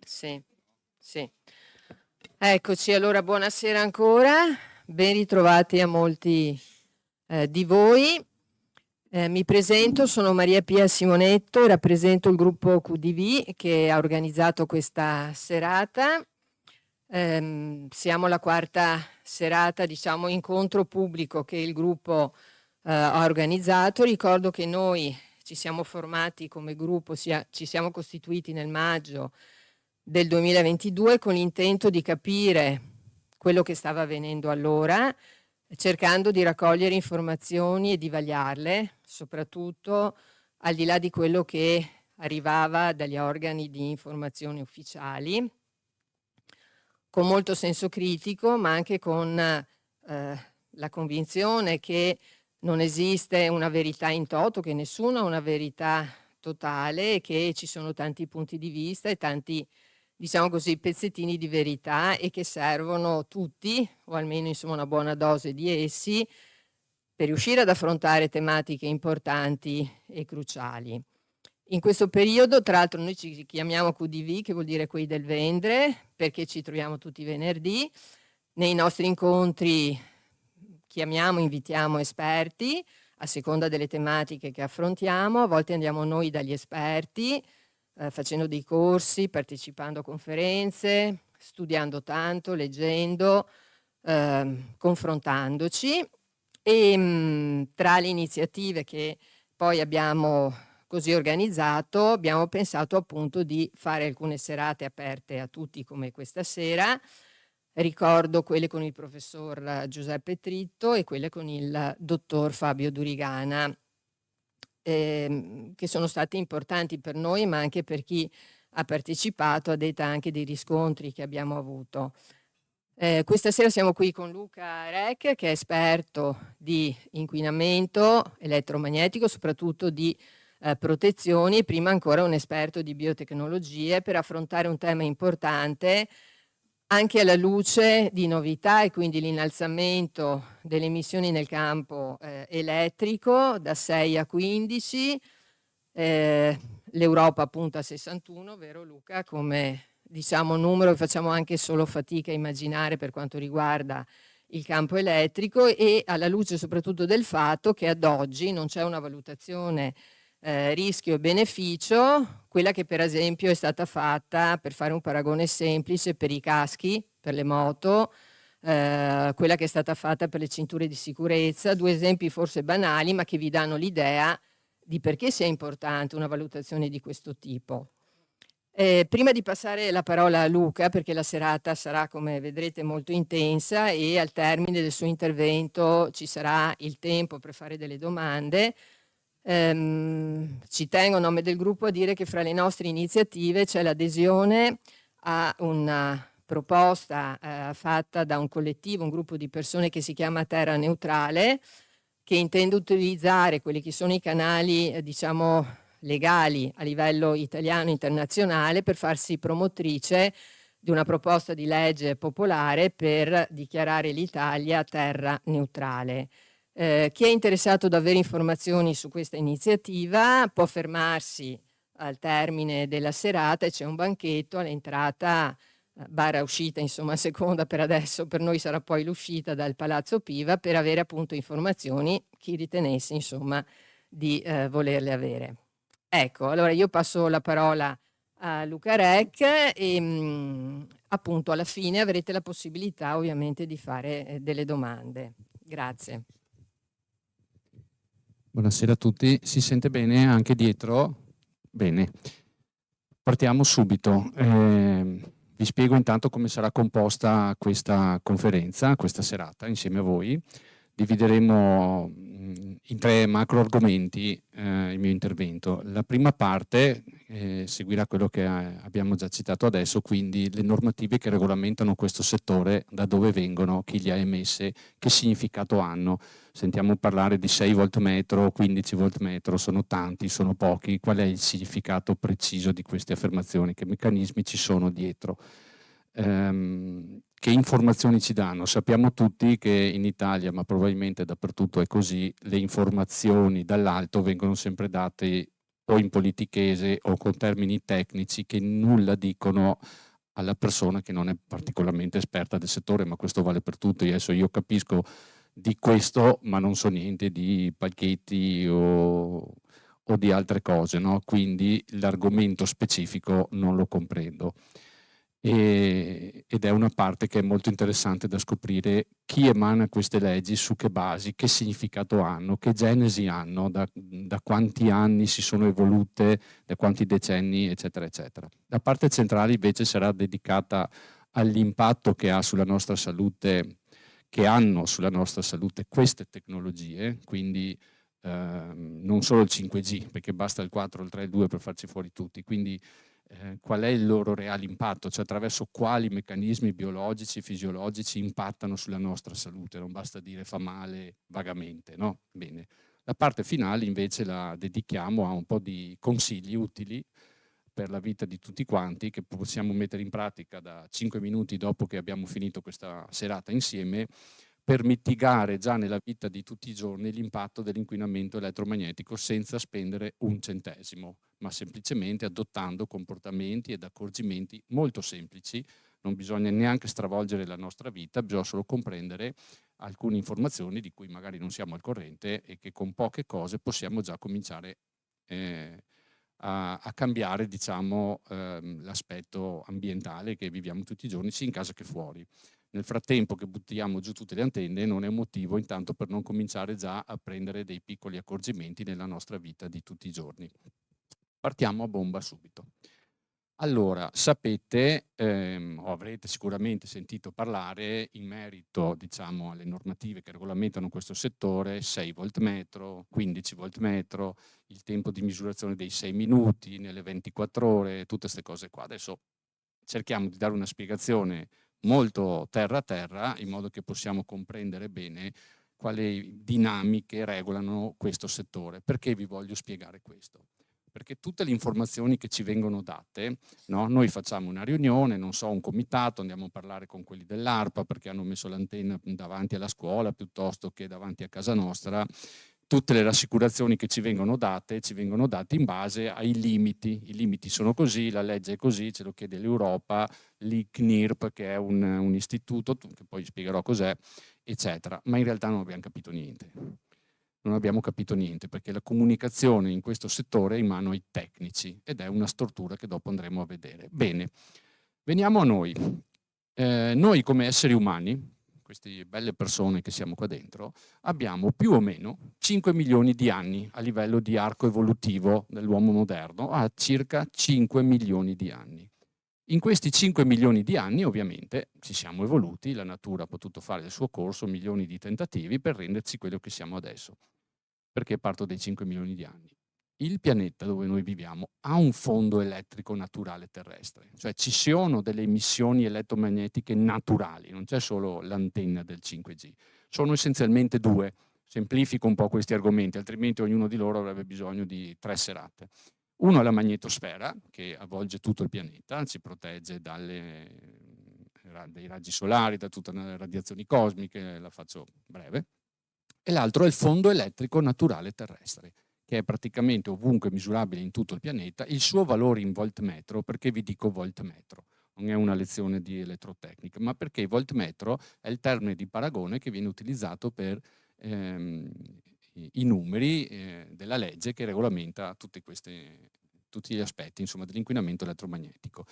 Sì, sì. Eccoci, allora buonasera ancora, ben ritrovati a molti di voi. Mi presento, sono Maria Pia Simonetto e rappresento il gruppo QDV che ha organizzato questa serata. Siamo la quarta serata, diciamo, incontro pubblico che il gruppo ha organizzato. Ricordo che noi ci siamo formati come gruppo, ci siamo costituiti nel maggio del 2022 con l'intento di capire quello che stava avvenendo allora, cercando di raccogliere informazioni e di vagliarle, soprattutto al di là di quello che arrivava dagli organi di informazione ufficiali, con molto senso critico, ma anche con la convinzione che non esiste una verità in toto, che nessuno ha una verità totale e che ci sono tanti punti di vista e tanti, diciamo così, pezzettini di verità e che servono tutti, o almeno insomma una buona dose di essi, per riuscire ad affrontare tematiche importanti e cruciali. In questo periodo, tra l'altro, noi ci chiamiamo QDV, che vuol dire quei del Vendre, perché ci troviamo tutti i venerdì. Nei nostri incontri invitiamo esperti a seconda delle tematiche che affrontiamo. A volte andiamo noi dagli esperti, facendo dei corsi, partecipando a conferenze, studiando tanto, leggendo, confrontandoci. E tra le iniziative che poi abbiamo così organizzato, abbiamo pensato appunto di fare alcune serate aperte a tutti come questa sera. Ricordo quelle con il professor Giuseppe Tritto e quelle con il dottor Fabio Durigana, che sono state importanti per noi, ma anche per chi ha partecipato, a detta anche dei riscontri che abbiamo avuto. Questa sera siamo qui con Luca Rec, che è esperto di inquinamento elettromagnetico, soprattutto di protezioni, e prima ancora un esperto di biotecnologie, per affrontare un tema importante anche alla luce di novità, e quindi l'innalzamento delle emissioni nel campo elettrico da 6 a 15, l'Europa appunto a 61, vero Luca? Come diciamo numero che facciamo anche solo fatica a immaginare per quanto riguarda il campo elettrico, e alla luce soprattutto del fatto che ad oggi non c'è una valutazione rischio e beneficio, quella che per esempio è stata fatta, per fare un paragone semplice, per i caschi, per le moto, quella che è stata fatta per le cinture di sicurezza, due esempi forse banali ma che vi danno l'idea di perché sia importante una valutazione di questo tipo. Prima di passare la parola a Luca, perché la serata sarà, come vedrete, molto intensa e al termine del suo intervento ci sarà il tempo per fare delle domande, ci tengo a nome del gruppo a dire che fra le nostre iniziative c'è l'adesione a una proposta fatta da un collettivo, un gruppo di persone che si chiama Terra Neutrale, che intende utilizzare quelli che sono i canali diciamo legali a livello italiano e internazionale per farsi promotrice di una proposta di legge popolare per dichiarare l'Italia terra neutrale. Chi è interessato ad avere informazioni su questa iniziativa può fermarsi al termine della serata e c'è un banchetto all'entrata, barra uscita, insomma, a seconda, per adesso per noi sarà poi l'uscita dal Palazzo Piva, per avere appunto informazioni, chi ritenesse insomma di volerle avere. Ecco, allora io passo la parola a Luca Rec e appunto alla fine avrete la possibilità ovviamente di fare delle domande. Grazie. Buonasera a tutti, si sente bene anche dietro? Bene, partiamo subito. Vi spiego intanto come sarà composta questa conferenza, questa serata insieme a voi. Divideremo in 3 macro argomenti il mio intervento. La prima parte seguirà quello che abbiamo già citato adesso, quindi le normative che regolamentano questo settore, da dove vengono, chi le ha emesse, che significato hanno. Sentiamo parlare di 6 volt metro, 15 volt metro, sono tanti, sono pochi, qual è il significato preciso di queste affermazioni, che meccanismi ci sono dietro. Che informazioni ci danno? Sappiamo tutti che in Italia, ma probabilmente dappertutto è così, le informazioni dall'alto vengono sempre date o in politichese o con termini tecnici che nulla dicono alla persona che non è particolarmente esperta del settore, ma questo vale per tutti. Adesso io capisco di questo, ma non so niente di pacchetti o di altre cose, no? Quindi l'argomento specifico non lo comprendo. Ed è una parte che è molto interessante da scoprire chi emana queste leggi, su che basi, che significato hanno, che genesi hanno, da quanti anni si sono evolute, da quanti decenni, eccetera, eccetera. La parte centrale invece sarà dedicata all'impatto che ha sulla nostra salute, che hanno sulla nostra salute queste tecnologie, quindi non solo il 5G, perché basta il 4, il 3, il 2 per farci fuori tutti, quindi qual è il loro reale impatto, cioè attraverso quali meccanismi biologici e fisiologici impattano sulla nostra salute, non basta dire fa male vagamente, no? Bene. La parte finale invece la dedichiamo a un po' di consigli utili per la vita di tutti quanti che possiamo mettere in pratica da 5 minuti dopo che abbiamo finito questa serata insieme per mitigare già nella vita di tutti i giorni l'impatto dell'inquinamento elettromagnetico senza spendere un centesimo, ma semplicemente adottando comportamenti ed accorgimenti molto semplici. Non bisogna neanche stravolgere la nostra vita, bisogna solo comprendere alcune informazioni di cui magari non siamo al corrente e che con poche cose possiamo già cominciare a cambiare, diciamo, l'aspetto ambientale che viviamo tutti i giorni, sia in casa che fuori. Nel frattempo che buttiamo giù tutte le antenne non è un motivo intanto per non cominciare già a prendere dei piccoli accorgimenti nella nostra vita di tutti i giorni. Partiamo a bomba subito. Allora, sapete, o avrete sicuramente sentito parlare in merito, diciamo, alle normative che regolamentano questo settore, 6 voltmetro, 15 voltmetro, il tempo di misurazione dei 6 minuti, nelle 24 ore, tutte queste cose qua. Adesso cerchiamo di dare una spiegazione molto terra a terra, in modo che possiamo comprendere bene quali dinamiche regolano questo settore. Perché vi voglio spiegare questo? Perché tutte le informazioni che ci vengono date, no? Noi facciamo una riunione, non so, un comitato, andiamo a parlare con quelli dell'ARPA perché hanno messo l'antenna davanti alla scuola piuttosto che davanti a casa nostra. Tutte le rassicurazioni che ci vengono date in base ai limiti. I limiti sono così, la legge è così, ce lo chiede l'Europa, l'ICNIRP che è un istituto, che poi spiegherò cos'è, eccetera. Ma in realtà non abbiamo capito niente. Non abbiamo capito niente perché la comunicazione in questo settore è in mano ai tecnici ed è una stortura che dopo andremo a vedere. Bene, veniamo a noi. Noi come esseri umani, queste belle persone che siamo qua dentro, abbiamo più o meno 5 milioni di anni a livello di arco evolutivo dell'uomo moderno, a circa 5 milioni di anni. In questi 5 milioni di anni ovviamente ci siamo evoluti, la natura ha potuto fare il suo corso, milioni di tentativi per renderci quello che siamo adesso. Perché parto dai 5 milioni di anni? Il pianeta dove noi viviamo ha un fondo elettrico naturale terrestre, cioè ci sono delle emissioni elettromagnetiche naturali, non c'è solo l'antenna del 5G, sono essenzialmente due. Semplifico un po' questi argomenti, altrimenti ognuno di loro avrebbe bisogno di 3 serate. Uno è la magnetosfera, che avvolge tutto il pianeta, ci protegge dai raggi solari, da tutte le radiazioni cosmiche, la faccio breve. E l'altro è il fondo elettrico naturale terrestre, che è praticamente ovunque misurabile in tutto il pianeta. Il suo valore in voltmetro, perché vi dico voltmetro? Non è una lezione di elettrotecnica, ma perché voltmetro è il termine di paragone che viene utilizzato per i numeri della legge che regolamenta tutti gli aspetti, insomma, dell'inquinamento elettromagnetico.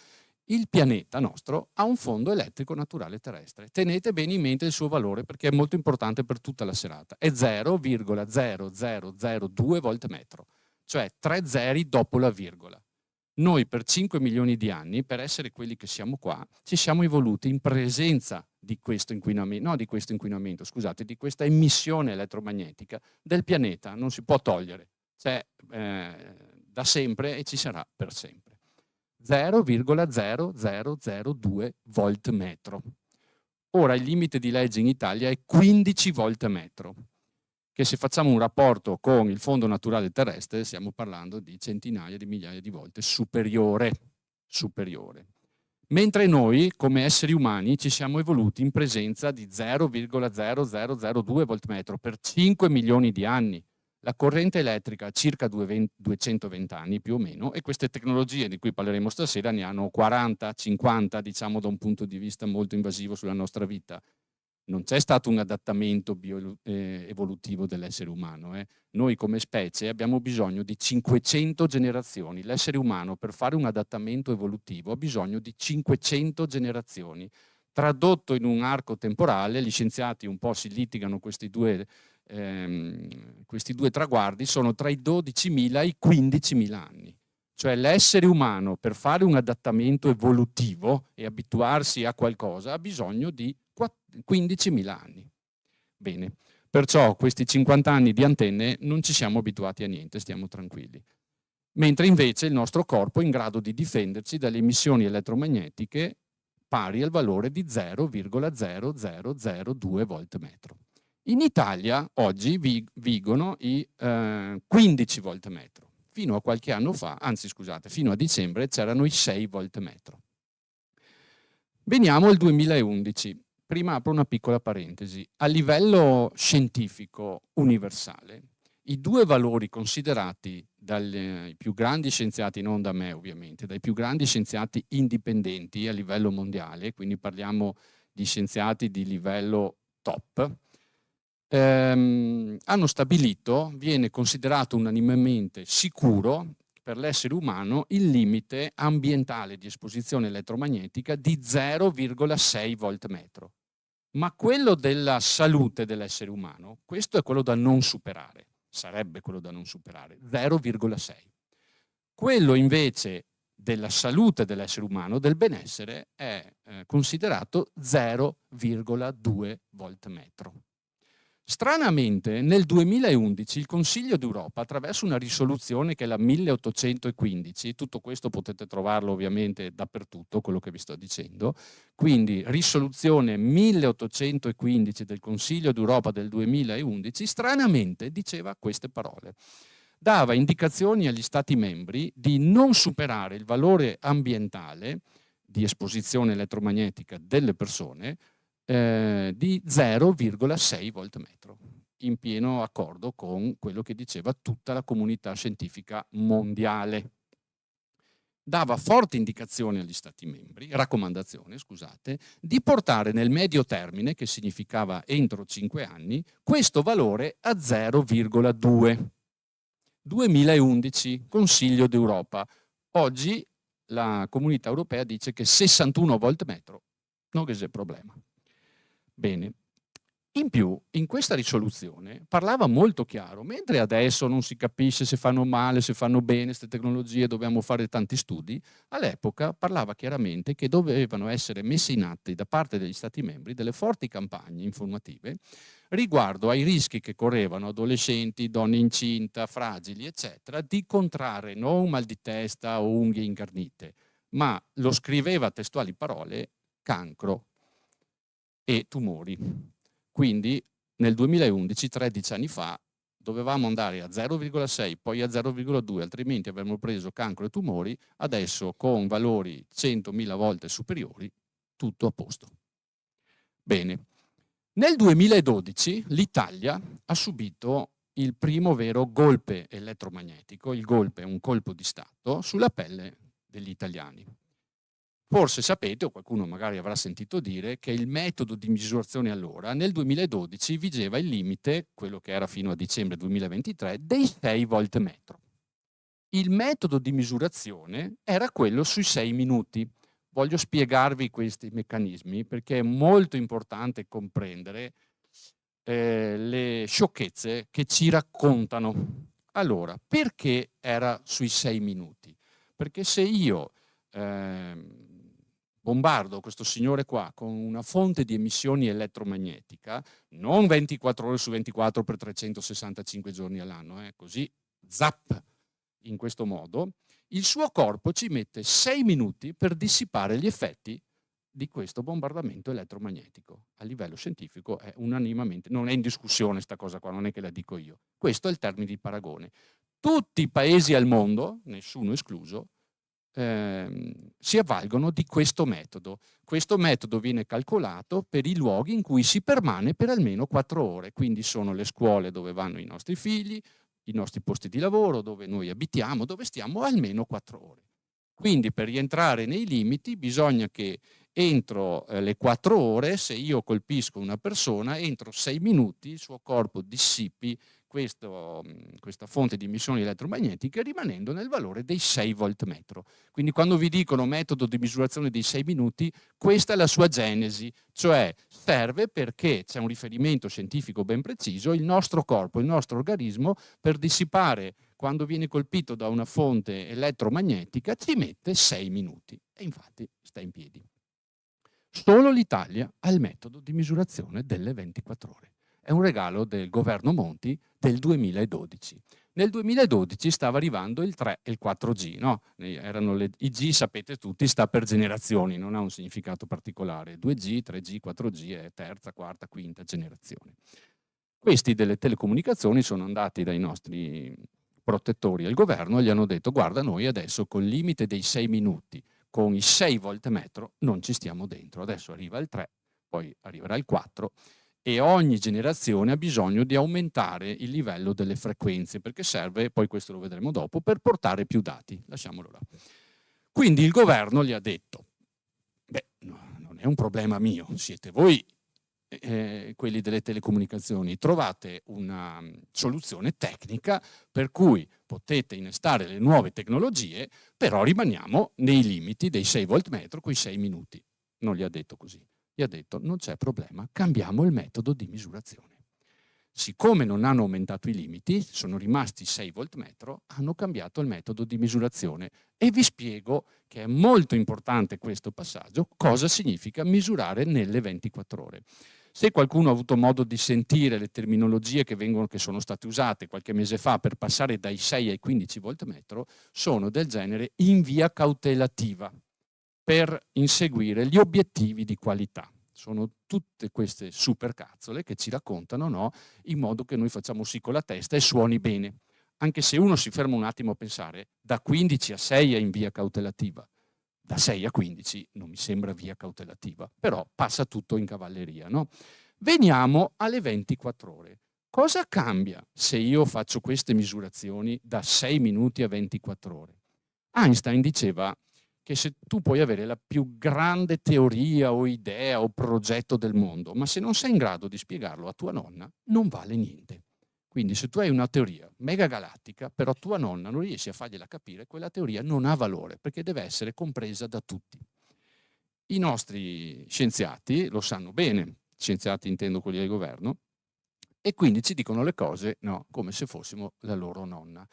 Il pianeta nostro ha un fondo elettrico naturale terrestre. Tenete bene in mente il suo valore perché è molto importante per tutta la serata. È 0,0002 voltmetro, cioè 3 zeri dopo la virgola. Noi per 5 milioni di anni, per essere quelli che siamo qua, ci siamo evoluti in presenza di questo inquinamento, scusate, di questa emissione elettromagnetica del pianeta. Non si può togliere, c'è da sempre e ci sarà per sempre. 0,0002 voltmetro. Ora il limite di legge in Italia è 15 voltmetro, che se facciamo un rapporto con il fondo naturale terrestre stiamo parlando di centinaia di migliaia di volte superiore. Mentre noi, come esseri umani, ci siamo evoluti in presenza di 0,0002 voltmetro per 5 milioni di anni. La corrente elettrica ha circa 220 anni più o meno, e queste tecnologie di cui parleremo stasera ne hanno 40, 50, diciamo da un punto di vista molto invasivo sulla nostra vita. Non c'è stato un adattamento evolutivo dell'essere umano. Noi come specie abbiamo bisogno di 500 generazioni. L'essere umano, per fare un adattamento evolutivo, ha bisogno di 500 generazioni. Tradotto in un arco temporale, gli scienziati un po' si litigano questi due traguardi, sono tra i 12.000 e i 15.000 anni. Cioè l'essere umano, per fare un adattamento evolutivo e abituarsi a qualcosa, ha bisogno di 15.000 anni. Bene, perciò questi 50 anni di antenne non ci siamo abituati a niente, stiamo tranquilli. Mentre invece il nostro corpo è in grado di difenderci dalle emissioni elettromagnetiche pari al valore di 0,0002 volt metro. In Italia oggi vigono i 15 volt metro. Fino a qualche anno fa, anzi scusate, fino a dicembre c'erano i 6 volt metro. Veniamo al 2011. Prima apro una piccola parentesi. A livello scientifico universale, i due valori considerati dai più grandi scienziati, non da me ovviamente, dai più grandi scienziati indipendenti a livello mondiale, quindi parliamo di scienziati di livello top, hanno stabilito, viene considerato unanimemente sicuro per l'essere umano il limite ambientale di esposizione elettromagnetica di 0,6 volt metro. Ma quello della salute dell'essere umano, questo è quello da non superare, sarebbe quello da non superare, 0,6. Quello invece della salute dell'essere umano, del benessere, è considerato 0,2 volt metro. Stranamente, nel 2011 il Consiglio d'Europa, attraverso una risoluzione che è la 1815, tutto questo potete trovarlo ovviamente dappertutto, quello che vi sto dicendo, quindi risoluzione 1815 del Consiglio d'Europa del 2011, stranamente diceva queste parole. Dava indicazioni agli Stati membri di non superare il valore ambientale di esposizione elettromagnetica delle persone di 0,6 volt metro, in pieno accordo con quello che diceva tutta la comunità scientifica mondiale. Dava forti indicazioni agli Stati membri, raccomandazione, scusate, di portare nel medio termine, che significava entro 5 anni, questo valore a 0,2. 2011, Consiglio d'Europa. Oggi la comunità europea dice che 61 volt metro non c'è problema. Bene, in più in questa risoluzione parlava molto chiaro, mentre adesso non si capisce se fanno male, se fanno bene queste tecnologie, dobbiamo fare tanti studi, all'epoca parlava chiaramente che dovevano essere messe in atto da parte degli Stati membri delle forti campagne informative riguardo ai rischi che correvano adolescenti, donne incinta, fragili, eccetera, di contrarre non mal di testa o unghie incarnite, ma lo scriveva testuali parole, cancro e tumori. Quindi nel 2011, 13 anni fa, dovevamo andare a 0,6, poi a 0,2, altrimenti avremmo preso cancro e tumori, adesso con valori 100.000 volte superiori, tutto a posto. Bene, nel 2012 l'Italia ha subito il primo vero golpe elettromagnetico, il golpe è un colpo di Stato, sulla pelle degli italiani. Forse sapete, o qualcuno magari avrà sentito dire, che il metodo di misurazione allora, nel 2012, vigeva il limite, quello che era fino a dicembre 2023, dei 6 volt metro. Il metodo di misurazione era quello sui 6 minuti. Voglio spiegarvi questi meccanismi perché è molto importante comprendere le sciocchezze che ci raccontano. Allora, perché era sui 6 minuti? Perché se io bombardo questo signore qua con una fonte di emissioni elettromagnetica, non 24 ore su 24 per 365 giorni all'anno, così zap in questo modo, il suo corpo ci mette 6 minuti per dissipare gli effetti di questo bombardamento elettromagnetico. A livello scientifico è unanimamente, non è in discussione sta cosa qua, non è che la dico io. Questo è il termine di paragone. Tutti i paesi al mondo, nessuno escluso, si avvalgono di questo metodo. Questo metodo viene calcolato per i luoghi in cui si permane per almeno 4 ore, quindi sono le scuole dove vanno i nostri figli, i nostri posti di lavoro, dove noi abitiamo, dove stiamo, almeno 4 ore. Quindi per rientrare nei limiti bisogna che entro le 4 ore, se io colpisco una persona, entro 6 minuti il suo corpo dissipi questa fonte di emissioni elettromagnetiche rimanendo nel valore dei 6 volt metro. Quindi quando vi dicono metodo di misurazione dei 6 minuti, questa è la sua genesi, cioè serve perché c'è un riferimento scientifico ben preciso, il nostro corpo, il nostro organismo, per dissipare quando viene colpito da una fonte elettromagnetica ci mette 6 minuti e infatti sta in piedi. Solo l'Italia ha il metodo di misurazione delle 24 ore. È un regalo del governo Monti del 2012. Nel 2012 stava arrivando il 3 e il 4G, no? I G, sapete tutti, sta per generazioni, non ha un significato particolare. 2G, 3G, 4G è terza, quarta, quinta generazione. Questi delle telecomunicazioni sono andati dai nostri protettori al governo e gli hanno detto: guarda, noi adesso col limite dei 6 minuti, con i 6 volt metro, non ci stiamo dentro. Adesso arriva il 3, poi arriverà il 4 e ogni generazione ha bisogno di aumentare il livello delle frequenze perché serve, poi questo lo vedremo dopo, per portare più dati. Lasciamolo là. Quindi il governo gli ha detto: beh, no, non è un problema mio, siete voi quelli delle telecomunicazioni, trovate una soluzione tecnica per cui potete innestare le nuove tecnologie, però rimaniamo nei limiti dei 6 volt metro con i 6 minuti. Non gli ha detto così, gli ha detto: non c'è problema, cambiamo il metodo di misurazione. Siccome non hanno aumentato i limiti, sono rimasti 6 volt metro, hanno cambiato il metodo di misurazione e vi spiego che è molto importante questo passaggio, cosa significa misurare nelle 24 ore. Se qualcuno ha avuto modo di sentire le terminologie che sono state usate qualche mese fa per passare dai 6 ai 15 volt metro, sono del genere in via cautelativa per inseguire gli obiettivi di qualità. Sono tutte queste supercazzole che ci raccontano, no, in modo che noi facciamo sì con la testa e suoni bene. Anche se uno si ferma un attimo a pensare, da 15 a 6 è in via cautelativa, da 6 a 15 non mi sembra via cautelativa, però passa tutto in cavalleria, no? Veniamo alle 24 ore. Cosa cambia se io faccio queste misurazioni da 6 minuti a 24 ore? Einstein diceva che se tu puoi avere la più grande teoria o idea o progetto del mondo, ma se non sei in grado di spiegarlo a tua nonna, non vale niente. Quindi se tu hai una teoria mega galattica, però tua nonna non riesci a fargliela capire, quella teoria non ha valore, perché deve essere compresa da tutti. I nostri scienziati lo sanno bene, scienziati intendo quelli del governo, e quindi ci dicono le cose, no, come se fossimo la loro nonna.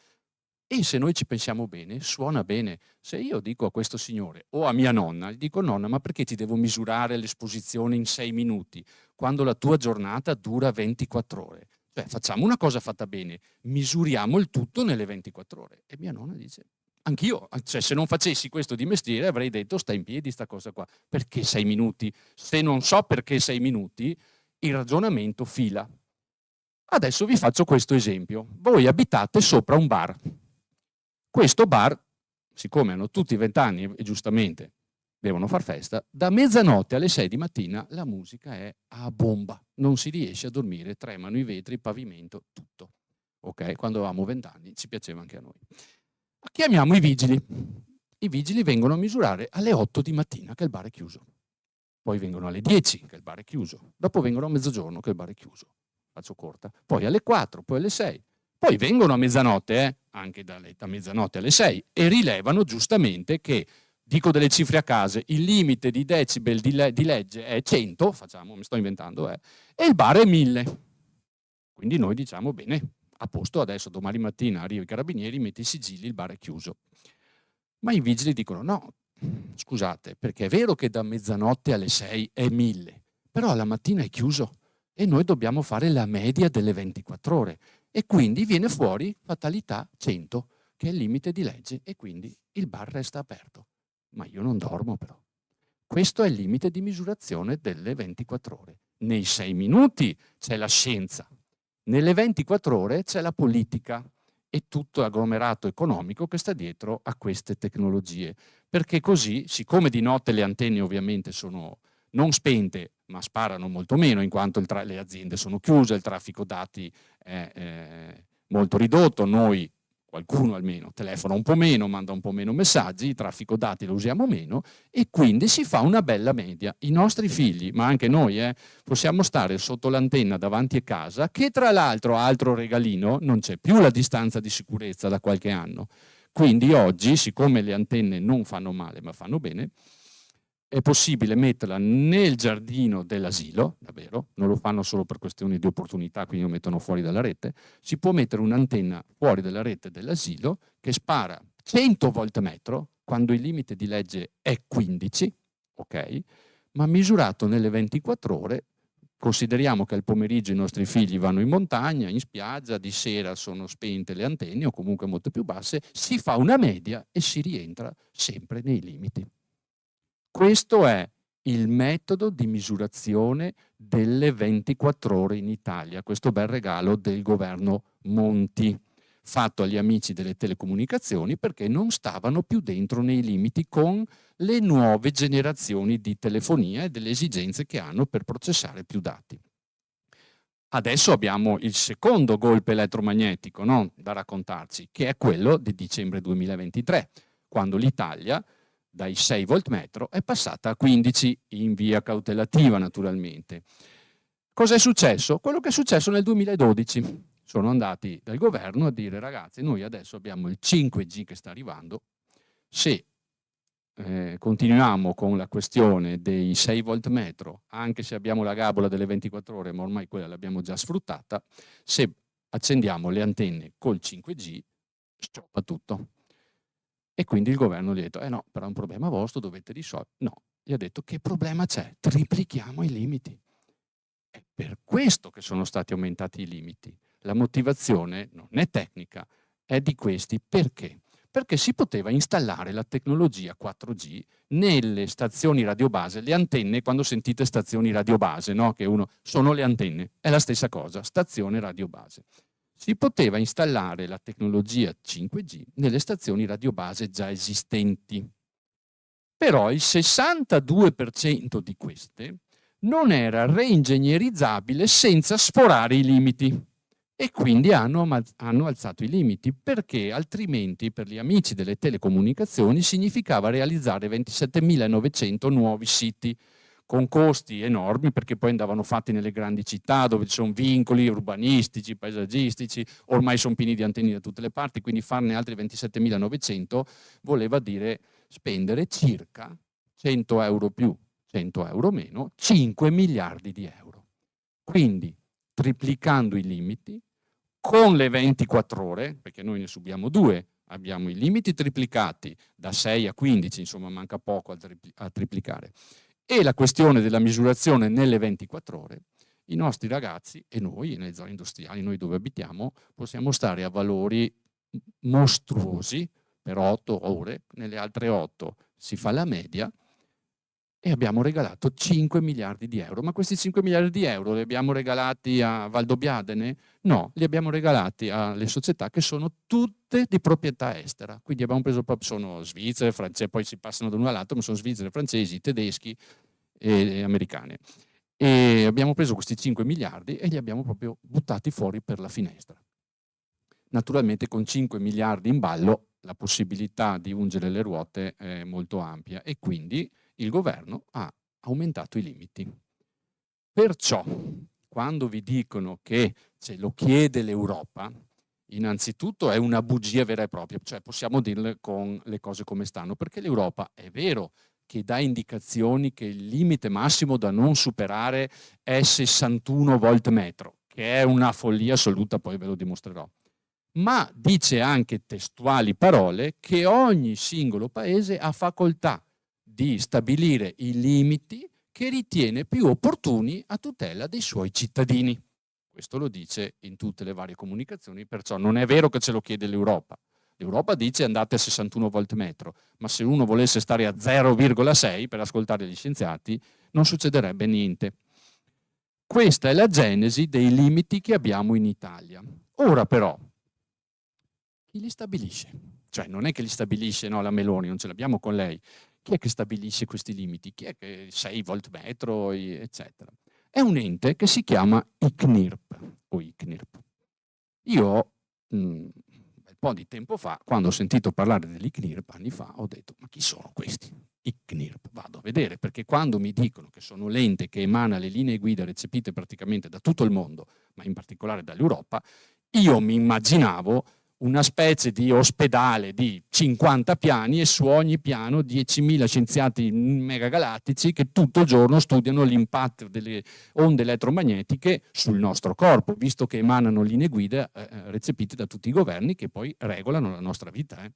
E se noi ci pensiamo bene, suona bene. Se io dico a questo signore o a mia nonna, gli dico: nonna, ma perché ti devo misurare l'esposizione in 6 minuti quando la tua giornata dura 24 ore? Cioè, facciamo una cosa fatta bene, misuriamo il tutto nelle 24 ore. E mia nonna dice: anch'io, cioè, se non facessi questo di mestiere avrei detto: sta in piedi sta cosa qua. Perché 6 minuti? Se non so perché 6 minuti, il ragionamento fila. Adesso vi faccio questo esempio. Voi abitate sopra un bar. Questo bar, siccome hanno tutti 20 anni e giustamente devono far festa, da mezzanotte alle 6 di mattina la musica è a bomba. Non si riesce a dormire, tremano i vetri, il pavimento, tutto. Ok? Quando avevamo 20 anni ci piaceva anche a noi. Chiamiamo i vigili. I vigili vengono a misurare alle 8 di mattina che il bar è chiuso. Poi vengono alle 10 che il bar è chiuso. Dopo vengono a mezzogiorno che il bar è chiuso. Faccio corta. Poi alle 4, poi alle 6. Poi vengono a mezzanotte, anche da mezzanotte alle 6, e rilevano giustamente che, dico delle cifre a caso, il limite di decibel di legge è 100, facciamo, mi sto inventando, e il bar è 1000. Quindi noi diciamo: bene, a posto, adesso domani mattina arriva i carabinieri, metti i sigilli, il bar è chiuso. Ma i vigili dicono: no, scusate, perché è vero che da mezzanotte alle 6 è 1000, però alla mattina è chiuso e noi dobbiamo fare la media delle 24 ore e quindi viene fuori fatalità 100, che è il limite di legge, e quindi il bar resta aperto. Ma io non dormo però. Questo è il limite di misurazione delle 24 ore. Nei 6 minuti c'è la scienza, nelle 24 ore c'è la politica e tutto l'agglomerato economico che sta dietro a queste tecnologie. Perché così, siccome di notte le antenne ovviamente sono non spente, ma sparano molto meno, in quanto le aziende sono chiuse, il traffico dati è molto ridotto, noi, qualcuno almeno, telefona un po' meno, manda un po' meno messaggi, il traffico dati lo usiamo meno e quindi si fa una bella media. I nostri figli, ma anche noi, possiamo stare sotto l'antenna davanti a casa, che tra l'altro, altro regalino, non c'è più la distanza di sicurezza da qualche anno. Quindi oggi, siccome le antenne non fanno male ma fanno bene, è possibile metterla nel giardino dell'asilo, davvero, non lo fanno solo per questioni di opportunità, quindi lo mettono fuori dalla rete, si può mettere un'antenna fuori dalla rete dell'asilo che spara 100 volt metro, quando il limite di legge è 15, ok? Ma misurato nelle 24 ore, consideriamo che al pomeriggio i nostri figli vanno in montagna, in spiaggia, di sera sono spente le antenne o comunque molto più basse, si fa una media e si rientra sempre nei limiti. Questo è il metodo di misurazione delle 24 ore in Italia, questo bel regalo del governo Monti, fatto agli amici delle telecomunicazioni perché non stavano più dentro nei limiti con le nuove generazioni di telefonia e delle esigenze che hanno per processare più dati. Adesso abbiamo il secondo golpe elettromagnetico, no? Da raccontarci, che è quello di dicembre 2023, quando l'Italia dai 6 volt metro è passata a 15 in via cautelativa naturalmente. Cos'è successo? Quello che è successo nel 2012. Sono andati dal governo a dire ragazzi, noi adesso abbiamo il 5G che sta arrivando, se continuiamo con la questione dei 6 volt metro, anche se abbiamo la gabola delle 24 ore, ma ormai quella l'abbiamo già sfruttata, se accendiamo le antenne col 5G, stoppa tutto. E quindi il governo gli ha detto, no, però è un problema vostro, dovete risolvere. No, gli ha detto, che problema c'è? Triplichiamo i limiti. È per questo che sono stati aumentati i limiti. La motivazione non è tecnica, è di questi. Perché? Perché si poteva installare la tecnologia 4G nelle stazioni radiobase, le antenne, quando sentite stazioni radiobase, no? Che sono le antenne, è la stessa cosa, stazione radiobase. Si poteva installare la tecnologia 5G nelle stazioni radiobase già esistenti. Però il 62% di queste non era reingegnerizzabile senza sforare i limiti. E quindi hanno alzato i limiti, perché altrimenti per gli amici delle telecomunicazioni significava realizzare 27.900 nuovi siti con costi enormi, perché poi andavano fatti nelle grandi città dove ci sono vincoli urbanistici, paesaggistici, ormai sono pieni di antenne da tutte le parti, quindi farne altri 27.900 voleva dire spendere circa 100 euro più, 100 euro meno, 5 miliardi di euro. Quindi triplicando i limiti, con le 24 ore, perché noi ne subiamo due, abbiamo i limiti triplicati da 6 a 15, insomma manca poco a triplicare, e la questione della misurazione nelle 24 ore, i nostri ragazzi e noi, nelle zone industriali, noi dove abitiamo, possiamo stare a valori mostruosi per 8 ore, nelle altre 8 si fa la media, e abbiamo regalato 5 miliardi di euro. Ma questi 5 miliardi di euro li abbiamo regalati a Valdobbiadene? No, li abbiamo regalati alle società che sono tutte di proprietà estera. Quindi abbiamo preso proprio, sono svizzere, francesi, poi si passano da uno all'altro, ma sono svizzere, francesi, tedeschi e americane. E abbiamo preso questi 5 miliardi e li abbiamo proprio buttati fuori per la finestra. Naturalmente con 5 miliardi in ballo la possibilità di ungere le ruote è molto ampia e quindi il governo ha aumentato i limiti. Perciò, quando vi dicono che ce lo chiede l'Europa, innanzitutto è una bugia vera e propria, cioè possiamo dirle con le cose come stanno, perché l'Europa è vero che dà indicazioni che il limite massimo da non superare è 61 volt metro, che è una follia assoluta, poi ve lo dimostrerò. Ma dice anche testuali parole che ogni singolo paese ha facoltà di stabilire i limiti che ritiene più opportuni a tutela dei suoi cittadini. Questo lo dice in tutte le varie comunicazioni, perciò non è vero che ce lo chiede l'Europa. L'Europa dice andate a 61 volt metro, ma se uno volesse stare a 0,6 per ascoltare gli scienziati non succederebbe niente. Questa è la genesi dei limiti che abbiamo in Italia. Ora però, chi li stabilisce? Cioè non è che li stabilisce la Meloni, non ce l'abbiamo con lei. Chi è che stabilisce questi limiti? Chi è che 6 volt metro, eccetera? È un ente che si chiama ICNIRP o ICNIRP. Io un bel po' di tempo fa, quando ho sentito parlare dell'ICNIRP anni fa, ho detto: ma chi sono questi? ICNIRP, vado a vedere, perché quando mi dicono che sono l'ente che emana le linee guida recepite praticamente da tutto il mondo, ma in particolare dall'Europa, io mi immaginavo una specie di ospedale di 50 piani e su ogni piano 10.000 scienziati megagalattici che tutto il giorno studiano l'impatto delle onde elettromagnetiche sul nostro corpo, visto che emanano linee guida recepite da tutti i governi che poi regolano la nostra vita.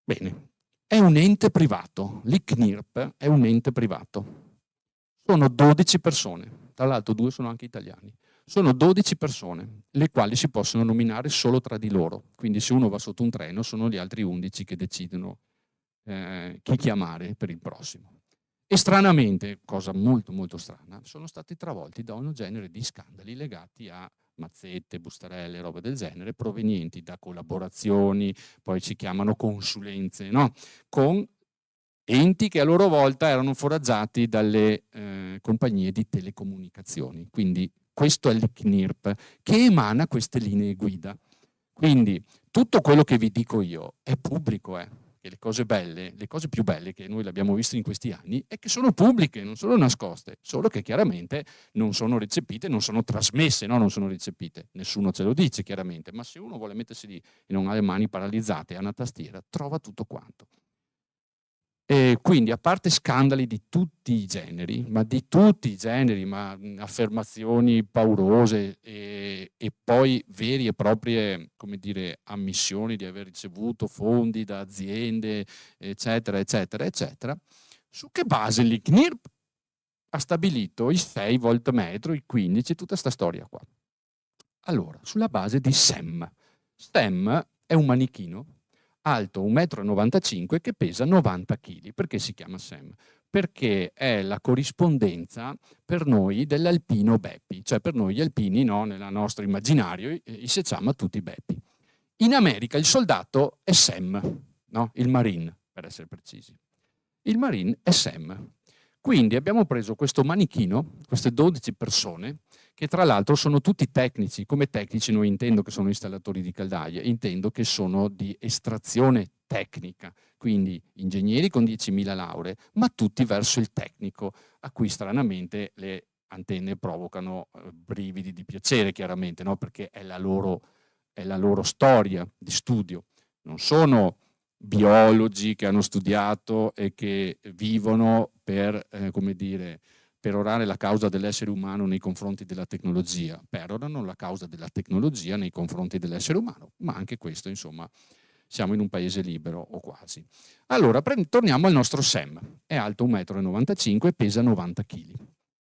Bene, è un ente privato, l'ICNIRP è un ente privato. Sono 12 persone, tra l'altro 2 sono anche italiani. Sono 12 persone, le quali si possono nominare solo tra di loro. Quindi se uno va sotto un treno sono gli altri 11 che decidono chi chiamare per il prossimo. E stranamente, cosa molto molto strana, sono stati travolti da un genere di scandali legati a mazzette, bustarelle, robe del genere, provenienti da collaborazioni, poi si chiamano consulenze, no? Con enti che a loro volta erano foraggiati dalle compagnie di telecomunicazioni. Quindi questo è l'ICNIRP che emana queste linee guida. Quindi tutto quello che vi dico io è pubblico, e le cose belle, le cose più belle che noi l'abbiamo visto in questi anni è che sono pubbliche, non sono nascoste, solo che chiaramente non sono recepite, non sono trasmesse, no? Non sono recepite. Nessuno ce lo dice chiaramente, ma se uno vuole mettersi lì e non ha le mani paralizzate e ha una tastiera, trova tutto quanto. E quindi, a parte scandali di tutti i generi, ma affermazioni paurose e poi veri e proprie, come dire, ammissioni di aver ricevuto fondi da aziende, eccetera, eccetera, eccetera, su che base l'ICNIRP ha stabilito i 6 volt metro, i 15, tutta questa storia qua? Allora, sulla base di SEM. SEM è un manichino alto 1,95 m che pesa 90 kg. Perché si chiama SEM? Perché è la corrispondenza per noi dell'alpino Beppi, cioè per noi gli alpini, no, nel nostro immaginario, Secciama tutti Beppi. In America il soldato è SEM, no? Il Marine, per essere precisi. Il Marine è SEM. Quindi abbiamo preso questo manichino, queste 12 persone, che tra l'altro sono tutti tecnici. Come tecnici non intendo che sono installatori di caldaie, intendo che sono di estrazione tecnica, quindi ingegneri con 10.000 lauree, ma tutti verso il tecnico, a cui stranamente le antenne provocano brividi di piacere, chiaramente, no? Perché è la loro storia di studio. Non sono biologi che hanno studiato e che vivono per, come dire, perorare la causa dell'essere umano nei confronti della tecnologia, perorano la causa della tecnologia nei confronti dell'essere umano, ma anche questo, insomma, siamo in un paese libero o quasi. Allora, torniamo al nostro SEM, è alto 1,95 m e pesa 90 kg.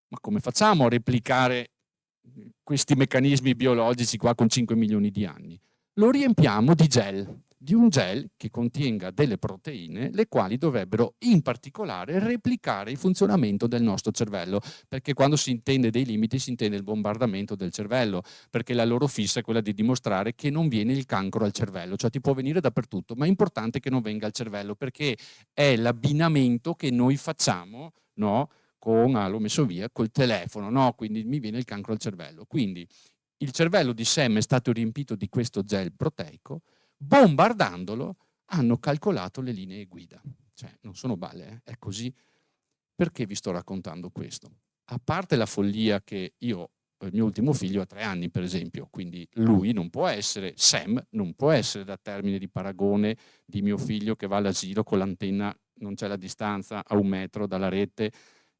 Ma come facciamo a replicare questi meccanismi biologici qua con 5 milioni di anni? Lo riempiamo di un gel che contenga delle proteine, le quali dovrebbero in particolare replicare il funzionamento del nostro cervello, perché quando si intende dei limiti si intende il bombardamento del cervello, perché la loro fissa è quella di dimostrare che non viene il cancro al cervello, cioè ti può venire dappertutto, ma è importante che non venga al cervello, perché è l'abbinamento che noi facciamo, no? L'ho messo via, col telefono, no? Quindi mi viene il cancro al cervello. Quindi il cervello di Sam è stato riempito di questo gel proteico, bombardandolo hanno calcolato le linee guida. Cioè, non sono balle, è così. Perché vi sto raccontando questo? A parte la follia che il mio ultimo figlio ha 3 anni, per esempio, quindi lui non può essere, Sam non può essere da termine di paragone di mio figlio che va all'asilo con l'antenna, non c'è la distanza a 1 metro dalla rete.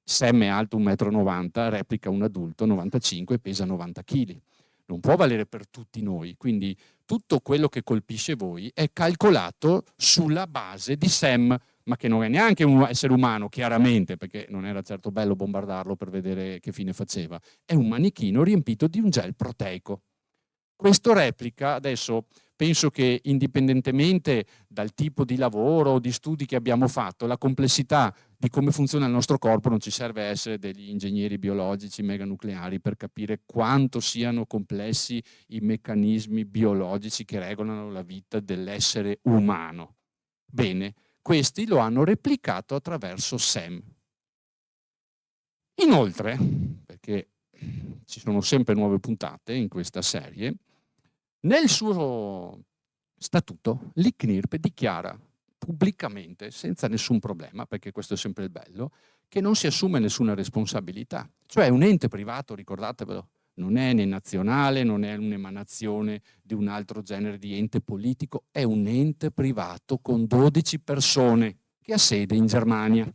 Sam è alto 1,90 m, replica un adulto 95 e pesa 90 kg. Non può valere per tutti noi, quindi tutto quello che colpisce voi è calcolato sulla base di Sam, ma che non è neanche un essere umano, chiaramente, perché non era certo bello bombardarlo per vedere che fine faceva. È un manichino riempito di un gel proteico. Questo replica, adesso penso che indipendentemente dal tipo di lavoro o di studi che abbiamo fatto, la complessità di come funziona il nostro corpo, non ci serve essere degli ingegneri biologici meganucleari per capire quanto siano complessi i meccanismi biologici che regolano la vita dell'essere umano. Bene, questi lo hanno replicato attraverso SEM. Inoltre, perché ci sono sempre nuove puntate in questa serie, Nel suo statuto l'ICNIRP dichiara pubblicamente, senza nessun problema, perché questo è sempre il bello, che non si assume nessuna responsabilità. Cioè un ente privato, ricordatevelo, non è né nazionale, non è un'emanazione di un altro genere di ente politico, è un ente privato con 12 persone che ha sede in Germania.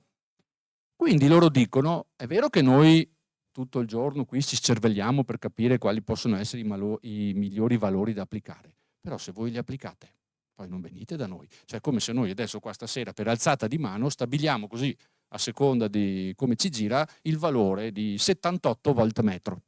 Quindi loro dicono, è vero che noi tutto il giorno qui ci scervelliamo per capire quali possono essere i migliori valori da applicare, però se voi li applicate, poi non venite da noi. Cioè è come se noi adesso qua stasera per alzata di mano stabiliamo così, a seconda di come ci gira, il valore di 78 volt metro.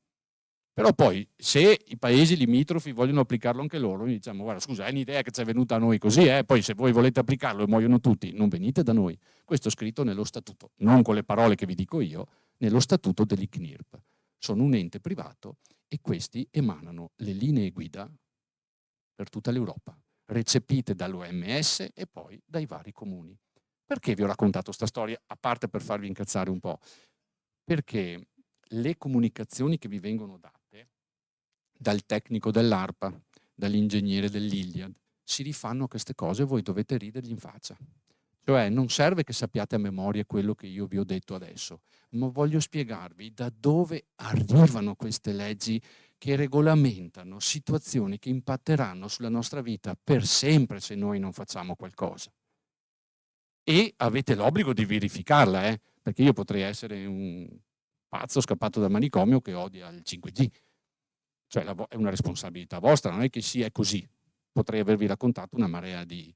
Però poi se i paesi limitrofi vogliono applicarlo anche loro, noi diciamo guarda scusa, è un'idea che ci è venuta a noi così, poi se voi volete applicarlo e muoiono tutti, non venite da noi. Questo è scritto nello statuto, non con le parole che vi dico io, nello statuto dell'ICNIRP. Sono un ente privato e questi emanano le linee guida per tutta l'Europa, recepite dall'OMS e poi dai vari comuni. Perché vi ho raccontato questa storia? A parte per farvi incazzare un po', perché le comunicazioni che vi vengono date dal tecnico dell'ARPA, dall'ingegnere dell'Iliad, si rifanno a queste cose e voi dovete ridergli in faccia. Cioè non serve che sappiate a memoria quello che io vi ho detto adesso, ma voglio spiegarvi da dove arrivano queste leggi che regolamentano situazioni che impatteranno sulla nostra vita per sempre se noi non facciamo qualcosa. E avete l'obbligo di verificarla, perché io potrei essere un pazzo scappato dal manicomio che odia il 5G. Cioè è una responsabilità vostra, non è che sia così. Potrei avervi raccontato una marea di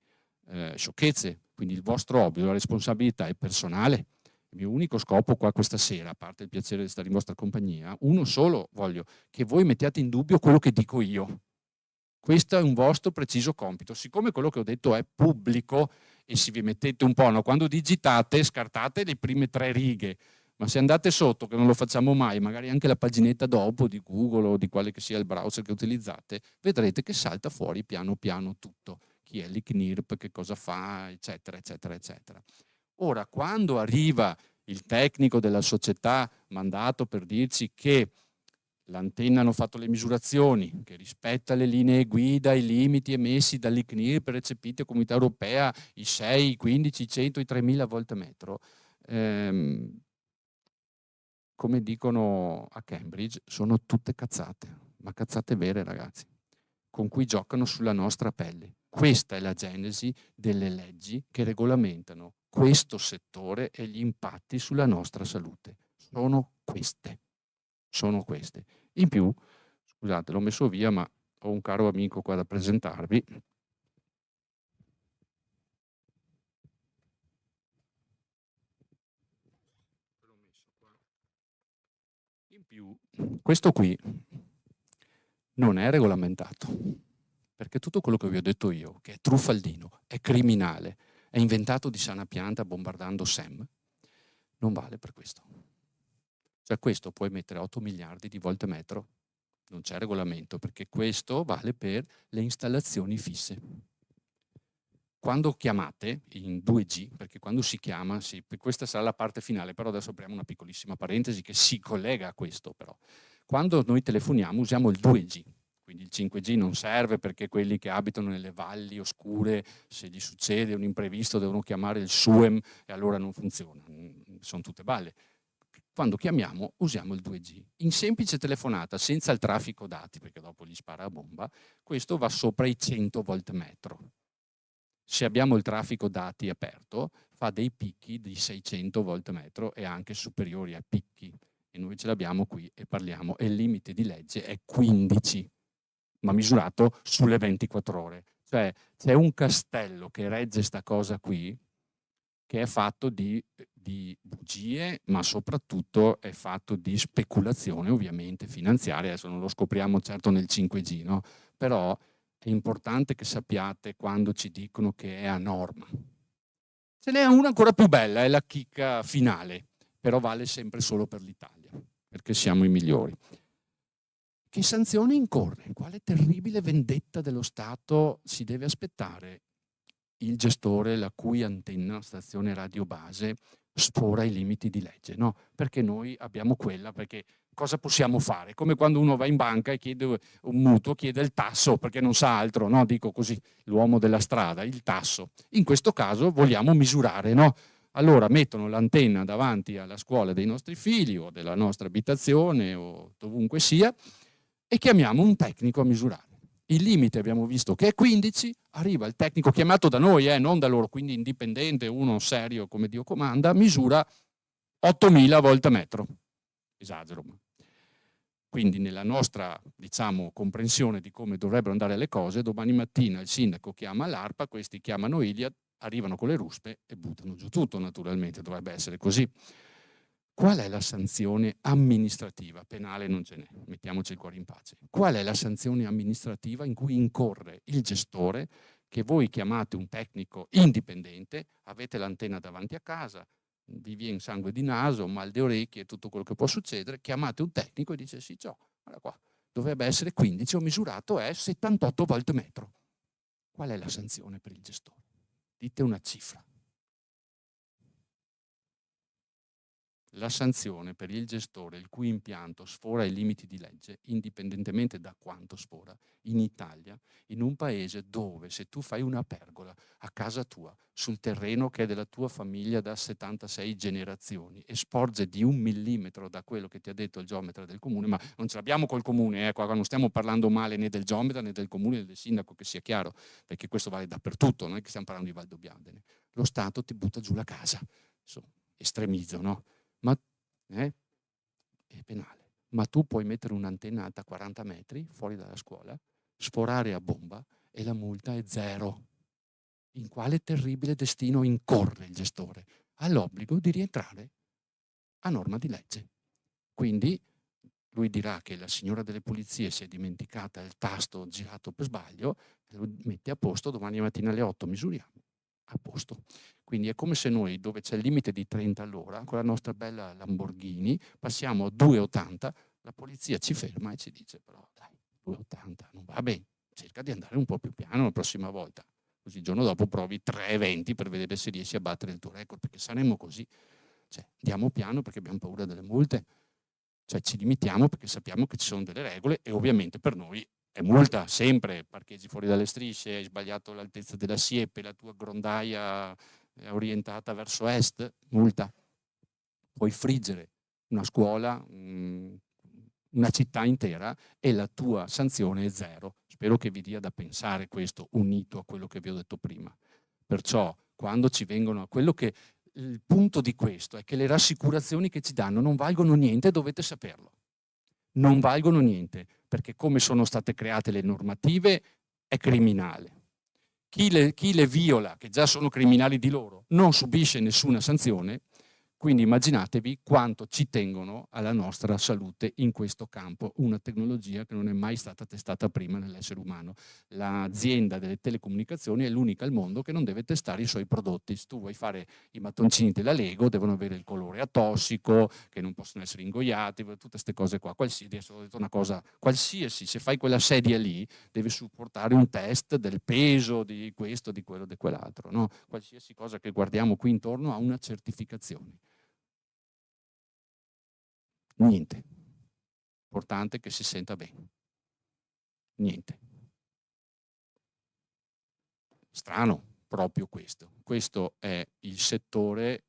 sciocchezze, quindi il vostro obbligo, la responsabilità è personale. Il mio unico scopo qua questa sera, a parte il piacere di stare in vostra compagnia, uno solo voglio, che voi mettiate in dubbio quello che dico io. Questo è un vostro preciso compito. Siccome quello che ho detto è pubblico e se vi mettete un po', no? Quando digitate scartate le prime 3 righe, ma se andate sotto, che non lo facciamo mai, magari anche la paginetta dopo di Google o di quale che sia il browser che utilizzate, vedrete che salta fuori piano piano tutto. Chi è l'ICNIRP, che cosa fa, eccetera, eccetera, eccetera. Ora, quando arriva il tecnico della società mandato per dirci che l'antenna hanno fatto le misurazioni, che rispetta le linee guida, i limiti emessi dall'ICNIRP recepiti a Comunità Europea, i 6, i 15, i 100, i 3000 volt metro, come dicono a Cambridge, sono tutte cazzate, ma cazzate vere ragazzi, con cui giocano sulla nostra pelle. Questa è la genesi delle leggi che regolamentano questo settore e gli impatti sulla nostra salute. Sono queste. In più, scusate, l'ho messo via, ma ho un caro amico qua da presentarvi. In più, questo qui non è regolamentato, perché tutto quello che vi ho detto io, che è truffaldino, è criminale, è inventato di sana pianta bombardando Sam, non vale per questo. Cioè questo puoi mettere 8 miliardi di volt metro, non c'è regolamento, perché questo vale per le installazioni fisse. Quando chiamate in 2G, perché quando si chiama, questa sarà la parte finale, però adesso apriamo una piccolissima parentesi che si collega a questo però. Quando noi telefoniamo usiamo il 2G, quindi il 5G non serve perché quelli che abitano nelle valli oscure, se gli succede un imprevisto devono chiamare il SUEM e allora non funziona, sono tutte balle. Quando chiamiamo usiamo il 2G. In semplice telefonata, senza il traffico dati, perché dopo gli spara a bomba, questo va sopra i 100 volt metro. Se abbiamo il traffico dati aperto, fa dei picchi di 600 volt metro e anche superiori a picchi. E noi ce l'abbiamo qui e parliamo, e il limite di legge è 15, ma misurato sulle 24 ore. Cioè c'è un castello che regge sta cosa qui, che è fatto di bugie, ma soprattutto è fatto di speculazione ovviamente finanziaria. Adesso non lo scopriamo certo nel 5G, no? Però è importante che sappiate quando ci dicono che è a norma. Ce n'è una ancora più bella, è la chicca finale, però vale sempre solo per l'Italia, perché siamo i migliori. Che sanzione incorre? Quale terribile vendetta dello Stato si deve aspettare il gestore la cui antenna, stazione radio base, sfora i limiti di legge? No, perché noi abbiamo quella, perché cosa possiamo fare? Come quando uno va in banca e chiede un mutuo, chiede il tasso perché non sa altro, no? Dico così, l'uomo della strada, il tasso. In questo caso vogliamo misurare, no? Allora mettono l'antenna davanti alla scuola dei nostri figli o della nostra abitazione o dovunque sia e chiamiamo un tecnico a misurare. Il limite abbiamo visto che è 15, arriva il tecnico chiamato da noi, non da loro, quindi indipendente, uno serio come Dio comanda, misura 8.000 volt metro. Esagero. Quindi nella nostra, diciamo, comprensione di come dovrebbero andare le cose, domani mattina il sindaco chiama l'ARPA, questi chiamano Iliad, arrivano con le ruspe e buttano giù tutto, naturalmente, dovrebbe essere così. Qual è la sanzione amministrativa? Penale non ce n'è, mettiamoci il cuore in pace. Qual è la sanzione amministrativa in cui incorre il gestore, che voi chiamate un tecnico indipendente, avete l'antenna davanti a casa, vi viene sangue di naso, mal di orecchie e tutto quello che può succedere, chiamate un tecnico e dice sì, ciao, guarda qua, dovrebbe essere 15, ho misurato, è 78 volt metro. Qual è la sanzione per il gestore? Dite una cifra. La sanzione per il gestore il cui impianto sfora i limiti di legge, indipendentemente da quanto sfora, in Italia, in un paese dove se tu fai una pergola a casa tua, sul terreno che è della tua famiglia da 76 generazioni e sporge di 1 millimetro da quello che ti ha detto il geometra del comune, ma non ce l'abbiamo col comune, qua non stiamo parlando male né del geometra né del comune né del sindaco, che sia chiaro, perché questo vale dappertutto, non è che stiamo parlando di Valdobbiadene. Lo Stato ti butta giù la casa, insomma, estremizzo, no? Ma è penale. Ma tu puoi mettere un'antenna alta 40 metri fuori dalla scuola, sforare a bomba e la multa è 0. In quale terribile destino incorre il gestore? Ha l'obbligo di rientrare a norma di legge. Quindi lui dirà che la signora delle pulizie si è dimenticata il tasto girato per sbaglio, lo mette a posto, domani mattina alle 8 misuriamo, a posto. Quindi è come se noi, dove c'è il limite di 30 all'ora, con la nostra bella Lamborghini, passiamo a 2,80, la polizia ci ferma e ci dice però dai, 2,80 non va bene, cerca di andare un po' più piano la prossima volta. Così il giorno dopo provi 3,20 per vedere se riesci a battere il tuo record, perché saremo così. Cioè, andiamo piano perché abbiamo paura delle multe, cioè ci limitiamo perché sappiamo che ci sono delle regole e ovviamente per noi è multa sempre, parcheggi fuori dalle strisce, hai sbagliato l'altezza della siepe, la tua grondaia è orientata verso est, multa. Puoi friggere una scuola, una città intera e la tua sanzione è 0. Spero che vi dia da pensare questo, unito a quello che vi ho detto prima. Perciò quando ci vengono, il punto di questo è che le rassicurazioni che ci danno non valgono niente, dovete saperlo. Non valgono niente, perché come sono state create le normative è criminale. Chi le viola, che già sono criminali di loro, non subisce nessuna sanzione. Quindi immaginatevi quanto ci tengono alla nostra salute in questo campo, una tecnologia che non è mai stata testata prima nell'essere umano. L'azienda delle telecomunicazioni è l'unica al mondo che non deve testare i suoi prodotti. Se tu vuoi fare i mattoncini della Lego, devono avere il colore atossico, che non possono essere ingoiati, tutte queste cose qua. Adesso ho detto una cosa, qualsiasi, se fai quella sedia lì, deve supportare un test del peso, di questo, di quello, di quell'altro. No? Qualsiasi cosa che guardiamo qui intorno ha una certificazione. Niente. Importante che si senta bene. Niente. Strano proprio questo. Questo è il settore,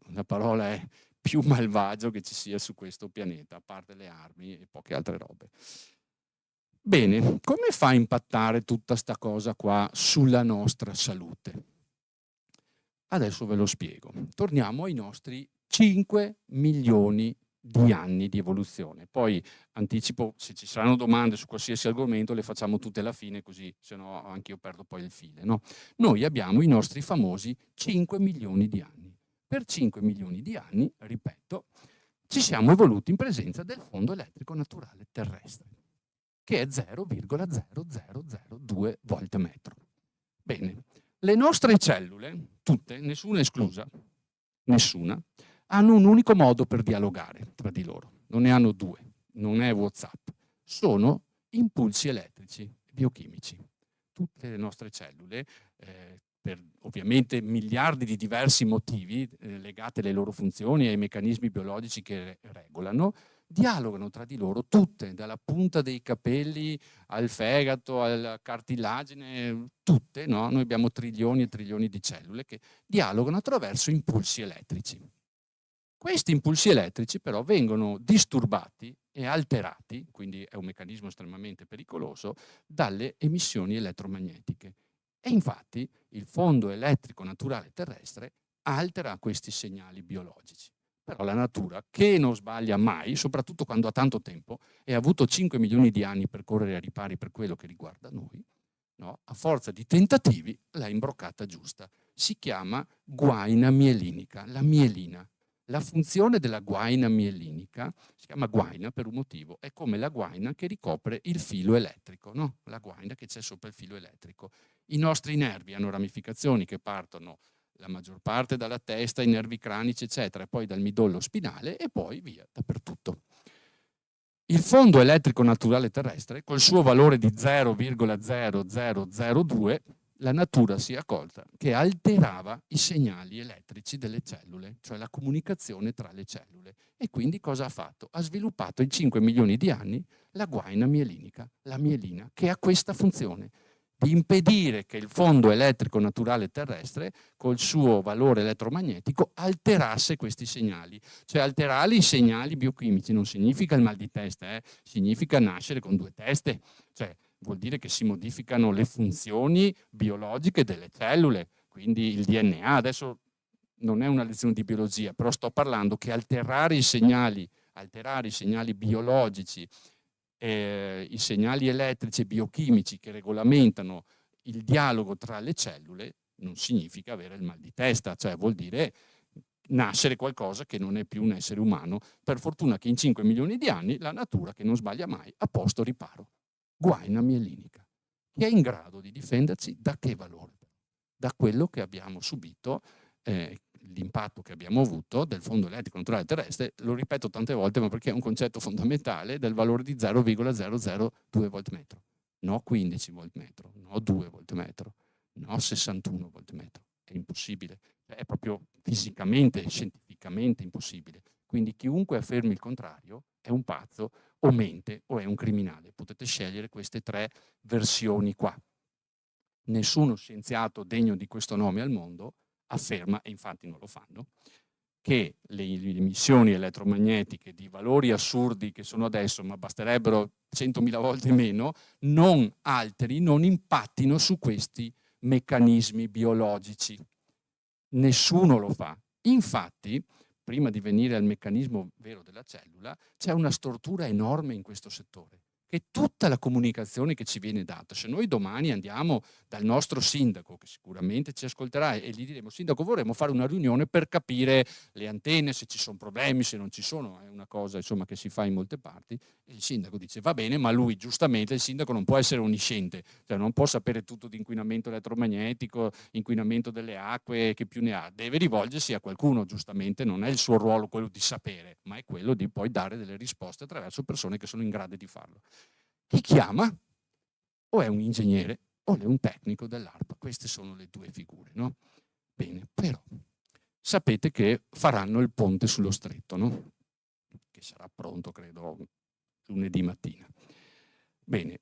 la parola è più malvagio che ci sia su questo pianeta, a parte le armi e poche altre robe. Bene, come fa a impattare tutta sta cosa qua sulla nostra salute? Adesso ve lo spiego. Torniamo ai nostri 5 milioni di anni di evoluzione. Poi anticipo, se ci saranno domande su qualsiasi argomento le facciamo tutte alla fine, così se no anche io perdo poi il filo. No? Noi abbiamo i nostri famosi 5 milioni di anni. Per 5 milioni di anni, ripeto, ci siamo evoluti in presenza del fondo elettrico naturale terrestre, che è 0,0002 volt metro. Bene, le nostre cellule, tutte, nessuna esclusa, nessuna, hanno un unico modo per dialogare tra di loro. Non ne hanno due, non è WhatsApp. Sono impulsi elettrici biochimici. Tutte le nostre cellule, per ovviamente miliardi di diversi motivi legati alle loro funzioni e ai meccanismi biologici che regolano, dialogano tra di loro tutte, dalla punta dei capelli al fegato, alla cartilagine, tutte, no? Noi abbiamo trilioni e trilioni di cellule che dialogano attraverso impulsi elettrici. Questi impulsi elettrici però vengono disturbati e alterati, quindi è un meccanismo estremamente pericoloso, dalle emissioni elettromagnetiche. E infatti il fondo elettrico naturale terrestre altera questi segnali biologici. Però la natura, che non sbaglia mai, soprattutto quando ha tanto tempo e ha avuto 5 milioni di anni per correre ai ripari per quello che riguarda noi, no? A forza di tentativi l'ha imbroccata giusta. Si chiama guaina mielinica, la mielina. La funzione della guaina mielinica si chiama guaina per un motivo, è come la guaina che ricopre il filo elettrico, no? La guaina che c'è sopra il filo elettrico. I nostri nervi hanno ramificazioni che partono la maggior parte dalla testa, i nervi cranici, eccetera, e poi dal midollo spinale e poi via dappertutto. Il fondo elettrico naturale terrestre, col suo valore di 0,0002, la natura si è accorta che alterava i segnali elettrici delle cellule, cioè la comunicazione tra le cellule. E quindi cosa ha fatto? Ha sviluppato in 5 milioni di anni la guaina mielinica, la mielina, che ha questa funzione di impedire che il fondo elettrico naturale terrestre, col suo valore elettromagnetico, alterasse questi segnali. Cioè alterare i segnali biochimici non significa il mal di testa, significa nascere con due teste. Cioè vuol dire che si modificano le funzioni biologiche delle cellule, quindi il DNA. Adesso non è una lezione di biologia, però sto parlando che alterare i segnali biologici, i segnali elettrici e biochimici che regolamentano il dialogo tra le cellule non significa avere il mal di testa, cioè vuol dire nascere qualcosa che non è più un essere umano. Per fortuna che in 5 milioni di anni la natura, che non sbaglia mai, ha posto riparo. Guaina mielinica, che è in grado di difenderci da che valore? Da quello che abbiamo subito, l'impatto che abbiamo avuto del fondo elettrico naturale terrestre, lo ripeto tante volte, ma perché è un concetto fondamentale, del valore di 0,002 volt metro, no 15 volt metro, no 2 volt metro, no 61 volt metro. È impossibile, è proprio fisicamente, scientificamente impossibile. Quindi chiunque affermi il contrario è un pazzo o mente o è un criminale. Potete scegliere queste tre versioni qua. Nessuno scienziato degno di questo nome al mondo afferma, e infatti non lo fanno, che le emissioni elettromagnetiche di valori assurdi che sono adesso, ma basterebbero 100.000 volte meno, non alteri, non impattino su questi meccanismi biologici. Nessuno lo fa. Infatti, prima di venire al meccanismo vero della cellula, c'è una stortura enorme in questo settore, che tutta la comunicazione che ci viene data, se noi domani andiamo dal nostro sindaco, che sicuramente ci ascolterà, e gli diremo: sindaco, vorremmo fare una riunione per capire le antenne, se ci sono problemi, se non ci sono, è una cosa insomma che si fa in molte parti, e il sindaco dice: va bene, ma lui giustamente, il sindaco non può essere onnisciente, cioè non può sapere tutto di inquinamento elettromagnetico, inquinamento delle acque, che più ne ha, deve rivolgersi a qualcuno, giustamente non è il suo ruolo quello di sapere, ma è quello di poi dare delle risposte attraverso persone che sono in grado di farlo. Chi chiama? O è un ingegnere o è un tecnico dell'ARPA. Queste sono le due figure, no? Bene, però sapete che faranno il ponte sullo stretto, no? Che sarà pronto, credo, lunedì mattina. Bene,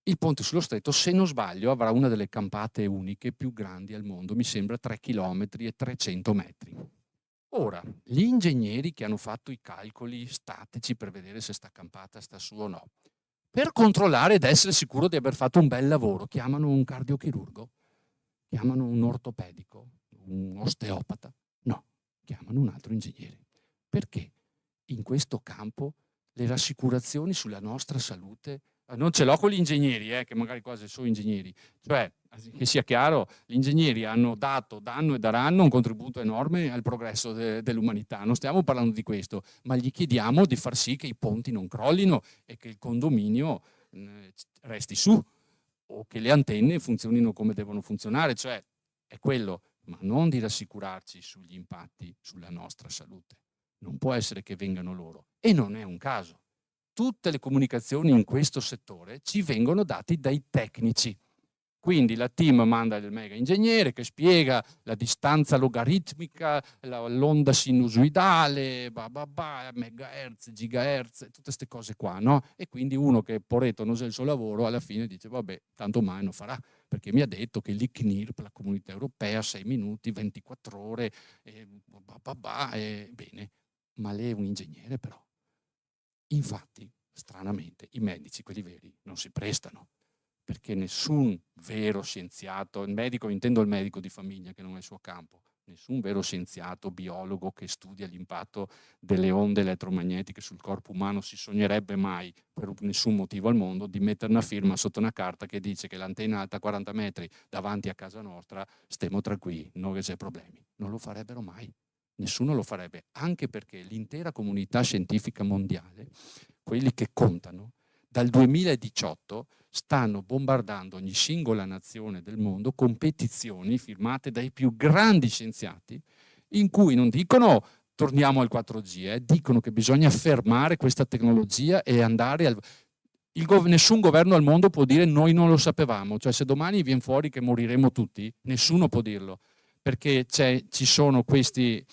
il ponte sullo stretto, se non sbaglio, avrà una delle campate uniche più grandi al mondo, mi sembra 3 km e 300 metri. Ora, gli ingegneri che hanno fatto i calcoli statici per vedere se sta campata sta su o no, per controllare ed essere sicuro di aver fatto un bel lavoro, chiamano un cardiochirurgo, chiamano un ortopedico, un osteopata, no, chiamano un altro ingegnere. Perché in questo campo le rassicurazioni sulla nostra salute, non ce l'ho con gli ingegneri, che magari quasi sono ingegneri, cioè che sia chiaro, gli ingegneri hanno dato, danno e daranno un contributo enorme al progresso dell'umanità, non stiamo parlando di questo, ma gli chiediamo di far sì che i ponti non crollino e che il condominio resti su, o che le antenne funzionino come devono funzionare, cioè è quello, ma non di rassicurarci sugli impatti sulla nostra salute. Non può essere che vengano loro, e non è un caso. Tutte le comunicazioni in questo settore ci vengono date dai tecnici. Quindi la team manda il mega ingegnere che spiega la distanza logaritmica, l'onda sinusoidale, megahertz, gigahertz, tutte queste cose qua, no? E quindi uno che poretto non sa il suo lavoro, alla fine dice, vabbè, tanto mai non farà, perché mi ha detto che l'ICNIRP, la Comunità Europea, 6 minuti, 24 ore, bene, ma lei è un ingegnere però. Infatti, stranamente, i medici, quelli veri, non si prestano, perché nessun vero scienziato, il medico, intendo il medico di famiglia che non è il suo campo, nessun vero scienziato, biologo che studia l'impatto delle onde elettromagnetiche sul corpo umano si sognerebbe mai, per nessun motivo al mondo, di mettere una firma sotto una carta che dice che l'antenna alta 40 metri davanti a casa nostra, stiamo tranquilli, non che c'è problemi. Non lo farebbero mai. Nessuno lo farebbe, anche perché l'intera comunità scientifica mondiale, quelli che contano, dal 2018 stanno bombardando ogni singola nazione del mondo con petizioni firmate dai più grandi scienziati in cui non dicono torniamo al 4G, dicono che bisogna fermare questa tecnologia e andare al... nessun governo al mondo può dire noi non lo sapevamo, cioè se domani viene fuori che moriremo tutti, nessuno può dirlo, perché ci sono questi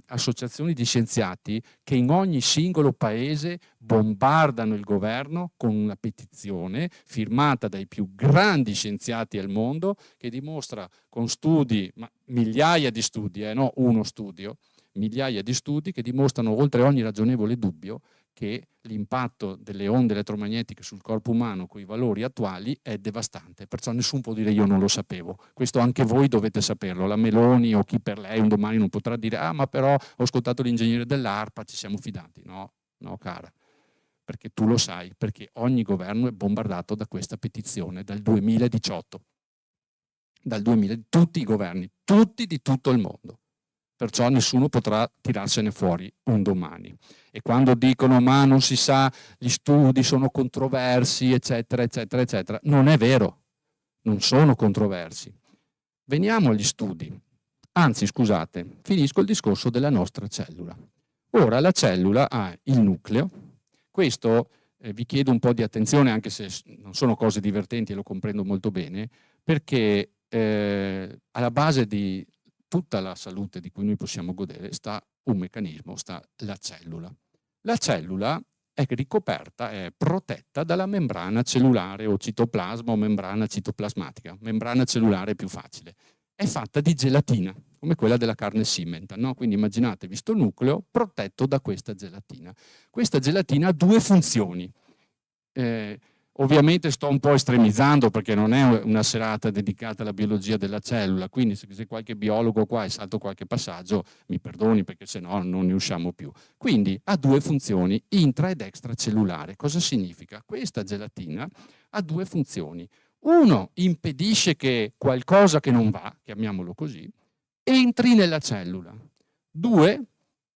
associazioni di scienziati che in ogni singolo paese bombardano il governo con una petizione firmata dai più grandi scienziati al mondo che dimostra con studi, ma migliaia di studi, no uno studio, migliaia di studi che dimostrano oltre ogni ragionevole dubbio che l'impatto delle onde elettromagnetiche sul corpo umano con i valori attuali è devastante, perciò nessuno può dire io non lo sapevo, questo anche voi dovete saperlo, la Meloni o chi per lei un domani non potrà dire ah ma però ho ascoltato l'ingegnere dell'ARPA, ci siamo fidati, no cara, perché tu lo sai, perché ogni governo è bombardato da questa petizione dal 2018, tutti i governi, tutti di tutto il mondo. Perciò nessuno potrà tirarsene fuori un domani. E quando dicono ma non si sa, gli studi sono controversi, eccetera, eccetera, eccetera, non è vero, non sono controversi. Veniamo agli studi. Anzi, scusate, finisco il discorso della nostra cellula. Ora la cellula ha il nucleo, questo vi chiedo un po' di attenzione anche se non sono cose divertenti e lo comprendo molto bene, perché alla base di tutta la salute di cui noi possiamo godere sta un meccanismo, sta la cellula. La cellula è ricoperta, è protetta dalla membrana cellulare o citoplasma o membrana citoplasmatica. Membrana cellulare è più facile. È fatta di gelatina, come quella della carne Simmental, no? Quindi immaginatevi sto nucleo protetto da questa gelatina. Questa gelatina ha due funzioni. Ovviamente sto un po' estremizzando perché non è una serata dedicata alla biologia della cellula, quindi se qualche biologo qua e salto qualche passaggio mi perdoni perché se no non ne usciamo più. Quindi ha due funzioni, intra ed extracellulare. Cosa significa? Questa gelatina ha due funzioni. Uno, impedisce che qualcosa che non va, chiamiamolo così, entri nella cellula. Due,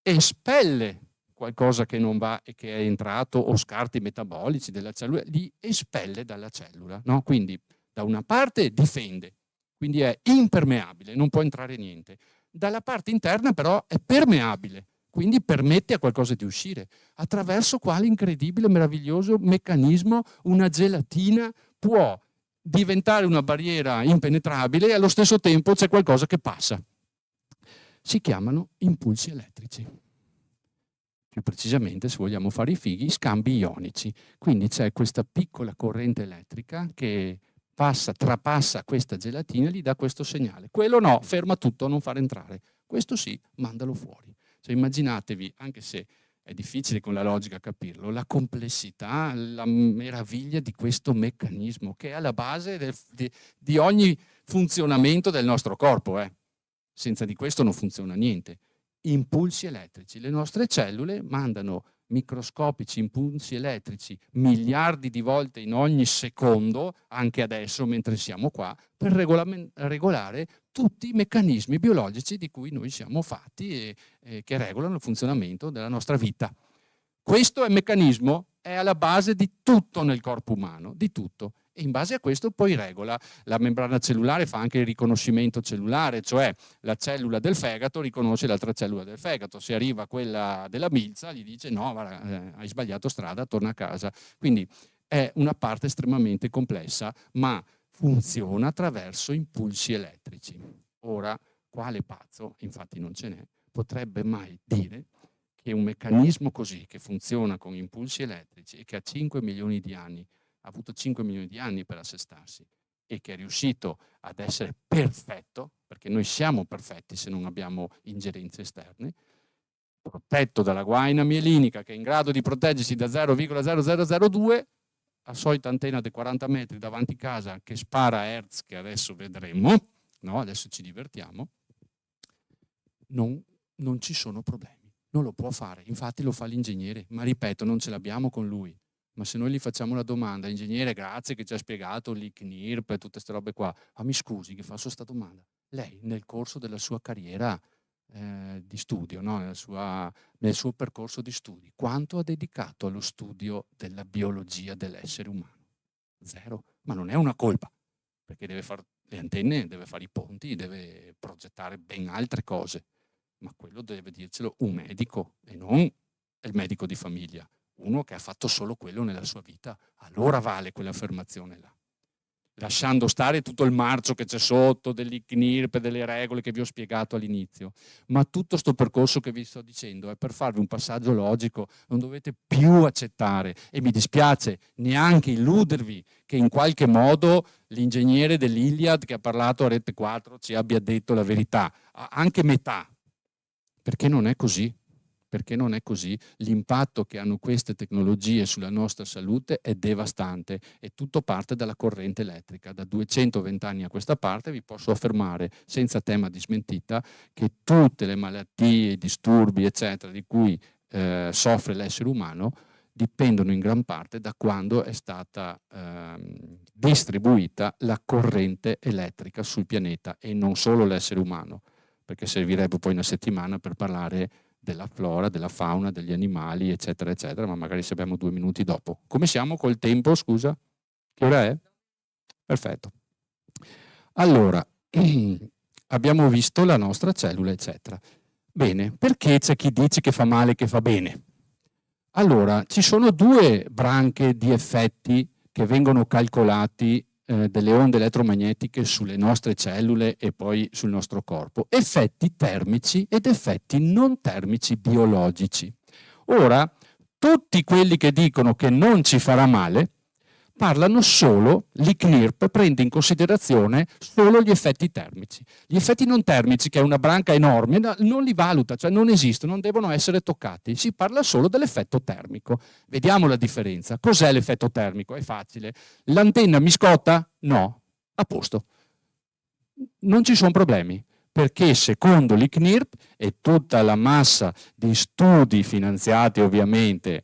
espelle qualcosa che non va e che è entrato o scarti metabolici della cellula, li espelle dalla cellula, no? Quindi da una parte difende, quindi è impermeabile, non può entrare niente. Dalla parte interna però è permeabile, quindi permette a qualcosa di uscire. Attraverso quale incredibile, meraviglioso meccanismo una gelatina può diventare una barriera impenetrabile e allo stesso tempo c'è qualcosa che passa. Si chiamano impulsi elettrici. Più precisamente, se vogliamo fare i fighi, scambi ionici. Quindi c'è questa piccola corrente elettrica che trapassa questa gelatina e gli dà questo segnale. Quello no, ferma tutto, non fare entrare. Questo sì, mandalo fuori. Cioè immaginatevi, anche se è difficile con la logica capirlo, la complessità, la meraviglia di questo meccanismo che è alla base di ogni funzionamento del nostro corpo. Senza di questo non funziona niente. Impulsi elettrici. Le nostre cellule mandano microscopici impulsi elettrici miliardi di volte in ogni secondo, anche adesso mentre siamo qua, per regolare tutti i meccanismi biologici di cui noi siamo fatti e che regolano il funzionamento della nostra vita. Questo è il meccanismo, è alla base di tutto nel corpo umano, di tutto. E in base a questo poi regola. La membrana cellulare fa anche il riconoscimento cellulare, cioè la cellula del fegato riconosce l'altra cellula del fegato. Se arriva quella della milza gli dice no, guarda, hai sbagliato strada, torna a casa. Quindi è una parte estremamente complessa, ma funziona attraverso impulsi elettrici. Ora, quale pazzo, infatti non ce n'è, potrebbe mai dire che un meccanismo così, che funziona con impulsi elettrici e che ha 5 milioni di anni, ha avuto 5 milioni di anni per assestarsi e che è riuscito ad essere perfetto, perché noi siamo perfetti se non abbiamo ingerenze esterne, protetto dalla guaina mielinica che è in grado di proteggersi da 0,0002, la solita antenna di 40 metri davanti casa che spara a Hertz, che adesso vedremo, no? Adesso ci divertiamo, non ci sono problemi, non lo può fare, infatti lo fa l'ingegnere, ma ripeto, non ce l'abbiamo con lui. Ma se noi gli facciamo la domanda, ingegnere, grazie che ci ha spiegato l'ICNIRP e tutte queste robe qua, ma mi scusi che faccio questa domanda, lei nel corso della sua carriera di studio, no? nel suo percorso di studi, quanto ha dedicato allo studio della biologia dell'essere umano? Zero, ma non è una colpa, perché deve fare le antenne, deve fare i ponti, deve progettare ben altre cose, ma quello deve dircelo un medico e non il medico di famiglia, uno che ha fatto solo quello nella sua vita, allora vale quell'affermazione là. Lasciando stare tutto il marcio che c'è sotto dell'ICNIRP, delle regole che vi ho spiegato all'inizio, ma tutto questo percorso che vi sto dicendo è per farvi un passaggio logico, non dovete più accettare e mi dispiace neanche illudervi che in qualche modo l'ingegnere dell'Iliad che ha parlato a Rete 4 ci abbia detto la verità, anche metà, perché non è così. Perché non è così, l'impatto che hanno queste tecnologie sulla nostra salute è devastante e tutto parte dalla corrente elettrica. Da 220 anni a questa parte vi posso affermare, senza tema di smentita, che tutte le malattie, i disturbi, eccetera, di cui soffre l'essere umano, dipendono in gran parte da quando è stata distribuita la corrente elettrica sul pianeta e non solo l'essere umano, perché servirebbe poi una settimana per parlare della flora, della fauna, degli animali, eccetera, eccetera, ma magari se abbiamo 2 minuti dopo. Come siamo col tempo, scusa? Che ora è? Perfetto. Allora, abbiamo visto la nostra cellula, eccetera. Bene, perché c'è chi dice che fa male e che fa bene? Allora, ci sono 2 branche di effetti che vengono calcolati delle onde elettromagnetiche sulle nostre cellule e poi sul nostro corpo, effetti termici ed effetti non termici biologici. Ora, tutti quelli che dicono che non ci farà male parlano solo, l'ICNIRP prende in considerazione solo gli effetti termici. Gli effetti non termici, che è una branca enorme, non li valuta, cioè non esistono, non devono essere toccati, si parla solo dell'effetto termico. Vediamo la differenza. Cos'è l'effetto termico? È facile. L'antenna mi scotta? No. A posto. Non ci sono problemi, perché secondo l'ICNIRP e tutta la massa di studi finanziati ovviamente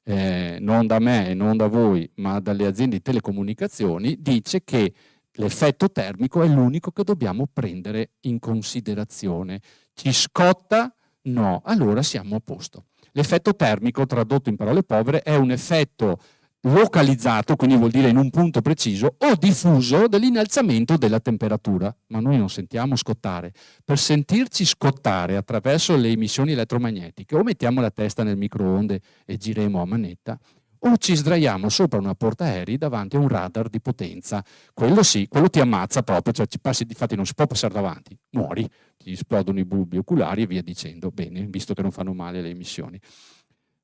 non da me e non da voi, ma dalle aziende di telecomunicazioni, dice che l'effetto termico è l'unico che dobbiamo prendere in considerazione. Ci scotta? No, allora siamo a posto. L'effetto termico, tradotto in parole povere, è un effetto localizzato, quindi vuol dire in un punto preciso, o diffuso dell'innalzamento della temperatura, ma noi non sentiamo scottare. Per sentirci scottare attraverso le emissioni elettromagnetiche o mettiamo la testa nel microonde e giremo a manetta, o ci sdraiamo sopra una portaerei davanti a un radar di potenza. Quello sì, quello ti ammazza proprio, cioè ci passi, difatti non si può passare davanti, muori, ti esplodono i bulbi oculari e via dicendo, bene, visto che non fanno male le emissioni.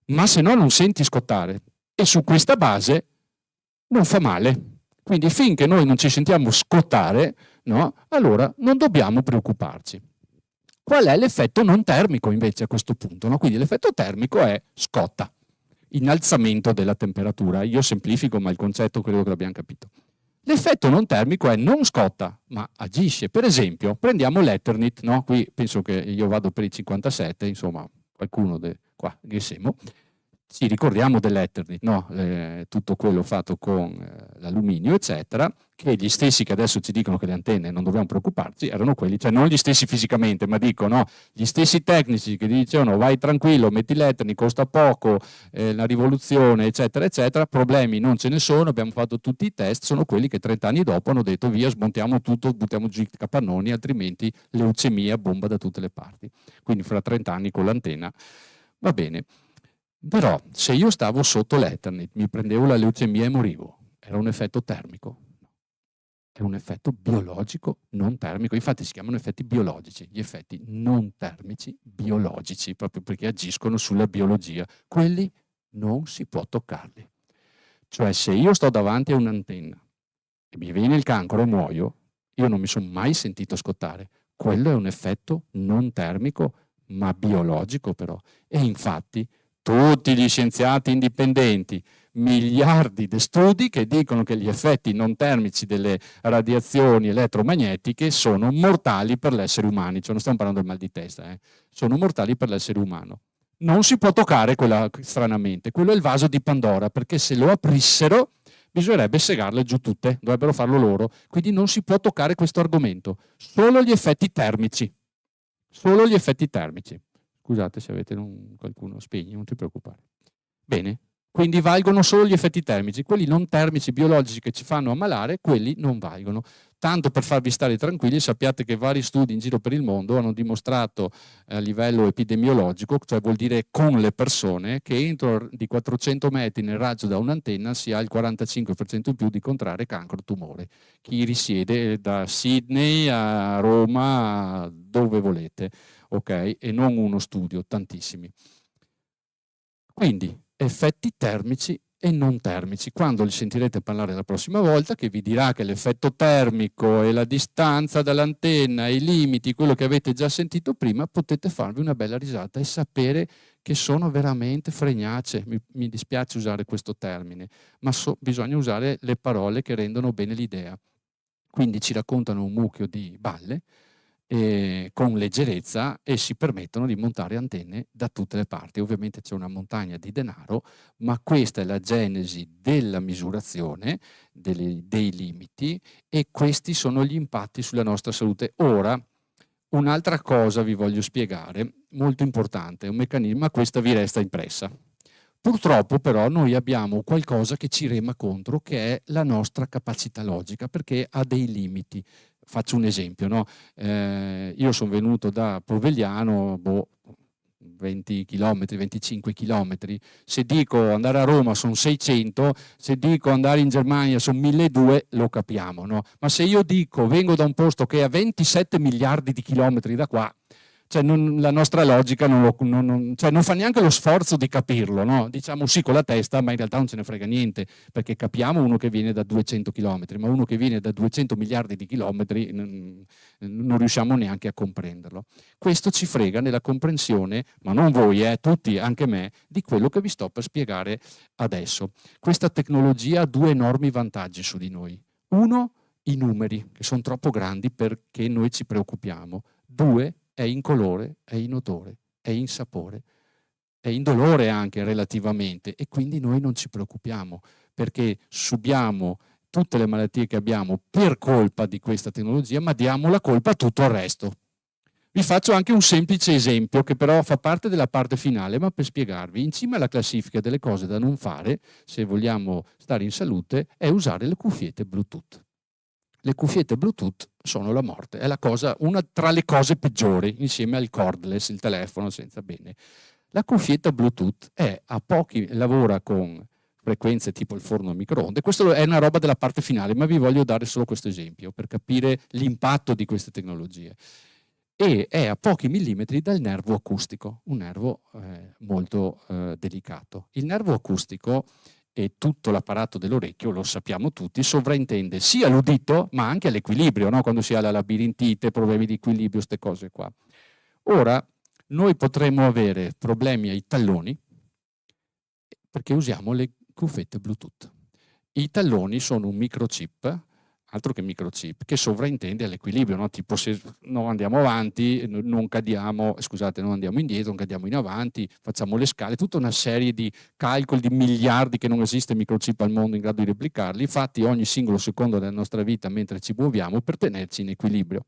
Ma se no non senti scottare, e su questa base non fa male. Quindi finché noi non ci sentiamo scottare, no, allora non dobbiamo preoccuparci. Qual è l'effetto non termico invece a questo punto? No? Quindi l'effetto termico è scotta, innalzamento della temperatura. Io semplifico, ma il concetto credo che l'abbiamo capito. L'effetto non termico è non scotta, ma agisce. Per esempio, prendiamo l'Ethernet, no? Qui penso che io vado per i 57, insomma, qualcuno qua, Ghesemo. Ci ricordiamo dell'Ethernet, no? Tutto quello fatto con l'alluminio, eccetera, che gli stessi che adesso ci dicono che le antenne non dobbiamo preoccuparci, erano quelli, cioè non gli stessi fisicamente, ma dico, no? Gli stessi tecnici che dicevano vai tranquillo, metti l'Ethernet, costa poco, la rivoluzione, eccetera, eccetera, problemi non ce ne sono, abbiamo fatto tutti i test, sono quelli che 30 anni dopo hanno detto via, smontiamo tutto, buttiamo giù i capannoni, altrimenti leucemia bomba da tutte le parti. Quindi fra 30 anni con l'antenna, va bene. Però se io stavo sotto l'Ethernet, mi prendevo la leucemia e morivo, era un effetto termico. è un effetto biologico non termico, infatti si chiamano effetti biologici, gli effetti non termici biologici, proprio perché agiscono sulla biologia. Quelli non si può toccarli. Cioè se io sto davanti a un'antenna e mi viene il cancro e muoio, io non mi sono mai sentito scottare. Quello è un effetto non termico, ma biologico però. E infatti tutti gli scienziati indipendenti, miliardi di studi che dicono che gli effetti non termici delle radiazioni elettromagnetiche sono mortali per l'essere umano. Cioè non stiamo parlando del mal di testa, sono mortali per l'essere umano. Non si può toccare quella, stranamente, quello è il vaso di Pandora, perché se lo aprissero bisognerebbe segarle giù tutte, dovrebbero farlo loro, quindi non si può toccare questo argomento, solo gli effetti termici, solo gli effetti termici. Scusate se avete qualcuno, spegni, non ti preoccupare. Bene, quindi valgono solo gli effetti termici, quelli non termici biologici che ci fanno ammalare, quelli non valgono. Tanto per farvi stare tranquilli, sappiate che vari studi in giro per il mondo hanno dimostrato a livello epidemiologico, cioè vuol dire con le persone, che entro di 400 metri nel raggio da un'antenna si ha il 45% in più di contrarre cancro tumore. Chi risiede da Sydney a Roma, dove volete, ok? E non uno studio, tantissimi. Quindi effetti termici e non termici. Quando li sentirete parlare la prossima volta, che vi dirà che l'effetto termico e la distanza dall'antenna e i limiti, quello che avete già sentito prima, potete farvi una bella risata e sapere che sono veramente fregnacce. Mi dispiace usare questo termine, ma bisogna usare le parole che rendono bene l'idea. Quindi ci raccontano un mucchio di balle, con leggerezza, e si permettono di montare antenne da tutte le parti. Ovviamente c'è una montagna di denaro, ma questa è la genesi della misurazione dei limiti, e questi sono gli impatti sulla nostra salute. Ora, un'altra cosa vi voglio spiegare, molto importante, un meccanismo, ma questa vi resta impressa. Purtroppo però noi abbiamo qualcosa che ci rema contro, che è la nostra capacità logica, perché ha dei limiti. Faccio un esempio, no? Io sono venuto da Povegliano, 20 km, 25 km. Se dico andare a Roma sono 600, se dico andare in Germania sono 1200, lo capiamo, no? Ma se io dico vengo da un posto che è a 27 miliardi di chilometri da qua, cioè la nostra logica non fa neanche lo sforzo di capirlo, no? Diciamo sì con la testa, ma in realtà non ce ne frega niente, perché capiamo uno che viene da 200 km, ma uno che viene da 200 miliardi di chilometri non riusciamo neanche a comprenderlo. Questo ci frega nella comprensione, ma non voi, tutti, anche me, di quello che vi sto per spiegare adesso. Questa tecnologia ha due enormi vantaggi su di noi. Uno, i numeri, che sono troppo grandi perché noi ci preoccupiamo. Due, è in colore, è in odore, è in sapore, è in dolore anche relativamente, e quindi noi non ci preoccupiamo perché subiamo tutte le malattie che abbiamo per colpa di questa tecnologia, ma diamo la colpa a tutto il resto. Vi faccio anche un semplice esempio che però fa parte della parte finale, ma per spiegarvi, in cima alla classifica delle cose da non fare, se vogliamo stare in salute, è usare le cuffiette Bluetooth. Le cuffiette Bluetooth sono la morte, è una tra le cose peggiori, insieme al cordless, il telefono senza bene. La cuffietta Bluetooth lavora con frequenze tipo il forno a microonde. Questo è una roba della parte finale, ma vi voglio dare solo questo esempio per capire l'impatto di queste tecnologie. E è a pochi millimetri dal nervo acustico, un nervo molto delicato. Il nervo acustico e tutto l'apparato dell'orecchio, lo sappiamo tutti, sovraintende sia l'udito ma anche l'equilibrio, no? Quando si ha la labirintite, problemi di equilibrio, queste cose qua. Ora, noi potremmo avere problemi ai talloni perché usiamo le cuffiette Bluetooth. I talloni sono un microchip, altro che microchip, che sovraintende all'equilibrio, no? Tipo se non andiamo avanti, non cadiamo, scusate, non andiamo indietro, non cadiamo in avanti, facciamo le scale, tutta una serie di calcoli di miliardi che non esiste microchip al mondo in grado di replicarli, fatti ogni singolo secondo della nostra vita mentre ci muoviamo per tenerci in equilibrio.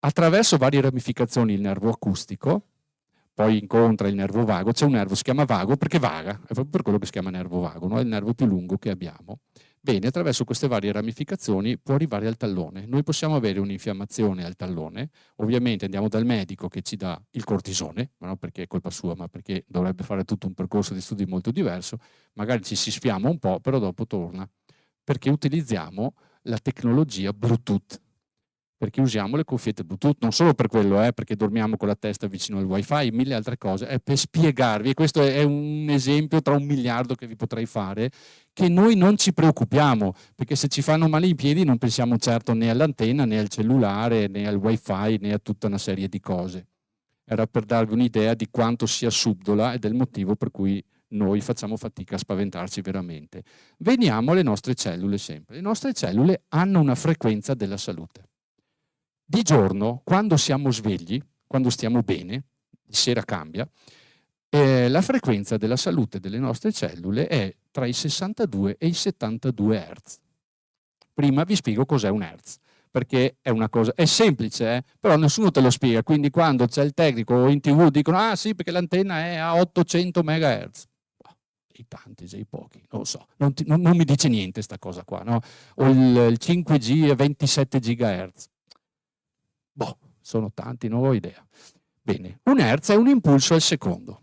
Attraverso varie ramificazioni il nervo acustico poi incontra il nervo vago, c'è un nervo che si chiama vago perché vaga, è proprio per quello che si chiama nervo vago, no? È il nervo più lungo che abbiamo. Bene, attraverso queste varie ramificazioni può arrivare al tallone. Noi possiamo avere un'infiammazione al tallone, ovviamente andiamo dal medico che ci dà il cortisone, non perché è colpa sua, ma perché dovrebbe fare tutto un percorso di studi molto diverso, magari ci si sfiamma un po', però dopo torna, perché utilizziamo la tecnologia Bluetooth, perché usiamo le cuffiette Bluetooth, non solo per quello, perché dormiamo con la testa vicino al wifi, mille altre cose, è per spiegarvi, e questo è un esempio tra un miliardo che vi potrei fare, che noi non ci preoccupiamo, perché se ci fanno male i piedi non pensiamo certo né all'antenna, né al cellulare, né al wifi, né a tutta una serie di cose. Era per darvi un'idea di quanto sia subdola e del motivo per cui noi facciamo fatica a spaventarci veramente. Veniamo alle nostre cellule sempre. Le nostre cellule hanno una frequenza della salute. Di giorno, quando siamo svegli, quando stiamo bene, di sera cambia, la frequenza della salute delle nostre cellule è tra i 62 e i 72 Hz. Prima vi spiego cos'è un Hertz, perché è una cosa, è semplice, però nessuno te lo spiega, quindi quando c'è il tecnico o in TV dicono ah sì perché l'antenna è a 800 MHz. Sei tanti, sei pochi, non lo so, non mi dice niente sta cosa qua, no? O il 5G a 27 GHz. Boh, sono tanti, non ho idea. Bene, un Hertz è un impulso al secondo.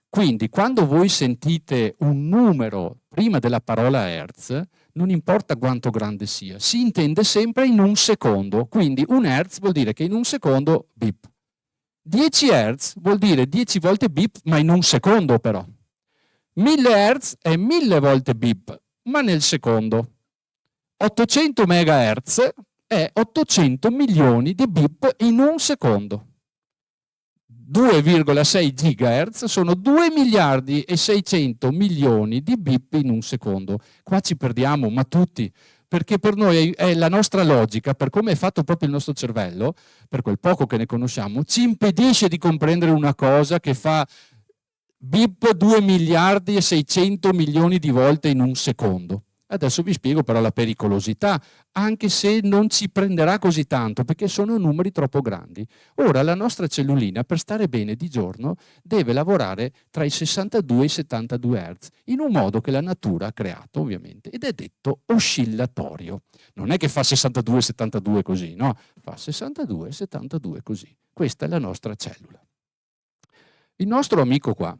Quindi quando voi sentite un numero prima della parola Hertz, non importa quanto grande sia, si intende sempre in un secondo. Quindi un Hertz vuol dire che in un secondo bip. 10 Hertz vuol dire 10 volte bip, ma in un secondo però. 1000 Hertz è 1000 volte bip, ma nel secondo. 800 MHz è 800 milioni di bip in un secondo. 2,6 GHz sono 2 miliardi e 600 milioni di bip in un secondo. Qua ci perdiamo, ma tutti, perché per noi è la nostra logica, per come è fatto proprio il nostro cervello, per quel poco che ne conosciamo, ci impedisce di comprendere una cosa che fa bip 2 miliardi e 600 milioni di volte in un secondo. Adesso vi spiego però la pericolosità, anche se non ci prenderà così tanto, perché sono numeri troppo grandi. Ora la nostra cellulina, per stare bene di giorno, deve lavorare tra i 62 e i 72 Hz, in un modo che la natura ha creato, ovviamente, ed è detto oscillatorio. Non è che fa 62-72 così, no? Fa 62-72 così. Questa è la nostra cellula. Il nostro amico qua,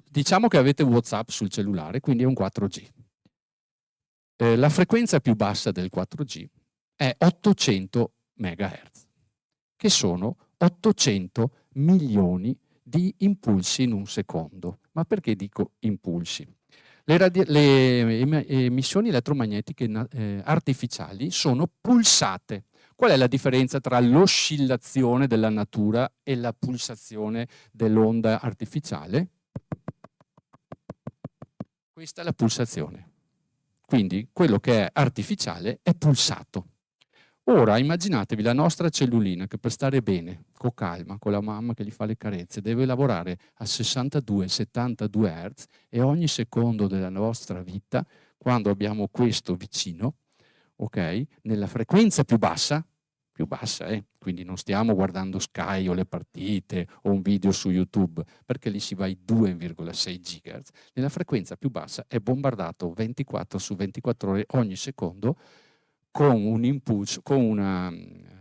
diciamo che avete WhatsApp sul cellulare, quindi è un 4G. La frequenza più bassa del 4G è 800 MHz, che sono 800 milioni di impulsi in un secondo. Ma perché dico impulsi? Le emissioni elettromagnetiche artificiali sono pulsate. Qual è la differenza tra l'oscillazione della natura e la pulsazione dell'onda artificiale? Questa è la pulsazione. Quindi quello che è artificiale è pulsato. Ora immaginatevi la nostra cellulina che per stare bene, con calma, con la mamma che gli fa le carezze, deve lavorare a 62-72 Hz e ogni secondo della nostra vita, quando abbiamo questo vicino, ok, nella frequenza più bassa, quindi non stiamo guardando Sky o le partite o un video su YouTube, perché lì si va ai 2,6 GHz, nella frequenza più bassa è bombardato 24 su 24 ore ogni secondo con un impulso, con una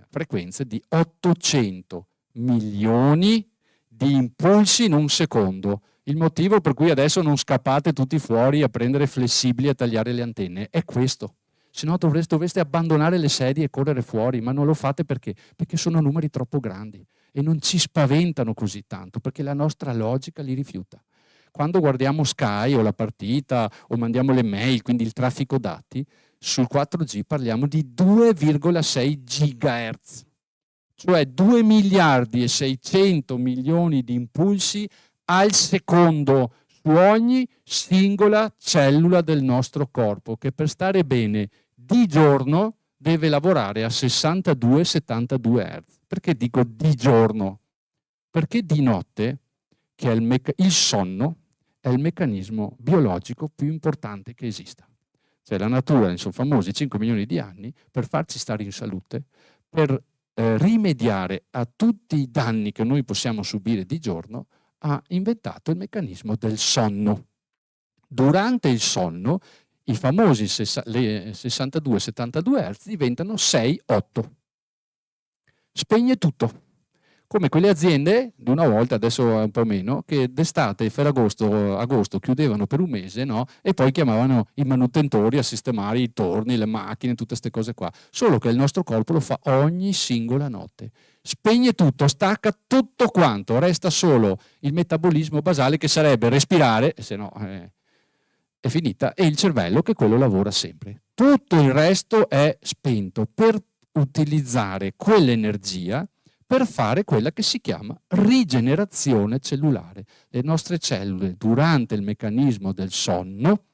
frequenza di 800 milioni di impulsi in un secondo. Il motivo per cui adesso non scappate tutti fuori a prendere flessibili e a tagliare le antenne è questo. Se no dovreste abbandonare le sedie e correre fuori, ma non lo fate perché? Perché sono numeri troppo grandi e non ci spaventano così tanto, perché la nostra logica li rifiuta. Quando guardiamo Sky o la partita o mandiamo le mail, quindi il traffico dati, sul 4G parliamo di 2,6 GHz, cioè 2 miliardi e 600 milioni di impulsi al secondo su ogni singola cellula del nostro corpo, che per stare bene di giorno deve lavorare a 62-72 Hz. Perché dico di giorno? Perché di notte, che è il sonno, è il meccanismo biologico più importante che esista. Cioè la natura, nei suoi famosi 5 milioni di anni, per farci stare in salute, per rimediare a tutti i danni che noi possiamo subire di giorno, ha inventato il meccanismo del sonno. Durante il sonno, i famosi 62-72 Hz diventano 6-8. Spegne tutto. come quelle aziende di una volta, adesso è un po' meno, che d'estate, Ferragosto, agosto chiudevano per un mese, no? E poi chiamavano i manutentori a sistemare i torni, le macchine, tutte queste cose qua. Solo che il nostro corpo lo fa ogni singola notte. Spegne tutto, stacca tutto quanto, resta solo il metabolismo basale che sarebbe respirare, se no è finita, e il cervello che quello lavora sempre. Tutto il resto è spento per utilizzare quell'energia per fare quella che si chiama rigenerazione cellulare. Le nostre cellule durante il meccanismo del sonno,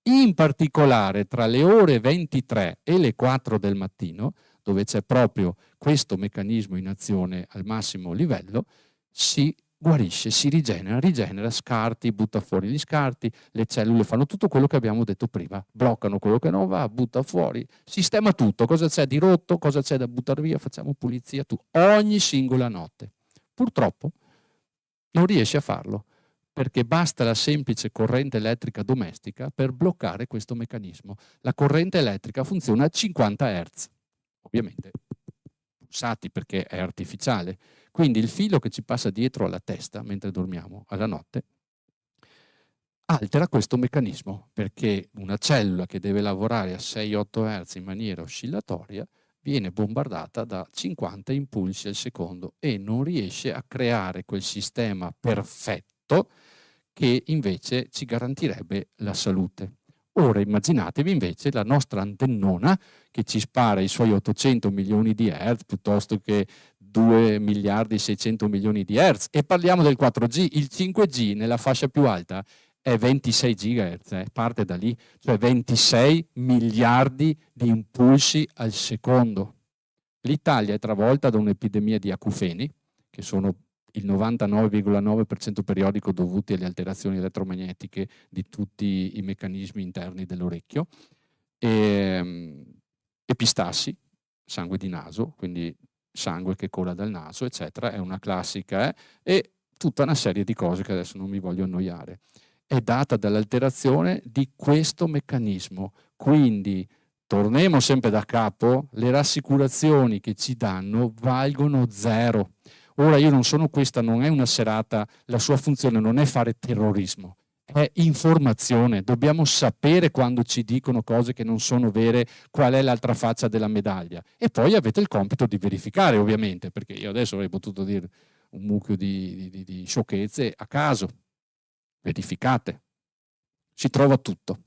in particolare tra le ore 23 e le 4 del mattino, dove c'è proprio questo meccanismo in azione al massimo livello, si guarisce, si rigenera scarti, butta fuori gli scarti, le cellule fanno tutto quello che abbiamo detto prima, bloccano quello che non va, butta fuori, sistema tutto, cosa c'è di rotto, cosa c'è da buttare via, facciamo pulizia, ogni singola notte. Purtroppo non riesce a farlo, perché basta la semplice corrente elettrica domestica per bloccare questo meccanismo. La corrente elettrica funziona a 50 Hz, ovviamente pulsati perché è artificiale, quindi il filo che ci passa dietro alla testa mentre dormiamo alla notte altera questo meccanismo, perché una cellula che deve lavorare a 6-8 Hz in maniera oscillatoria viene bombardata da 50 impulsi al secondo e non riesce a creare quel sistema perfetto che invece ci garantirebbe la salute. Ora immaginatevi invece la nostra antennona che ci spara i suoi 800 milioni di Hertz piuttosto che 2 miliardi e 600 milioni di Hertz, e parliamo del 4G, il 5G nella fascia più alta è 26 GHz, parte da lì, cioè 26 miliardi di impulsi al secondo. L'Italia è travolta da un'epidemia di acufeni, che sono il 99,9% periodico dovuti alle alterazioni elettromagnetiche di tutti i meccanismi interni dell'orecchio, e epistassi, sangue di naso, quindi sangue che cola dal naso, eccetera, è una classica, e tutta una serie di cose che adesso non mi voglio annoiare. È data dall'alterazione di questo meccanismo, quindi torniamo sempre da capo, le rassicurazioni che ci danno valgono zero. Ora io non sono questa, non è una serata, la sua funzione non è fare terrorismo, è informazione, dobbiamo sapere quando ci dicono cose che non sono vere qual è l'altra faccia della medaglia, e poi avete il compito di verificare ovviamente, perché io adesso avrei potuto dire un mucchio di sciocchezze a caso, verificate, si trova tutto.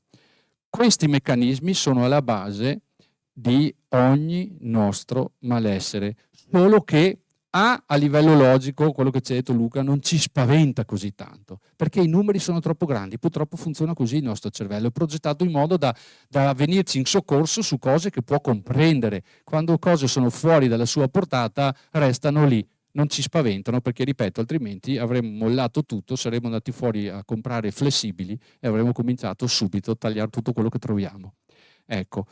Questi meccanismi sono alla base di ogni nostro malessere, solo che a livello logico, quello che ci ha detto Luca, non ci spaventa così tanto, perché i numeri sono troppo grandi, purtroppo funziona così il nostro cervello, è progettato in modo da venirci in soccorso su cose che può comprendere. Quando cose sono fuori dalla sua portata, restano lì, non ci spaventano, perché, ripeto, altrimenti avremmo mollato tutto, saremmo andati fuori a comprare flessibili e avremmo cominciato subito a tagliare tutto quello che troviamo. Ecco,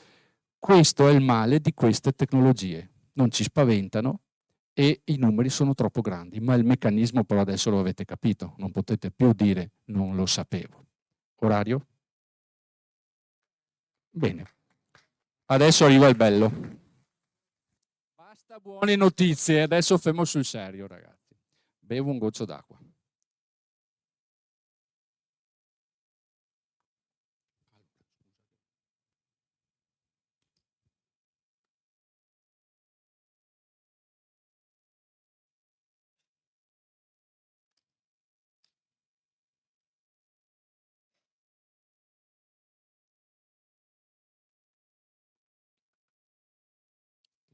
questo è il male di queste tecnologie, non ci spaventano e i numeri sono troppo grandi, ma il meccanismo però adesso lo avete capito, non potete più dire non lo sapevo. Orario? Bene, adesso arriva il bello. Basta buone notizie, adesso fermo sul serio, ragazzi. Bevo un goccio d'acqua.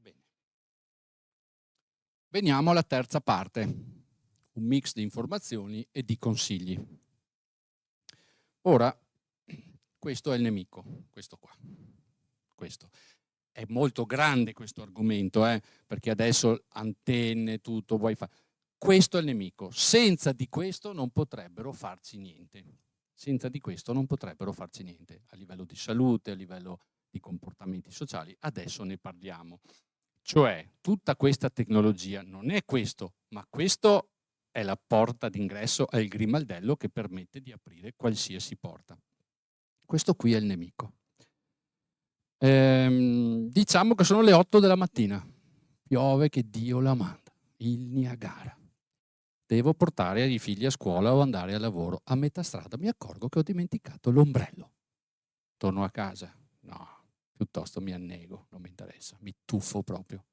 Bene. Veniamo alla terza parte, un mix di informazioni e di consigli. Ora, questo è il nemico, questo qua. Questo. È molto grande questo argomento, perché adesso antenne, tutto, wifi. Questo è il nemico. Senza di questo non potrebbero farci niente. Senza di questo non potrebbero farci niente a livello di salute, a livello di comportamenti sociali. Adesso ne parliamo. Cioè, tutta questa tecnologia non è questo, ma questo è la porta d'ingresso, è il grimaldello che permette di aprire qualsiasi porta. Questo qui è il nemico. Diciamo che sono le 8 della mattina. Piove che Dio la manda. Il Niagara. devo portare i figli a scuola o andare al lavoro. A metà strada mi accorgo che ho dimenticato l'ombrello. Torno a casa? No, piuttosto mi annego, non mi interessa, mi tuffo proprio.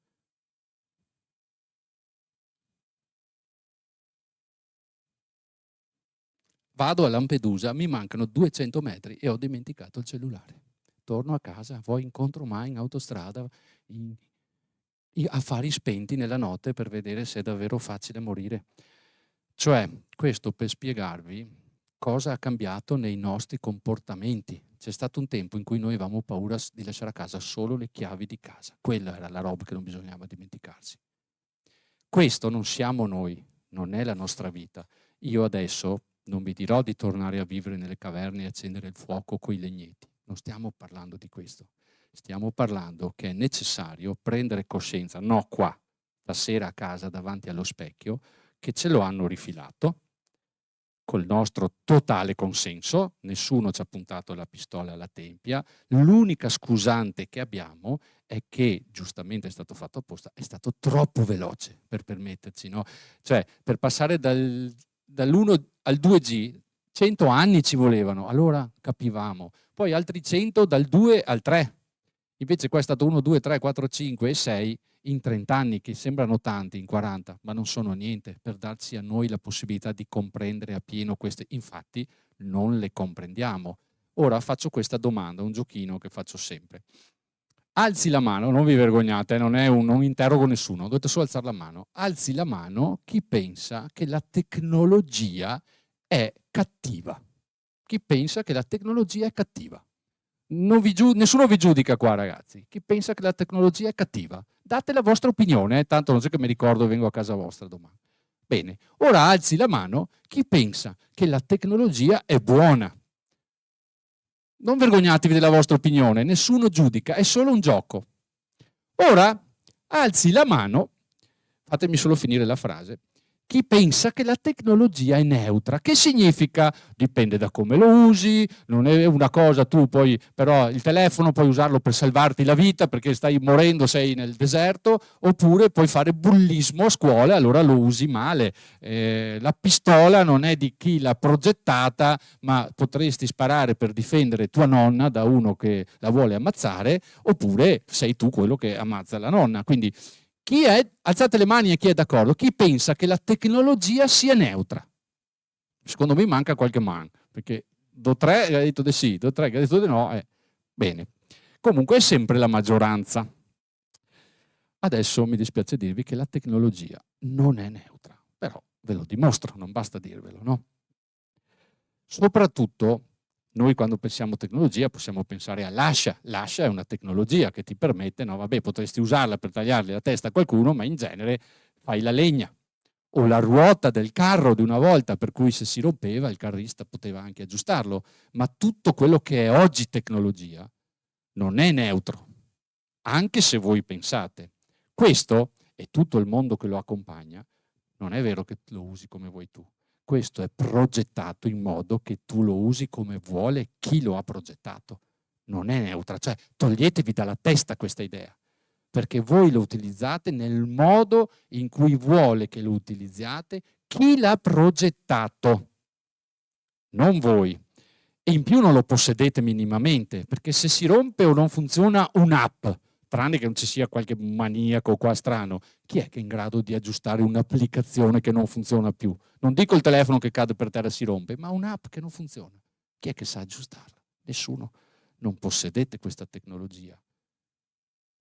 Vado a Lampedusa, mi mancano 200 metri e ho dimenticato il cellulare. Torno a casa, poi incontro mai in autostrada affari spenti nella notte per vedere se è davvero facile morire. Cioè, questo per spiegarvi cosa ha cambiato nei nostri comportamenti. C'è stato un tempo in cui noi avevamo paura di lasciare a casa solo le chiavi di casa. Quella era la roba che non bisognava dimenticarsi. Questo non siamo noi, non è la nostra vita. Io adesso non vi dirò di tornare a vivere nelle caverne e accendere il fuoco coi legneti. Non stiamo parlando di questo. Stiamo parlando che è necessario prendere coscienza, no qua, stasera a casa davanti allo specchio, che ce lo hanno rifilato col nostro totale consenso, nessuno ci ha puntato la pistola alla tempia, l'unica scusante che abbiamo è che, giustamente è stato fatto apposta, è stato troppo veloce per permetterci, no? Cioè, per passare dall'1 al 2G, 100 anni ci volevano, allora capivamo, poi altri 100 dal 2 al 3, invece qua è stato 1, 2, 3, 4, 5 e 6 in 30 anni, che sembrano tanti in 40, ma non sono niente per darci a noi la possibilità di comprendere appieno queste. Infatti non le comprendiamo. Ora faccio questa domanda, un giochino che faccio sempre. Alzi la mano, non vi vergognate, non interrogo nessuno, dovete solo alzare la mano. Alzi la mano chi pensa che la tecnologia è cattiva. Chi pensa che la tecnologia è cattiva? Nessuno vi giudica qua, ragazzi. Chi pensa che la tecnologia è cattiva? Date la vostra opinione, tanto non so che mi ricordo e vengo a casa vostra domani. Bene, ora alzi la mano chi pensa che la tecnologia è buona. Non vergognatevi della vostra opinione, nessuno giudica, è solo un gioco. Ora alzi la mano, fatemi solo finire la frase, chi pensa che la tecnologia è neutra. Che significa? Dipende da come lo usi, non è una cosa, tu puoi, però il telefono puoi usarlo per salvarti la vita perché stai morendo, sei nel deserto, oppure puoi fare bullismo a scuola, allora lo usi male. La pistola non è di chi l'ha progettata, ma potresti sparare per difendere tua nonna da uno che la vuole ammazzare, oppure sei tu quello che ammazza la nonna. Quindi alzate le mani e chi è d'accordo, chi pensa che la tecnologia sia neutra? Secondo me manca qualche man, perché do 3 che ha detto di sì, do 3 che ha detto di no, bene. Comunque è sempre la maggioranza. Adesso mi dispiace dirvi che la tecnologia non è neutra, però ve lo dimostro, non basta dirvelo, no? Soprattutto noi quando pensiamo a tecnologia possiamo pensare all'ascia. L'ascia è una tecnologia che ti permette, no, vabbè, potresti usarla per tagliargli la testa a qualcuno, ma in genere fai la legna. O la ruota del carro di una volta, per cui se si rompeva il carrista poteva anche aggiustarlo. Ma tutto quello che è oggi tecnologia non è neutro, anche se voi pensate. Questo e tutto il mondo che lo accompagna, non è vero che lo usi come vuoi tu. Questo è progettato in modo che tu lo usi come vuole chi lo ha progettato. Non è neutra, cioè toglietevi dalla testa questa idea, perché voi lo utilizzate nel modo in cui vuole che lo utilizziate chi l'ha progettato, non voi. E in più non lo possedete minimamente, perché se si rompe o non funziona un'app, tranne che non ci sia qualche maniaco qua strano, chi è che è in grado di aggiustare un'applicazione che non funziona più? Non dico il telefono che cade per terra e si rompe, ma un'app che non funziona. Chi è che sa aggiustarla? Nessuno. Non possedete questa tecnologia.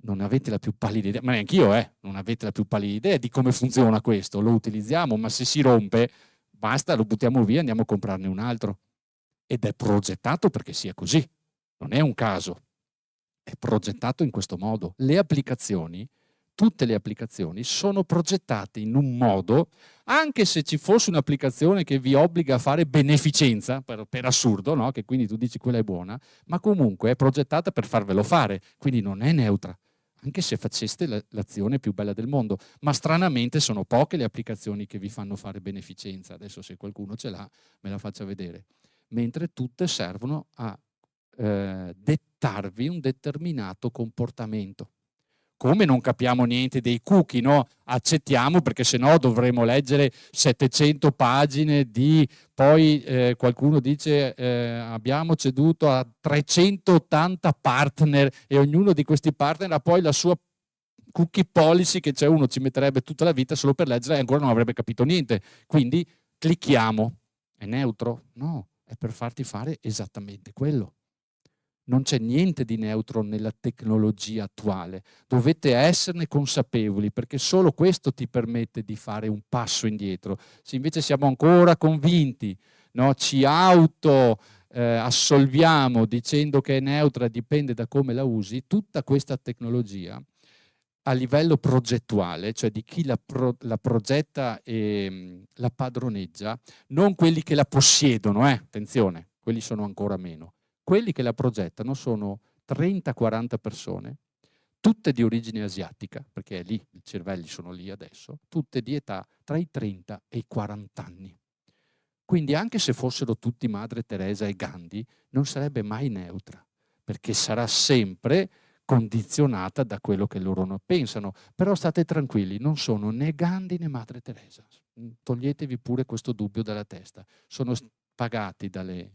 Non avete la più pallida idea, ma neanche io, non avete la più pallida idea di come funziona questo. Lo utilizziamo, ma se si rompe, basta, lo buttiamo via, andiamo a comprarne un altro. Ed è progettato perché sia così, non è un caso, è progettato in questo modo. Le applicazioni, tutte le applicazioni sono progettate in un modo, anche se ci fosse un'applicazione che vi obbliga a fare beneficenza, per assurdo, no? Che quindi tu dici quella è buona, ma comunque è progettata per farvelo fare, quindi non è neutra, anche se faceste l'azione più bella del mondo. Ma stranamente sono poche le applicazioni che vi fanno fare beneficenza. Adesso se qualcuno ce l'ha, me la faccia vedere. Mentre tutte servono a dettarvi un determinato comportamento. come non capiamo niente dei cookie, no? Accettiamo perché sennò dovremo leggere 700 pagine di... Poi qualcuno dice abbiamo ceduto a 380 partner e ognuno di questi partner ha poi la sua cookie policy, che c'è uno ci metterebbe tutta la vita solo per leggere e ancora non avrebbe capito niente. Quindi clicchiamo. È neutro? No, è per farti fare esattamente quello. Non c'è niente di neutro nella tecnologia attuale. Dovete esserne consapevoli perché solo questo ti permette di fare un passo indietro. Se invece siamo ancora convinti, no, ci auto assolviamo dicendo che è neutra, dipende da come la usi, tutta questa tecnologia a livello progettuale, cioè di chi la progetta e la padroneggia, non quelli che la possiedono, attenzione, quelli sono ancora meno. Quelli che la progettano sono 30-40 persone, tutte di origine asiatica, perché è lì, i cervelli sono lì adesso, tutte di età tra i 30 e i 40 anni. Quindi anche se fossero tutti Madre Teresa e Gandhi, non sarebbe mai neutra, perché sarà sempre condizionata da quello che loro non pensano. Però state tranquilli, non sono né Gandhi né Madre Teresa. Toglietevi pure questo dubbio dalla testa. Sono pagati dalle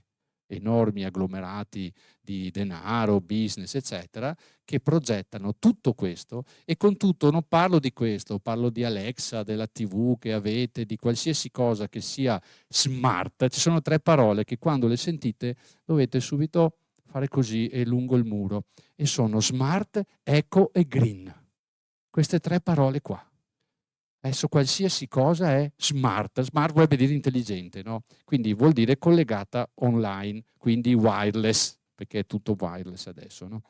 enormi agglomerati di denaro, business, eccetera, che progettano tutto questo e con tutto non parlo di questo, parlo di Alexa, della TV che avete, di qualsiasi cosa che sia smart. Ci sono 3 parole che quando le sentite dovete subito fare così e lungo il muro e sono smart, eco e green. Queste 3 parole qua. Adesso qualsiasi cosa è smart. Smart vuol dire intelligente, no? Quindi vuol dire collegata online, quindi wireless, perché è tutto wireless adesso, no?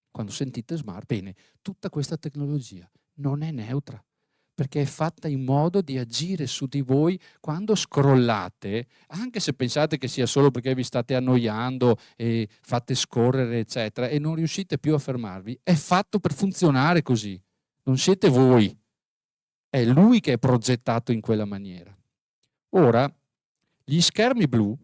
Quando sentite smart, bene, tutta questa tecnologia non è neutra, perché è fatta in modo di agire su di voi quando scrollate, anche se pensate che sia solo perché vi state annoiando e fate scorrere, eccetera, e non riuscite più a fermarvi, è fatto per funzionare così. Non siete voi. È lui che è progettato in quella maniera. Ora, gli schermi blu,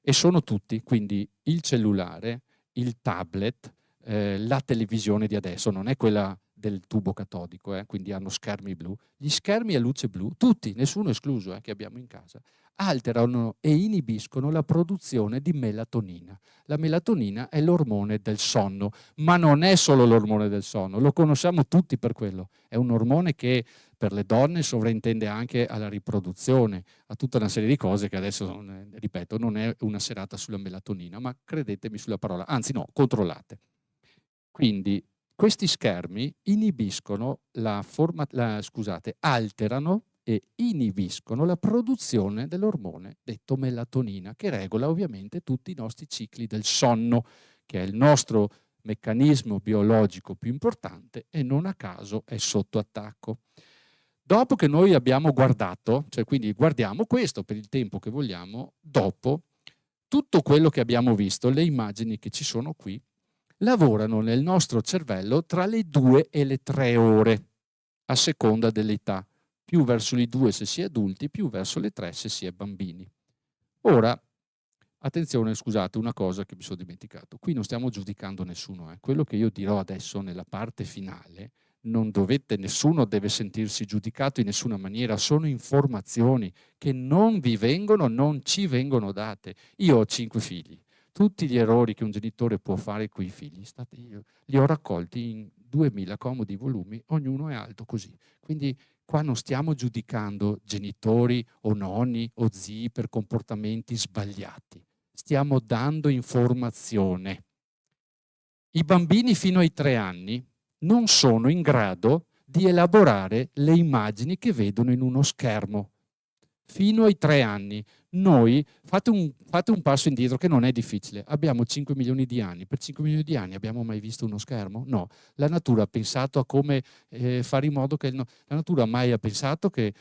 e sono tutti, quindi il cellulare, il tablet, la televisione di adesso, non è quella del tubo catodico, quindi hanno schermi blu, gli schermi a luce blu, tutti, nessuno escluso che abbiamo in casa, alterano e inibiscono la produzione di melatonina. La melatonina è l'ormone del sonno, ma non è solo l'ormone del sonno, lo conosciamo tutti per quello, è un ormone che per le donne sovraintende anche alla riproduzione, a tutta una serie di cose che adesso, ripeto, non è una serata sulla melatonina, ma credetemi sulla parola, anzi no, controllate. Quindi questi schermi inibiscono alterano e inibiscono la produzione dell'ormone detto melatonina, che regola ovviamente tutti i nostri cicli del sonno, che è il nostro meccanismo biologico più importante e non a caso è sotto attacco. Dopo che noi abbiamo guardato, cioè quindi guardiamo questo per il tempo che vogliamo, dopo tutto quello che abbiamo visto, le immagini che ci sono qui, lavorano nel nostro cervello tra le 2 e le 3 ore, a seconda dell'età, più verso le 2 se si è adulti, più verso le 3 se si è bambini. Ora, attenzione, scusate, una cosa che mi sono dimenticato, qui non stiamo giudicando nessuno, quello che io dirò adesso nella parte finale, nessuno deve sentirsi giudicato in nessuna maniera, sono informazioni che non vi vengono, non ci vengono date. Io ho 5 figli, tutti gli errori che un genitore può fare con i figli, li ho raccolti in 2000 comodi volumi, ognuno è alto così. Quindi qua non stiamo giudicando genitori o nonni o zii per comportamenti sbagliati, stiamo dando informazione. I bambini fino ai 3 anni non sono in grado di elaborare le immagini che vedono in uno schermo. Fino ai 3 anni. Noi, fate un passo indietro che non è difficile. Abbiamo 5 milioni di anni. Per 5 milioni di anni abbiamo mai visto uno schermo? No. La natura ha pensato a come fare in modo che... La natura mai ha pensato che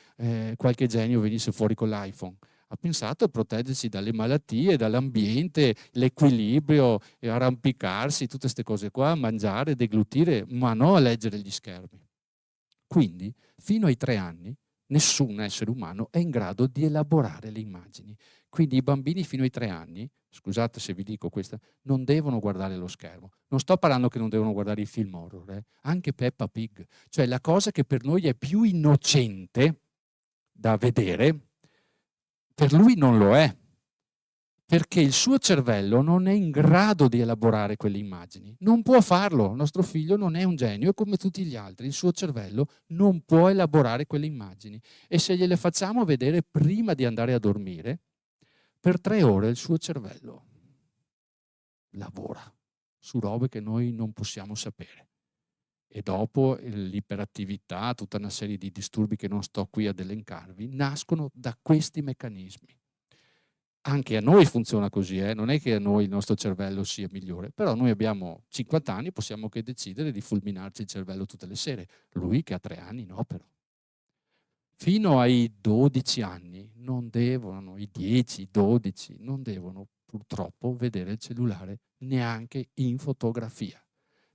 qualche genio venisse fuori con l'iPhone. Ha pensato a proteggersi dalle malattie, dall'ambiente, l'equilibrio, arrampicarsi, tutte queste cose qua, mangiare, deglutire, ma non a leggere gli schermi. Quindi, fino ai 3 anni, nessun essere umano è in grado di elaborare le immagini. Quindi i bambini fino ai 3 anni scusate se vi dico questa, non devono guardare lo schermo. Non sto parlando che non devono guardare i film horror, anche Peppa Pig. Cioè la cosa che per noi è più innocente da vedere, per lui non lo è. Perché il suo cervello non è in grado di elaborare quelle immagini. Non può farlo. Il nostro figlio non è un genio, è come tutti gli altri. Il suo cervello non può elaborare quelle immagini. E se gliele facciamo vedere prima di andare a dormire, per 3 ore il suo cervello lavora su robe che noi non possiamo sapere. E dopo l'iperattività, tutta una serie di disturbi che non sto qui ad elencarvi, nascono da questi meccanismi. Anche a noi funziona così, non è che a noi il nostro cervello sia migliore, però noi abbiamo 50 anni, possiamo che decidere di fulminarci il cervello tutte le sere. Lui che ha 3 anni no, però. Fino ai 12 anni non devono, i 10, i 12, non devono purtroppo vedere il cellulare neanche in fotografia.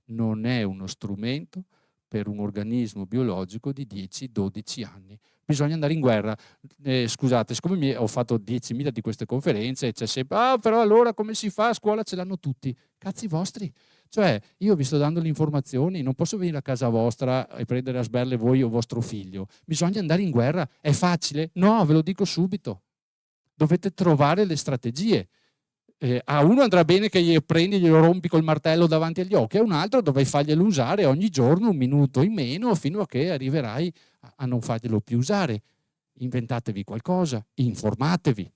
Non è uno strumento per un organismo biologico di 10-12 anni. Bisogna andare in guerra. Scusate, siccome ho fatto 10.000 di queste conferenze, c'è sempre, però allora come si fa? A scuola ce l'hanno tutti. Cazzi vostri. Cioè, io vi sto dando le informazioni, non posso venire a casa vostra e prendere a sberle voi o vostro figlio. Bisogna andare in guerra. È facile? No, ve lo dico subito. Dovete trovare le strategie. A uno andrà bene che gli prendi e glielo rompi col martello davanti agli occhi, a un altro dovrai farglielo usare ogni giorno 1 minuto in meno fino a che arriverai a non farglielo più usare. Inventatevi qualcosa, informatevi,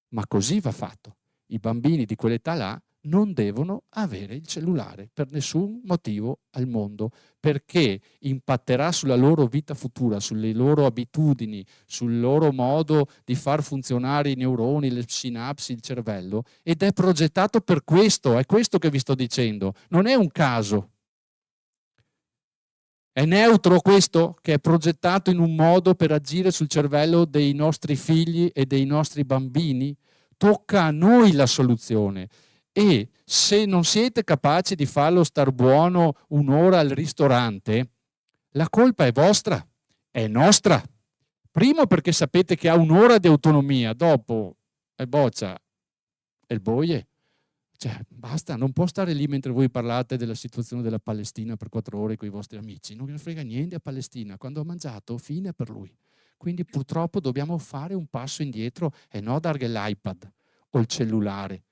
ma così va fatto. I bambini di quell'età là non devono avere il cellulare per nessun motivo al mondo, perché impatterà sulla loro vita futura, sulle loro abitudini, sul loro modo di far funzionare i neuroni, le sinapsi, il cervello, ed è progettato per questo, è questo che vi sto dicendo, non è un caso. È neutro questo, che è progettato in un modo per agire sul cervello dei nostri figli e dei nostri bambini? Tocca a noi la soluzione. E se non siete capaci di farlo star buono 1 ora al ristorante, la colpa è vostra, è nostra. Primo perché sapete che ha 1 ora di autonomia, dopo è boccia e il boie. Cioè, basta, non può stare lì mentre voi parlate della situazione della Palestina per 4 ore con i vostri amici. Non gliene frega niente a Palestina. Quando ha mangiato, fine per lui. Quindi purtroppo dobbiamo fare un passo indietro e non dargli l'iPad o il cellulare.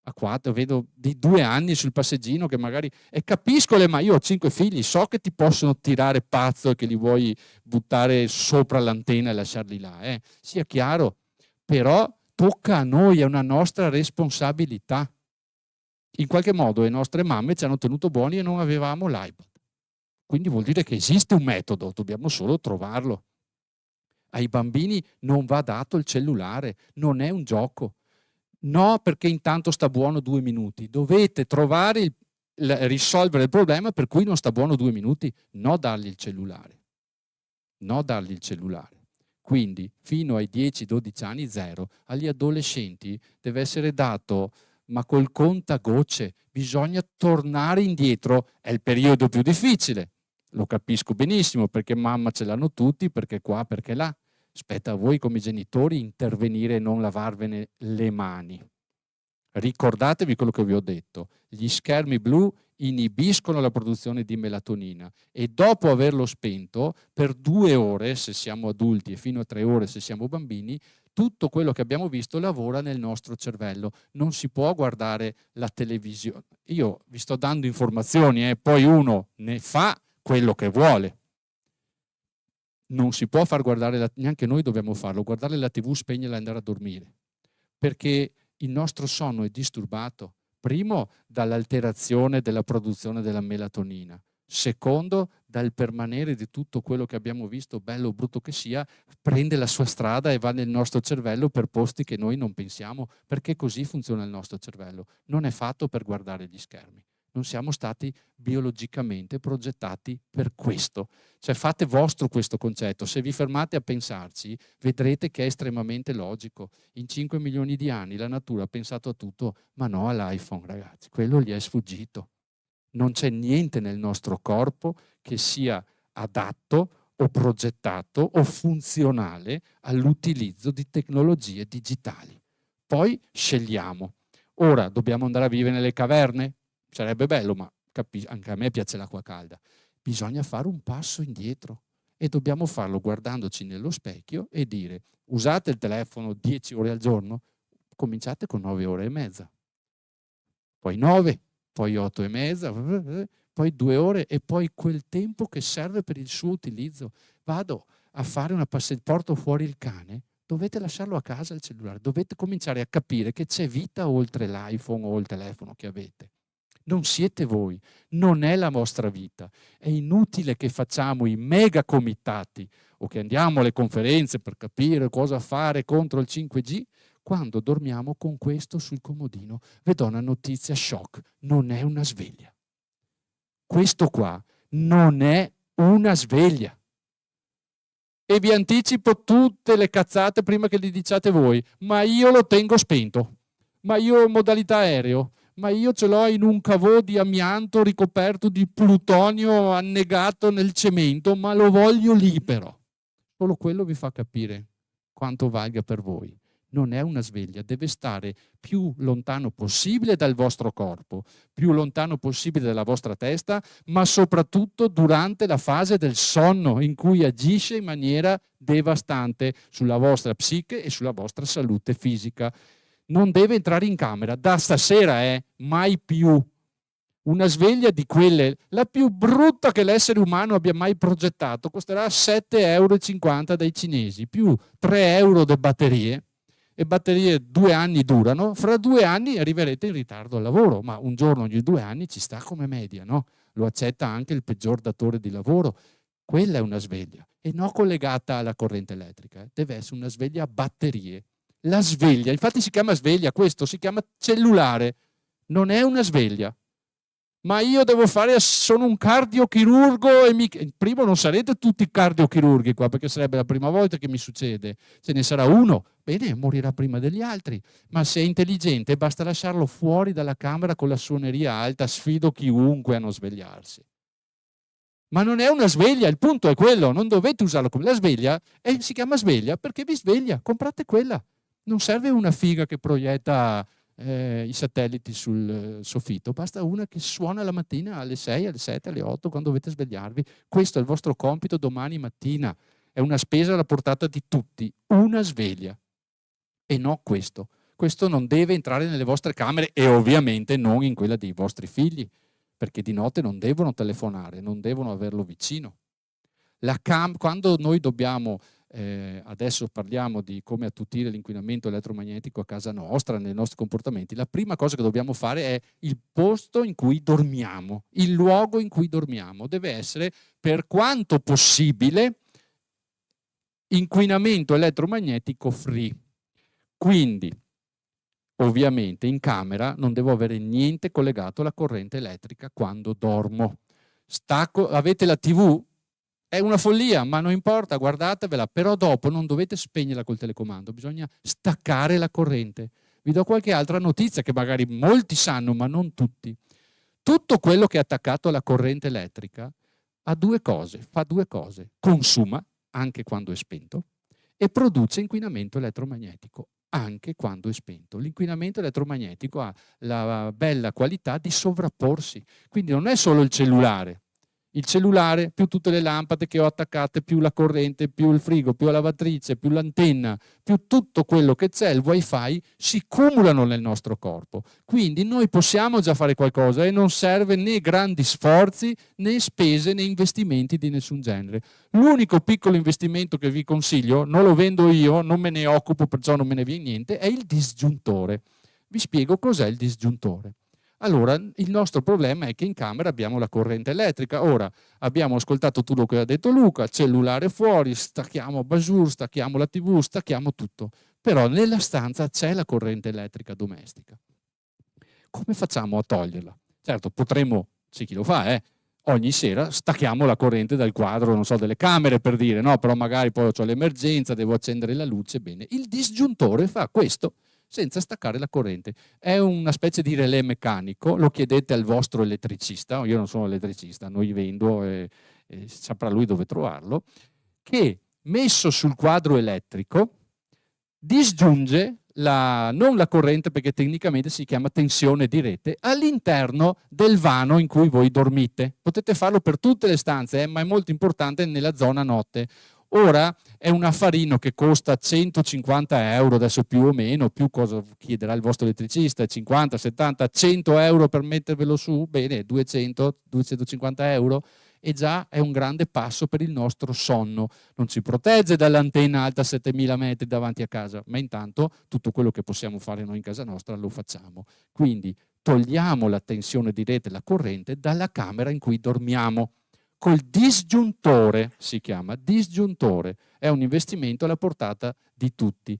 A 4, vedo di 2 anni sul passeggino che magari... E capisco, ma io ho 5 figli, so che ti possono tirare pazzo e che li vuoi buttare sopra l'antenna e lasciarli là. Sia chiaro, però tocca a noi, è una nostra responsabilità. In qualche modo le nostre mamme ci hanno tenuto buoni e non avevamo l'iPad. Quindi vuol dire che esiste un metodo, dobbiamo solo trovarlo. Ai bambini non va dato il cellulare, non è un gioco. No, perché intanto sta buono 2 minuti. Dovete trovare risolvere il problema per cui non sta buono 2 minuti. No dargli il cellulare. No dargli il cellulare. Quindi fino ai 10-12 anni 0, agli adolescenti deve essere dato, ma col contagocce. Bisogna tornare indietro. È il periodo più difficile. Lo capisco benissimo, perché mamma ce l'hanno tutti, perché qua, perché là. Spetta a voi come genitori intervenire e non lavarvene le mani. Ricordatevi quello che vi ho detto. Gli schermi blu inibiscono la produzione di melatonina e dopo averlo spento, per 2 ore, se siamo adulti, e fino a 3 ore se siamo bambini, tutto quello che abbiamo visto lavora nel nostro cervello. Non si può guardare la televisione. Io vi sto dando informazioni, poi uno ne fa quello che vuole. Non si può far guardare, neanche noi dobbiamo farlo, guardare la TV, spegnerla e andare a dormire, perché il nostro sonno è disturbato, primo dall'alterazione della produzione della melatonina, secondo dal permanere di tutto quello che abbiamo visto, bello o brutto che sia, prende la sua strada e va nel nostro cervello per posti che noi non pensiamo, perché così funziona il nostro cervello, non è fatto per guardare gli schermi. Non siamo stati biologicamente progettati per questo. Cioè fate vostro questo concetto. Se vi fermate a pensarci, vedrete che è estremamente logico. In 5 milioni di anni la natura ha pensato a tutto, ma no all'iPhone, ragazzi. Quello gli è sfuggito. Non c'è niente nel nostro corpo che sia adatto o progettato o funzionale all'utilizzo di tecnologie digitali. Poi scegliamo. Ora dobbiamo andare a vivere nelle caverne? Sarebbe bello, ma anche a me piace l'acqua calda. Bisogna fare un passo indietro e dobbiamo farlo guardandoci nello specchio e dire: usate il telefono 10 ore al giorno, cominciate con 9 ore e mezza, poi 9, poi 8 e mezza, poi 2 ore e poi quel tempo che serve per il suo utilizzo. Vado a fare una passeggiata, porto fuori il cane, dovete lasciarlo a casa il cellulare, dovete cominciare a capire che c'è vita oltre l'iPhone o il telefono che avete. Non siete voi, non è la vostra vita. È inutile che facciamo i mega comitati o che andiamo alle conferenze per capire cosa fare contro il 5G quando dormiamo con questo sul comodino. Vedo una notizia shock, non è una sveglia. Questo qua non è una sveglia. E vi anticipo tutte le cazzate prima che le diciate voi, ma io lo tengo spento, ma io ho modalità aereo, ma io ce l'ho in un cavò di amianto ricoperto di plutonio annegato nel cemento, ma lo voglio libero. Solo quello vi fa capire quanto valga per voi. Non è una sveglia, deve stare più lontano possibile dal vostro corpo, più lontano possibile dalla vostra testa, ma soprattutto durante la fase del sonno in cui agisce in maniera devastante sulla vostra psiche e sulla vostra salute fisica. Non deve entrare in camera, da stasera mai più. Una sveglia di quelle, la più brutta che l'essere umano abbia mai progettato, costerà 7,50 € dai cinesi, più 3 euro di batterie, e batterie 2 anni durano, fra 2 anni arriverete in ritardo al lavoro, ma un giorno ogni 2 anni ci sta come media, no? Lo accetta anche il peggior datore di lavoro. Quella è una sveglia, e non collegata alla corrente elettrica, deve essere una sveglia a batterie. La sveglia, infatti si chiama sveglia, questo si chiama cellulare, non è una sveglia. Ma io devo fare, sono un cardiochirurgo e primo non sarete tutti cardiochirurghi qua, perché sarebbe la prima volta che mi succede. Se ne sarà uno, bene, morirà prima degli altri. Ma se è intelligente basta lasciarlo fuori dalla camera con la suoneria alta, sfido chiunque a non svegliarsi. Ma non è una sveglia, il punto è quello, non dovete usarlo come la sveglia, si chiama sveglia perché vi sveglia, comprate quella. Non serve una figa che proietta i satelliti sul soffitto, basta una che suona la mattina alle 6, alle 7, alle 8 quando dovete svegliarvi. Questo è il vostro compito domani mattina, è una spesa alla portata di tutti, una sveglia. E no questo. Questo non deve entrare nelle vostre camere e ovviamente non in quella dei vostri figli, perché di notte non devono telefonare, non devono averlo vicino. Quando noi dobbiamo, adesso parliamo di come attutire l'inquinamento elettromagnetico a casa nostra, nei nostri comportamenti, la prima cosa che dobbiamo fare è il posto in cui dormiamo, il luogo in cui dormiamo deve essere, per quanto possibile, inquinamento elettromagnetico free. Quindi, ovviamente, in camera non devo avere niente collegato alla corrente elettrica quando dormo. Avete la TV? È una follia, ma non importa, guardatevela, però dopo non dovete spegnerla col telecomando, bisogna staccare la corrente. Vi do qualche altra notizia che magari molti sanno, ma non tutti. Tutto quello che è attaccato alla corrente elettrica fa due cose. Consuma, anche quando è spento, e produce inquinamento elettromagnetico, anche quando è spento. L'inquinamento elettromagnetico ha la bella qualità di sovrapporsi, quindi non è solo il cellulare, più tutte le lampade che ho attaccate, più la corrente, più il frigo, più la lavatrice, più l'antenna, più tutto quello che c'è, il wifi, si cumulano nel nostro corpo. Quindi noi possiamo già fare qualcosa e non serve né grandi sforzi, né spese, né investimenti di nessun genere. L'unico piccolo investimento che vi consiglio, non lo vendo io, non me ne occupo, perciò non me ne viene niente, è il disgiuntore. Vi spiego cos'è il disgiuntore. Allora, il nostro problema è che in camera abbiamo la corrente elettrica. Ora, abbiamo ascoltato tutto quello che ha detto Luca, cellulare fuori, stacchiamo Basur, stacchiamo la TV, stacchiamo tutto. Però nella stanza c'è la corrente elettrica domestica. Come facciamo a toglierla? Certo, potremmo, c'è chi lo fa, ogni sera stacchiamo la corrente dal quadro, non so, delle camere per dire, no? Però magari poi ho l'emergenza, devo accendere la luce, bene. Il disgiuntore fa questo senza staccare la corrente. È una specie di relè meccanico, lo chiedete al vostro elettricista, io non sono elettricista, noi vendo e saprà lui dove trovarlo, che messo sul quadro elettrico disgiunge non la corrente, perché tecnicamente si chiama tensione di rete, all'interno del vano in cui voi dormite. Potete farlo per tutte le stanze, ma è molto importante nella zona notte. Ora è un affarino che costa 150 euro, adesso più o meno, più cosa chiederà il vostro elettricista, 50, 70, 100 euro per mettervelo su, bene, 200, 250 euro, e già è un grande passo per il nostro sonno. Non ci protegge dall'antenna alta a 7000 metri davanti a casa, ma intanto tutto quello che possiamo fare noi in casa nostra lo facciamo. Quindi togliamo la tensione di rete, la corrente, dalla camera in cui dormiamo. Col disgiuntore, si chiama disgiuntore, è un investimento alla portata di tutti.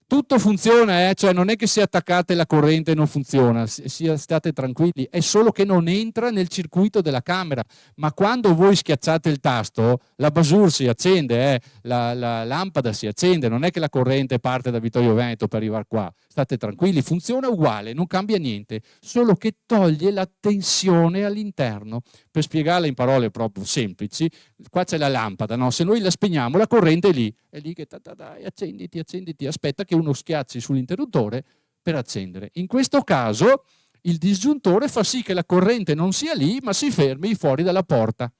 Tutto funziona, cioè non è che se attaccate la corrente e non funziona, state tranquilli, è solo che non entra nel circuito della camera, ma quando voi schiacciate il tasto, la basura si accende, la lampada si accende, non è che la corrente parte da Vittorio Veneto per arrivare qua, state tranquilli, funziona uguale, non cambia niente, solo che toglie la tensione all'interno. Per spiegarla in parole proprio semplici, qua c'è la lampada, no? Se noi la spegniamo, la corrente è lì che dai, accenditi, aspetta che uno schiacci sull'interruttore per accendere. In questo caso il disgiuntore fa sì che la corrente non sia lì, ma si fermi fuori dalla porta.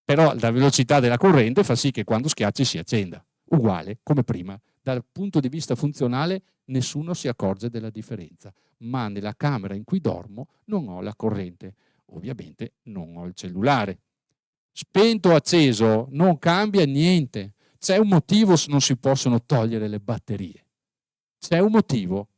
Però la velocità della corrente fa sì che quando schiacci si accenda, uguale come prima. Dal punto di vista funzionale nessuno si accorge della differenza, ma nella camera in cui dormo non ho la corrente, ovviamente non ho il cellulare. Spento o acceso non cambia niente, c'è un motivo se non si possono togliere le batterie, c'è un motivo,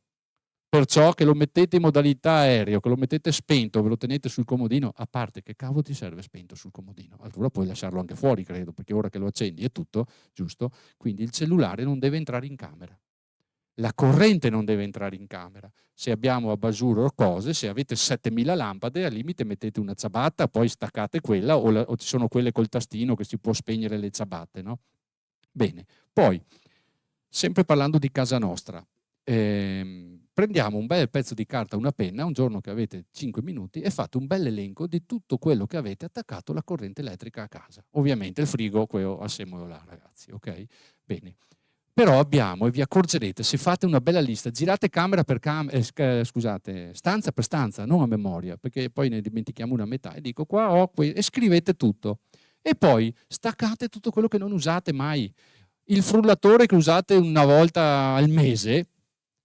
perciò che lo mettete in modalità aereo, che lo mettete spento, ve lo tenete sul comodino, a parte che cavolo ti serve spento sul comodino, allora puoi lasciarlo anche fuori credo, perché ora che lo accendi è tutto, giusto? Quindi il cellulare non deve entrare in camera. La corrente non deve entrare in camera. Se abbiamo abajur o cose, se avete 7000 lampade, al limite mettete una ciabatta, poi staccate quella, o ci sono quelle col tastino che si può spegnere le ciabatte, no? Bene, poi, sempre parlando di casa nostra, prendiamo un bel pezzo di carta, una penna, un giorno che avete 5 minuti e fate un bel elenco di tutto quello che avete attaccato alla corrente elettrica a casa. Ovviamente il frigo, quello a semo là, ragazzi, ok? Bene. Però abbiamo, e vi accorgerete, se fate una bella lista, girate camera per camera, scusate, stanza per stanza, non a memoria, perché poi ne dimentichiamo una metà, e dico qua ho e scrivete tutto. E poi staccate tutto quello che non usate mai. Il frullatore che usate una volta al mese,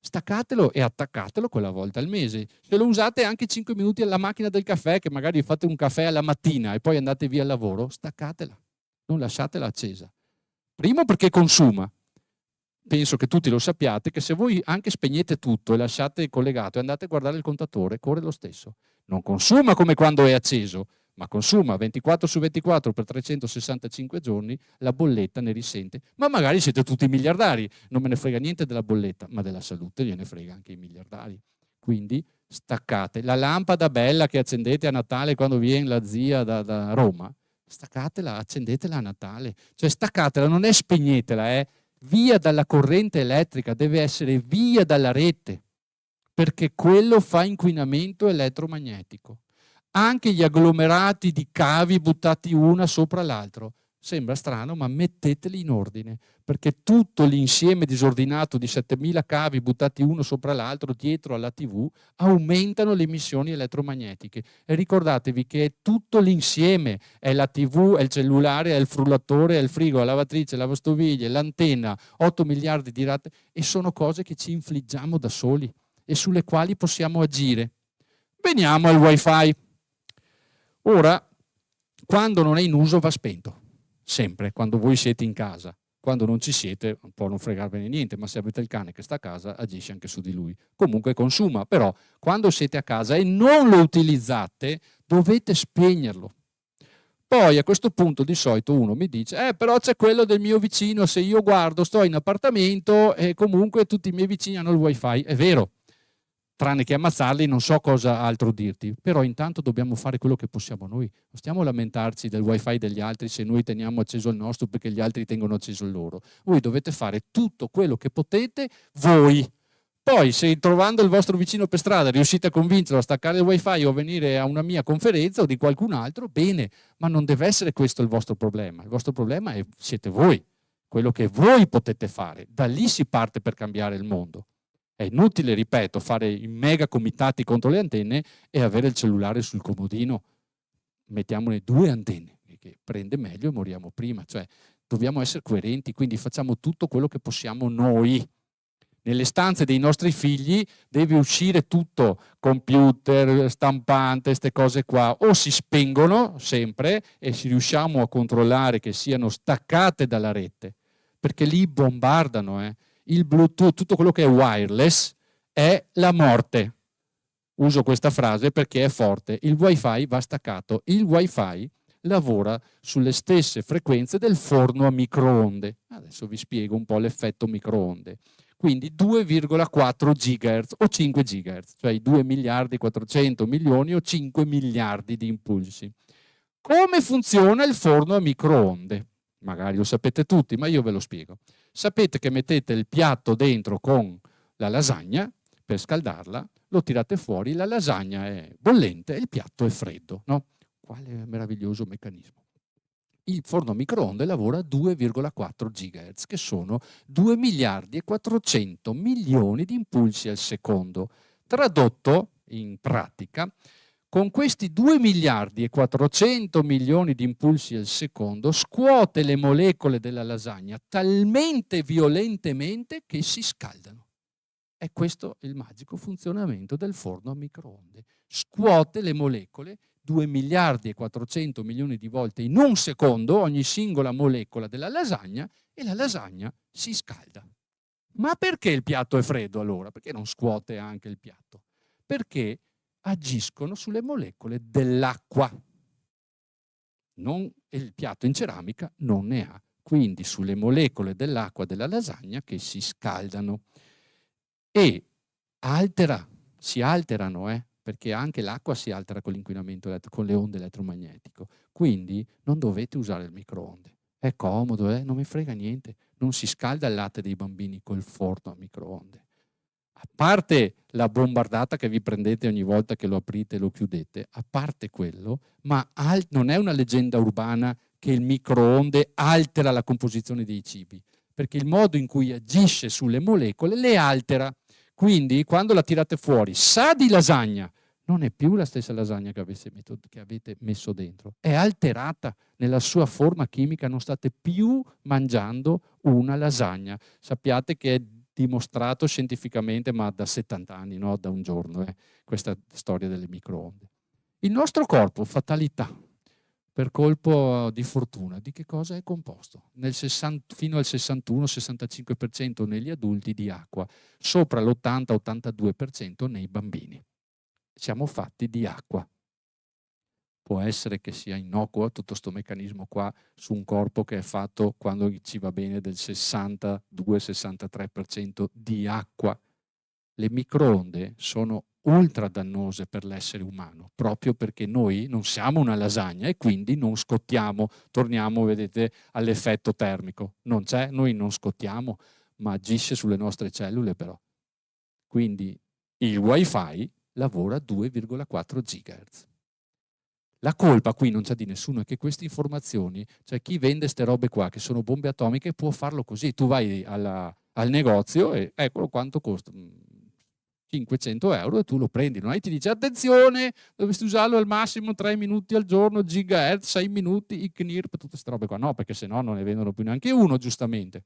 staccatelo e attaccatelo quella volta al mese. Se lo usate anche 5 minuti alla macchina del caffè, che magari fate un caffè alla mattina e poi andate via al lavoro, staccatela, non lasciatela accesa. Primo perché consuma. Penso che tutti lo sappiate, che se voi anche spegnete tutto e lasciate collegato e andate a guardare il contatore, corre lo stesso. Non consuma come quando è acceso, ma consuma 24 su 24 per 365 giorni, la bolletta ne risente. Ma magari siete tutti miliardari, non me ne frega niente della bolletta, ma della salute gliene frega anche i miliardari. Quindi staccate. La lampada bella che accendete a Natale quando viene la zia da Roma, staccatela, accendetela a Natale. Cioè staccatela, non è spegnetela, via dalla corrente elettrica, deve essere via dalla rete, perché quello fa inquinamento elettromagnetico. Anche gli agglomerati di cavi buttati una sopra l'altro, sembra strano, ma metteteli in ordine, perché tutto l'insieme disordinato di 7000 cavi buttati uno sopra l'altro dietro alla TV aumentano le emissioni elettromagnetiche. E ricordatevi che è tutto l'insieme, è la TV, è il cellulare, è il frullatore, è il frigo, la lavatrice, la lavastoviglie, l'antenna, 8 miliardi di rate, e sono cose che ci infliggiamo da soli e sulle quali possiamo agire. Veniamo al wifi. Ora, quando non è in uso va spento. Sempre, quando voi siete in casa. Quando non ci siete, può non fregarvene niente, ma se avete il cane che sta a casa, agisce anche su di lui. Comunque consuma, però quando siete a casa e non lo utilizzate, dovete spegnerlo. Poi a questo punto di solito uno mi dice, però c'è quello del mio vicino, se io guardo, sto in appartamento e comunque tutti i miei vicini hanno il wifi. È vero, tranne che ammazzarli non so cosa altro dirti, però intanto dobbiamo fare quello che possiamo noi, non stiamo a lamentarci del wifi degli altri se noi teniamo acceso il nostro perché gli altri tengono acceso il loro. Voi dovete fare tutto quello che potete voi. Poi se trovando il vostro vicino per strada riuscite a convincerlo a staccare il wifi o a venire a una mia conferenza o di qualcun altro, bene, ma non deve essere questo il vostro problema. Il vostro problema siete voi. quello che voi potete fare. Da lì si parte per cambiare il mondo. È inutile, ripeto, fare i mega comitati contro le antenne e avere il cellulare sul comodino. Mettiamone 2 antenne, che prende meglio e moriamo prima. Cioè, dobbiamo essere coerenti, quindi facciamo tutto quello che possiamo noi. Nelle stanze dei nostri figli deve uscire tutto, computer, stampante, queste cose qua, o si spengono sempre e si riusciamo a controllare che siano staccate dalla rete, perché lì bombardano. Il Bluetooth, tutto quello che è wireless è la morte. Uso questa frase perché è forte. Il wifi va staccato. Il wifi lavora sulle stesse frequenze del forno a microonde. Adesso vi spiego un po' l'effetto microonde. Quindi 2,4 GHz o 5 GHz, cioè i 2 miliardi 400 milioni o 5 miliardi di impulsi. Come funziona il forno a microonde? Magari lo sapete tutti, ma io ve lo spiego. Sapete che mettete il piatto dentro con la lasagna per scaldarla, lo tirate fuori, la lasagna è bollente e il piatto è freddo, no? Quale meraviglioso meccanismo. Il forno a microonde lavora a 2,4 GHz, che sono 2 miliardi e 400 milioni di impulsi al secondo. Tradotto in pratica, con questi 2 miliardi e 400 milioni di impulsi al secondo scuote le molecole della lasagna talmente violentemente che si scaldano. È questo il magico funzionamento del forno a microonde. Scuote le molecole 2 miliardi e 400 milioni di volte in un secondo ogni singola molecola della lasagna e la lasagna si scalda. Ma perché il piatto è freddo allora? Perché non scuote anche il piatto? Perché agiscono sulle molecole dell'acqua. Il piatto in ceramica non ne ha, quindi sulle molecole dell'acqua della lasagna che si scaldano. E si alterano, perché anche l'acqua si altera con l'inquinamento, con le onde elettromagnetiche. Quindi non dovete usare il microonde. È comodo, non mi frega niente. Non si scalda il latte dei bambini col forno a microonde. A parte la bombardata che vi prendete ogni volta che lo aprite e lo chiudete, a parte quello, ma non è una leggenda urbana che il microonde altera la composizione dei cibi, perché il modo in cui agisce sulle molecole le altera. Quindi quando la tirate fuori, sa di lasagna, non è più la stessa lasagna che avete messo dentro, è alterata nella sua forma chimica, non state più mangiando una lasagna. Sappiate che è dimostrato scientificamente, ma da 70 anni, no? Da un giorno, questa storia delle microonde. Il nostro corpo, fatalità, per colpo di fortuna, di che cosa è composto? Fino al 61-65% negli adulti di acqua, sopra l'80-82% nei bambini. Siamo fatti di acqua. Può essere che sia innocuo tutto questo meccanismo qua su un corpo che è fatto, quando ci va bene, del 62-63% di acqua. Le microonde sono ultra dannose per l'essere umano, proprio perché noi non siamo una lasagna e quindi non scottiamo. Torniamo, vedete, all'effetto termico. Non c'è, noi non scottiamo, ma agisce sulle nostre cellule però. Quindi il wifi lavora a 2,4 GHz. La colpa qui non c'è di nessuno, è che queste informazioni, cioè chi vende ste robe qua, che sono bombe atomiche, può farlo così. Tu vai al negozio e eccolo quanto costa, 500 euro, e tu lo prendi. Non hai, ti dice attenzione, dovresti usarlo al massimo 3 minuti al giorno, gigahertz, 6 minuti, ICNIRP, tutte queste robe qua. No, perché sennò non ne vendono più neanche uno, giustamente.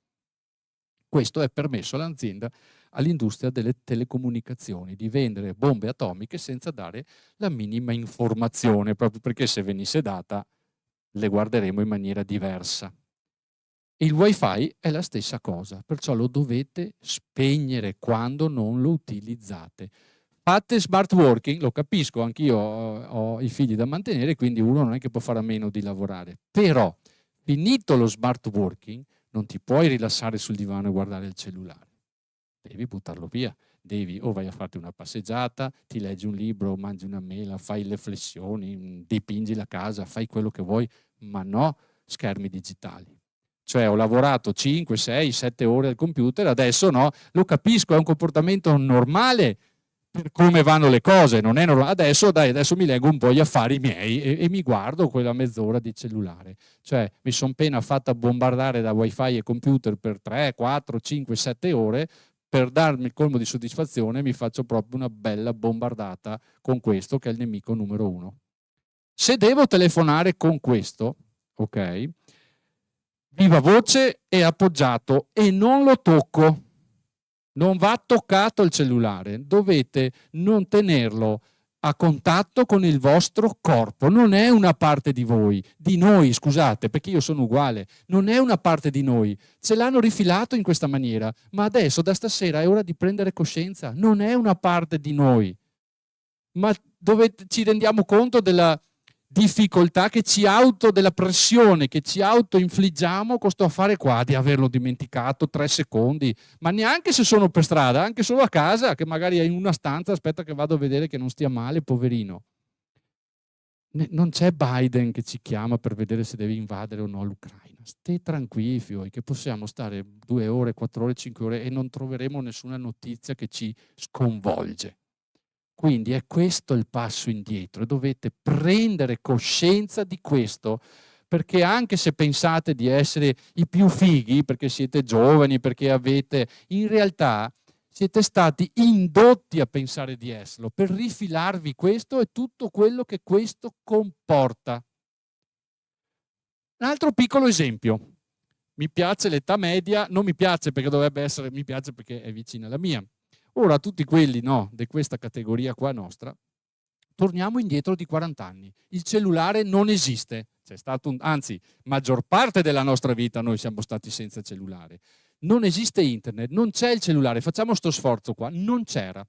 Questo è permesso all'azienda, all'industria delle telecomunicazioni, di vendere bombe atomiche senza dare la minima informazione, proprio perché se venisse data le guarderemo in maniera diversa. Il wifi è la stessa cosa, perciò lo dovete spegnere quando non lo utilizzate. Fate smart working, lo capisco, anch'io ho i figli da mantenere, quindi uno non è che può fare a meno di lavorare. Però, finito lo smart working, non ti puoi rilassare sul divano e guardare il cellulare. Devi buttarlo via. O vai a farti una passeggiata, ti leggi un libro, mangi una mela, fai le flessioni, dipingi la casa, fai quello che vuoi, ma no schermi digitali. Cioè ho lavorato 5, 6, 7 ore al computer, adesso no, lo capisco, è un comportamento normale, per come vanno le cose, non è normale. Adesso mi leggo un po' gli affari miei e mi guardo quella mezz'ora di cellulare. Cioè, mi sono appena fatta bombardare da wifi e computer per 3, 4, 5, 7 ore. Per darmi il colmo di soddisfazione mi faccio proprio una bella bombardata con questo che è il nemico numero 1. Se devo telefonare con questo, ok, viva voce è appoggiato e non lo tocco. Non va toccato il cellulare, dovete non tenerlo a contatto con il vostro corpo, non è una parte di voi, di noi, scusate, perché io sono uguale, non è una parte di noi, ce l'hanno rifilato in questa maniera, ma adesso da stasera è ora di prendere coscienza, non è una parte di noi, ma ci rendiamo conto della difficoltà della pressione che ci autoinfliggiamo con questo affare qua di averlo dimenticato 3 secondi, ma neanche se sono per strada, anche solo a casa, che magari è in una stanza, aspetta che vado a vedere che non stia male, poverino. Non c'è Biden che ci chiama per vedere se deve invadere o no l'Ucraina. State tranquilli, fioi, che possiamo stare 2 ore, 4 ore, 5 ore e non troveremo nessuna notizia che ci sconvolge. Quindi è questo il passo indietro, dovete prendere coscienza di questo, perché anche se pensate di essere i più fighi, perché siete giovani, perché in realtà siete stati indotti a pensare di esserlo, per rifilarvi questo e tutto quello che questo comporta. Un altro piccolo esempio. Mi piace l'età media, non mi piace perché dovrebbe essere, mi piace perché è vicina alla mia. Ora, tutti quelli di questa categoria qua nostra, torniamo indietro di 40 anni. Il cellulare non esiste. C'è stato anzi, maggior parte della nostra vita noi siamo stati senza cellulare. Non esiste internet, non c'è il cellulare. Facciamo sto sforzo qua. Non c'era.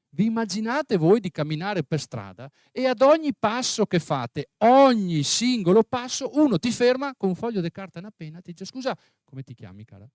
Vi immaginate voi di camminare per strada e ad ogni passo che fate, ogni singolo passo, uno ti ferma con un foglio di carta e una penna e ti dice: scusa, come ti chiami, cara?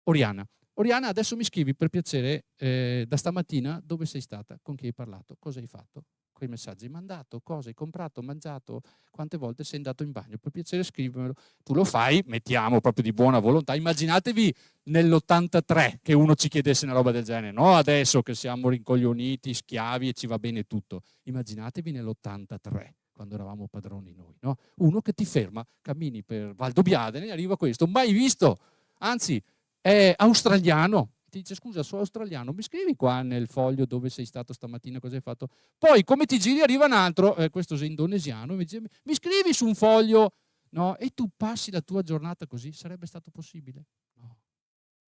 Oriana. Oriana, adesso mi scrivi per piacere da stamattina dove sei stata, con chi hai parlato, cosa hai fatto, quei messaggi hai mandato, cosa hai comprato, mangiato, quante volte sei andato in bagno, per piacere scrivimelo. Tu lo fai, mettiamo proprio di buona volontà, immaginatevi nell'83 che uno ci chiedesse una roba del genere, no adesso che siamo rincoglioniti, schiavi e ci va bene tutto, immaginatevi nell'83 quando eravamo padroni noi, no? Uno che ti ferma, cammini per Valdobbiadene e arriva questo, mai visto, anzi è australiano, ti dice: scusa, sono australiano, mi scrivi qua nel foglio dove sei stato stamattina, cosa hai fatto? Poi come ti giri arriva un altro, questo è indonesiano, mi dice: mi scrivi su un foglio, no? E tu passi la tua giornata così, sarebbe stato possibile? No,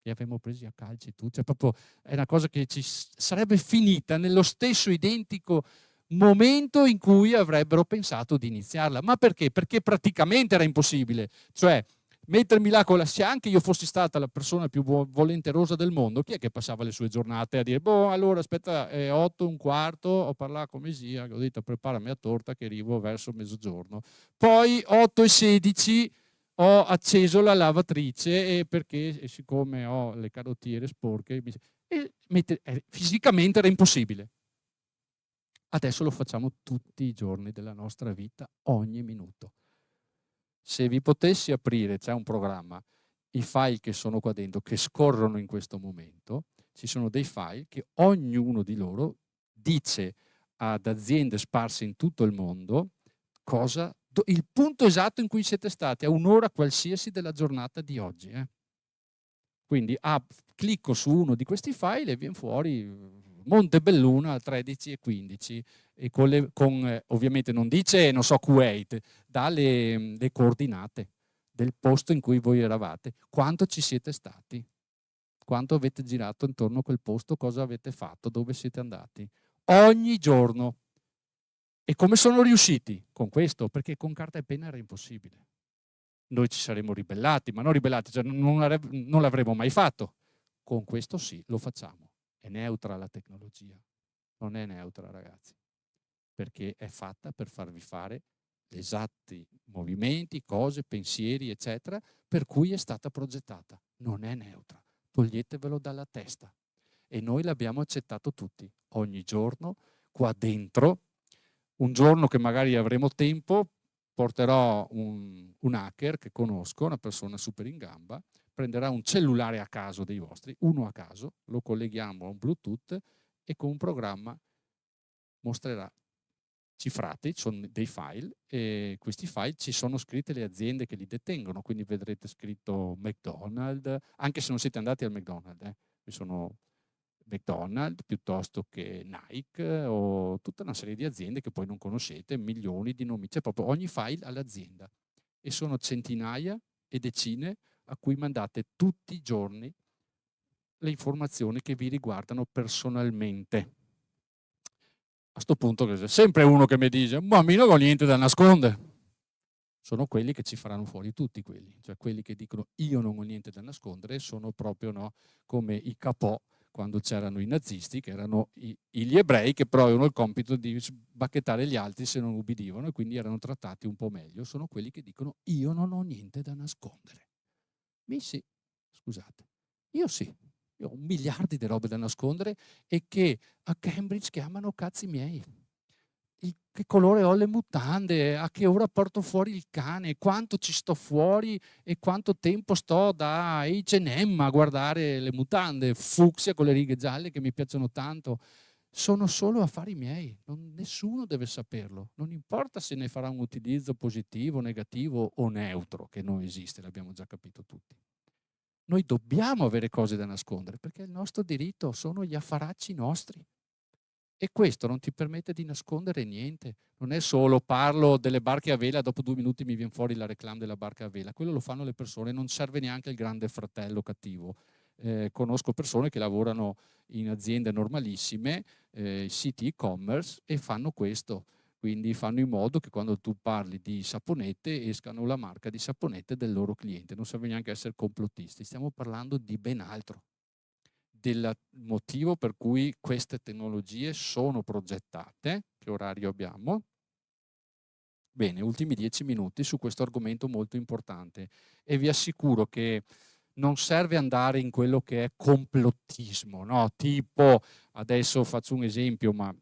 li avremmo presi a calci tutti, cioè proprio è una cosa che ci sarebbe finita nello stesso identico momento in cui avrebbero pensato di iniziarla. Ma perché? Perché praticamente era impossibile, cioè mettermi là se anche io fossi stata la persona più volenterosa del mondo, chi è che passava le sue giornate a dire: boh, allora aspetta, 8:15, ho parlato con Mesia, ho detto preparami la torta che arrivo verso mezzogiorno. Poi 8:16 ho acceso la lavatrice perché siccome ho le carottiere sporche, fisicamente era impossibile. Adesso lo facciamo tutti i giorni della nostra vita, ogni minuto. Se vi potessi aprire, c'è un programma, i file che sono qua dentro, che scorrono in questo momento, ci sono dei file che ognuno di loro dice ad aziende sparse in tutto il mondo il punto esatto in cui siete stati, a un'ora qualsiasi della giornata di oggi. Quindi clicco su uno di questi file e viene fuori Montebelluna 13:15 e ovviamente non dice, non so, Kuwait, dà le coordinate del posto in cui voi eravate, quanto ci siete stati, quanto avete girato intorno a quel posto, cosa avete fatto, dove siete andati, ogni giorno. E come sono riusciti? Con questo, perché con carta e penna era impossibile. Noi ci saremmo ribellati, ma non ribellati, cioè non l'avremmo mai fatto. Con questo sì, lo facciamo. È neutra la tecnologia, non è neutra, ragazzi, perché è fatta per farvi fare esatti movimenti, cose, pensieri, eccetera, per cui è stata progettata. Non è neutra, toglietevelo dalla testa. E noi l'abbiamo accettato tutti, ogni giorno, qua dentro. Un giorno che magari avremo tempo, porterò un hacker che conosco, una persona super in gamba, prenderà un cellulare a caso dei vostri, uno a caso, lo colleghiamo a un Bluetooth e con un programma mostrerà cifrati, sono dei file, e questi file ci sono scritte le aziende che li detengono, quindi vedrete scritto McDonald's, anche se non siete andati al McDonald's, ci sono McDonald's piuttosto che Nike o tutta una serie di aziende che poi non conoscete, milioni di nomi, c'è proprio ogni file all'azienda e sono centinaia e decine a cui mandate tutti i giorni le informazioni che vi riguardano personalmente. A sto punto c'è sempre uno che mi dice ma io non ho niente da nascondere. Sono quelli che ci faranno fuori tutti quelli, cioè quelli che dicono io non ho niente da nascondere sono proprio come i capò quando c'erano i nazisti, che erano gli ebrei che però avevano il compito di sbacchettare gli altri se non ubbidivano e quindi erano trattati un po' meglio, sono quelli che dicono io non ho niente da nascondere. Sì, scusate, io sì, io ho miliardi di robe da nascondere e che a Cambridge chiamano cazzi miei. Che colore ho le mutande, a che ora porto fuori il cane, quanto ci sto fuori e quanto tempo sto da H&M a guardare le mutande fucsia con le righe gialle che mi piacciono tanto. Sono solo affari miei, nessuno deve saperlo, non importa se ne farà un utilizzo positivo, negativo o neutro, che non esiste, l'abbiamo già capito tutti. Noi dobbiamo avere cose da nascondere perché è il nostro diritto, sono gli affaracci nostri. E questo non ti permette di nascondere niente. Non è solo parlo delle barche a vela, dopo 2 minuti mi viene fuori la reclame della barca a vela. Quello lo fanno le persone, non serve neanche il grande fratello cattivo. Conosco persone che lavorano in aziende normalissime, siti e-commerce e fanno questo. Quindi fanno in modo che quando tu parli di saponette escano la marca di saponette del loro cliente. Non serve neanche essere complottisti, stiamo parlando di ben altro. Del motivo per cui queste tecnologie sono progettate. Che orario abbiamo? Bene, ultimi 10 minuti su questo argomento molto importante e vi assicuro che non serve andare in quello che è complottismo, no? Tipo, adesso faccio un esempio, ma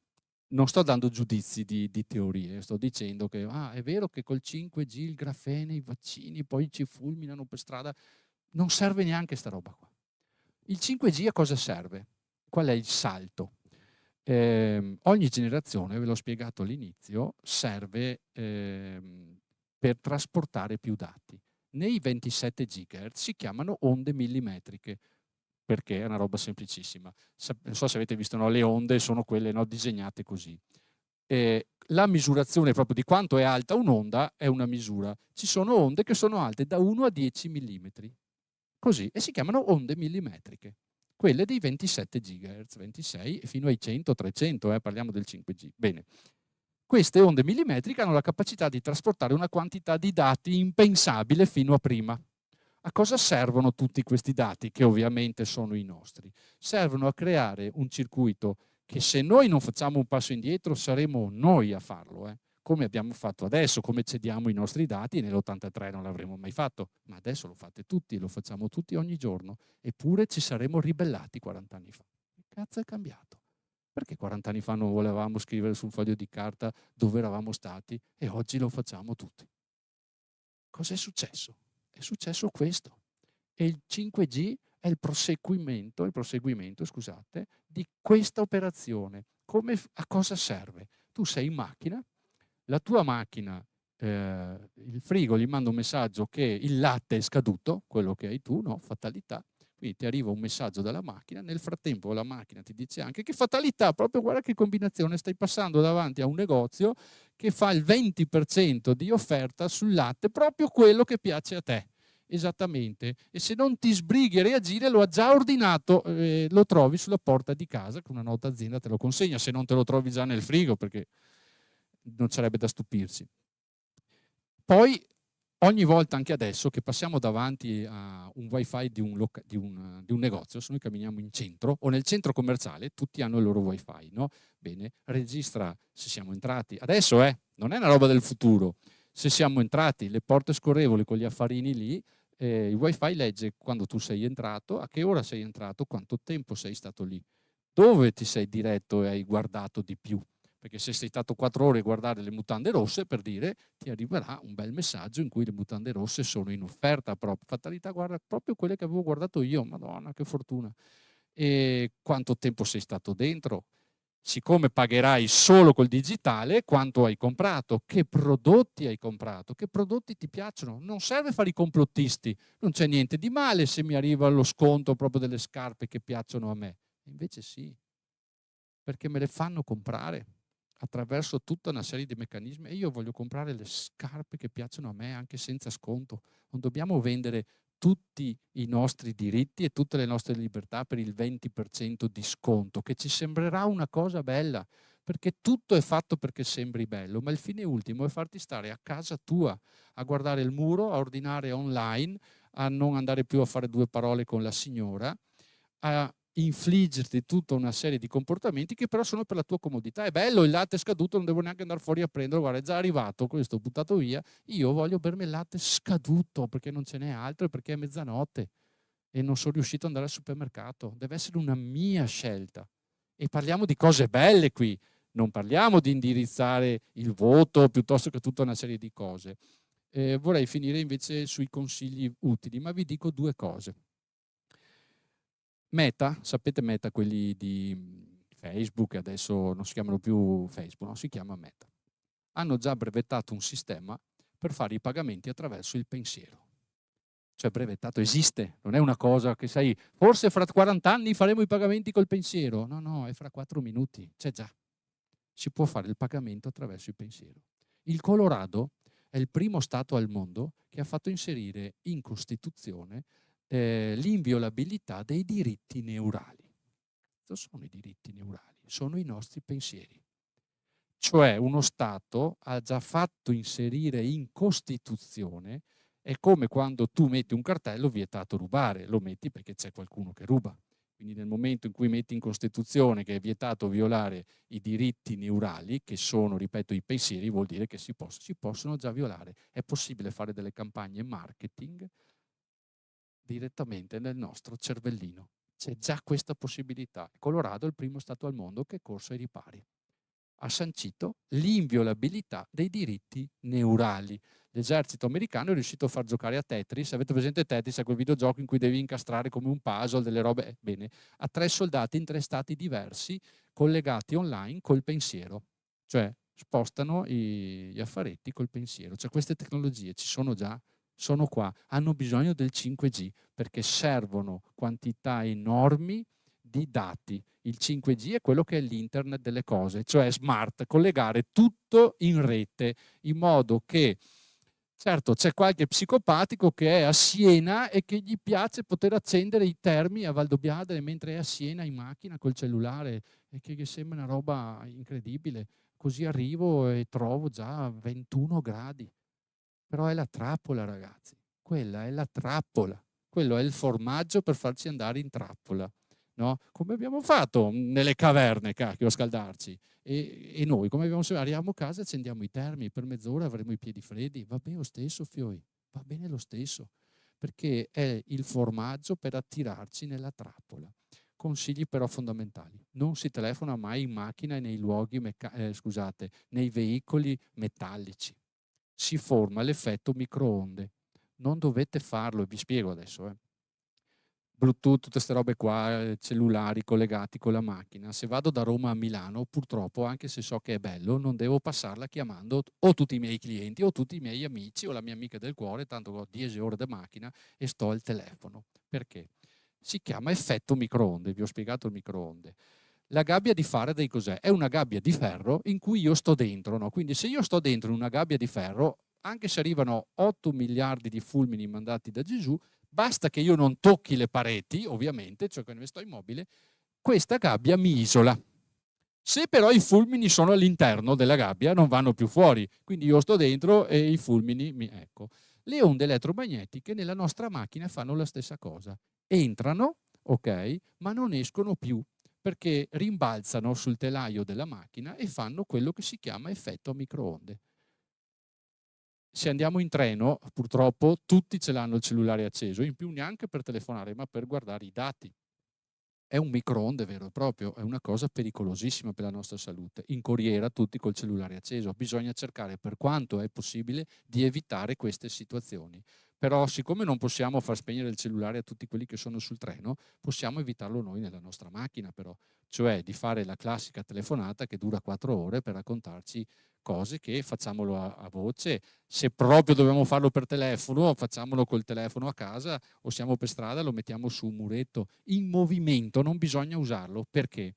non sto dando giudizi di teorie, sto dicendo che è vero che col 5G il grafene, i vaccini poi ci fulminano per strada, non serve neanche sta roba qua. Il 5G a cosa serve? Qual è il salto? Ogni generazione, ve l'ho spiegato all'inizio, serve per trasportare più dati. Nei 27 GHz si chiamano onde millimetriche, perché è una roba semplicissima. Non so se avete visto, no? Le onde sono quelle, no, disegnate così. La misurazione proprio di quanto è alta un'onda è una misura. Ci sono onde che sono alte da 1 a 10 millimetri, così, e si chiamano onde millimetriche. Quelle dei 27 GHz, 26 fino ai 100, 300, parliamo del 5G. Bene, queste onde millimetriche hanno la capacità di trasportare una quantità di dati impensabile fino a prima. A cosa servono tutti questi dati, che ovviamente sono i nostri? Servono a creare un circuito che se noi non facciamo un passo indietro saremo noi a farlo, come abbiamo fatto adesso, come cediamo i nostri dati, nell'83 non l'avremmo mai fatto, ma adesso lo fate tutti, lo facciamo tutti ogni giorno, eppure ci saremmo ribellati 40 anni fa. Che cazzo è cambiato? Perché 40 anni fa non volevamo scrivere su un foglio di carta dove eravamo stati e oggi lo facciamo tutti? Cos'è successo? È successo questo. E il 5G è il proseguimento, scusate, di questa operazione. A cosa serve? Tu sei in macchina, la tua macchina, il frigo gli manda un messaggio che il latte è scaduto, quello che hai tu, no? Fatalità. Quindi ti arriva un messaggio dalla macchina, nel frattempo la macchina ti dice anche che fatalità, proprio guarda che combinazione, stai passando davanti a un negozio che fa il 20% di offerta sul latte, proprio quello che piace a te. Esattamente, e se non ti sbrighi a reagire lo ha già ordinato, lo trovi sulla porta di casa, che una nota azienda te lo consegna, se non te lo trovi già nel frigo, perché non sarebbe da stupirsi. Poi ogni volta, anche adesso, che passiamo davanti a un wifi di un negozio, se noi camminiamo in centro o nel centro commerciale, tutti hanno il loro wifi, no? Bene, registra se siamo entrati. Adesso non è una roba del futuro. Se siamo entrati, le porte scorrevoli con gli affarini lì, il wifi legge quando tu sei entrato, a che ora sei entrato, quanto tempo sei stato lì, dove ti sei diretto e hai guardato di più. Perché se sei stato 4 ore a guardare le mutande rosse, per dire, ti arriverà un bel messaggio in cui le mutande rosse sono in offerta proprio. Fatalità, guarda, proprio quelle che avevo guardato io, madonna, che fortuna. e quanto tempo sei stato dentro. Siccome pagherai solo col digitale, quanto hai comprato, che prodotti hai comprato, che prodotti ti piacciono. Non serve fare i complottisti, non c'è niente di male se mi arriva lo sconto proprio delle scarpe che piacciono a me. Invece sì, perché me le fanno comprare attraverso tutta una serie di meccanismi e io voglio comprare le scarpe che piacciono a me anche senza sconto. Non dobbiamo vendere tutti i nostri diritti e tutte le nostre libertà per il 20% di sconto, che ci sembrerà una cosa bella, perché tutto è fatto perché sembri bello, ma il fine ultimo è farti stare a casa tua, a guardare il muro, a ordinare online, a non andare più a fare due parole con la signora, a infliggerti tutta una serie di comportamenti che però sono per la tua comodità. È bello, il latte è scaduto, non devo neanche andare fuori a prenderlo, guarda, è già arrivato, questo ho buttato via, io voglio bermi il latte scaduto perché non ce n'è altro e perché è mezzanotte e non sono riuscito ad andare al supermercato. Deve essere una mia scelta. E parliamo di cose belle qui, non parliamo di indirizzare il voto piuttosto che tutta una serie di cose. Vorrei finire invece sui consigli utili, ma vi dico due cose. Meta, sapete Meta, quelli di Facebook, adesso non si chiamano più Facebook, no? Si chiama Meta. Hanno già brevettato un sistema per fare i pagamenti attraverso il pensiero. Cioè brevettato, esiste, non è una cosa che sai, forse fra 40 anni faremo i pagamenti col pensiero. No, no, è fra 4 minuti, c'è già. Si può fare il pagamento attraverso il pensiero. Il Colorado è il primo stato al mondo che ha fatto inserire in Costituzione l'inviolabilità dei diritti neurali. Cosa sono i diritti neurali? Sono i nostri pensieri. Cioè uno Stato ha già fatto inserire in Costituzione, è come quando tu metti un cartello vietato rubare, lo metti perché c'è qualcuno che ruba. Quindi nel momento in cui metti in Costituzione che è vietato violare i diritti neurali, che sono, ripeto, i pensieri, vuol dire che si possono già violare. È possibile fare delle campagne marketing direttamente nel nostro cervellino. C'è già questa possibilità. Colorado è il primo stato al mondo che è corso ai ripari. Ha sancito l'inviolabilità dei diritti neurali. L'esercito americano è riuscito a far giocare a Tetris. Avete presente Tetris? È quel videogioco in cui devi incastrare come un puzzle delle robe. Bene, a 3 soldati in 3 stati diversi, collegati online col pensiero. Cioè spostano gli affaretti col pensiero. Cioè queste tecnologie ci sono già, sono qua. Hanno bisogno del 5G perché servono quantità enormi di dati. Il 5G è quello che è l'internet delle cose, cioè smart, collegare tutto in rete in modo che, certo, c'è qualche psicopatico che è a Siena e che gli piace poter accendere i termi a Valdobbiadene mentre è a Siena in macchina col cellulare e che sembra una roba incredibile. Così arrivo e trovo già 21 gradi. Però è la trappola, ragazzi. Quella è la trappola. Quello è il formaggio per farci andare in trappola. No? Come abbiamo fatto nelle caverne, cacchio, a scaldarci. E noi, come abbiamo fatto? Arriviamo a casa, accendiamo i termi, per mezz'ora avremo i piedi freddi. Va bene lo stesso, fioi. Va bene lo stesso. Perché è il formaggio per attirarci nella trappola. Consigli però fondamentali. Non si telefona mai in macchina e nei luoghi, nei veicoli metallici. Si forma l'effetto microonde. Non dovete farlo, e vi spiego adesso. Bluetooth, tutte queste robe qua, cellulari collegati con la macchina. Se vado da Roma a Milano, purtroppo, anche se so che è bello, non devo passarla chiamando o tutti i miei clienti o tutti i miei amici o la mia amica del cuore, tanto ho 10 ore di macchina e sto al telefono. Perché? Si chiama effetto microonde, vi ho spiegato il microonde. La gabbia di Faraday cos'è? È una gabbia di ferro in cui io sto dentro, no? Quindi se io sto dentro in una gabbia di ferro, anche se arrivano 8 miliardi di fulmini mandati da Gesù, basta che io non tocchi le pareti, ovviamente, cioè quando sto immobile, questa gabbia mi isola. Se però i fulmini sono all'interno della gabbia, non vanno più fuori, quindi io sto dentro e i fulmini mi... Ecco. Le onde elettromagnetiche nella nostra macchina fanno la stessa cosa. Entrano, ok, ma non escono più perché rimbalzano sul telaio della macchina e fanno quello che si chiama effetto a microonde. Se andiamo in treno, purtroppo tutti ce l'hanno il cellulare acceso, in più neanche per telefonare, ma per guardare i dati. è un microonde vero e proprio, è una cosa pericolosissima per la nostra salute. In corriera tutti col cellulare acceso, bisogna cercare per quanto è possibile di evitare queste situazioni. Però siccome non possiamo far spegnere il cellulare a tutti quelli che sono sul treno, possiamo evitarlo noi nella nostra macchina però, cioè di fare la classica telefonata che dura 4 ore per raccontarci cose che facciamolo a voce. Se proprio dobbiamo farlo per telefono, facciamolo col telefono a casa o siamo per strada, lo mettiamo su un muretto. In movimento non bisogna usarlo perché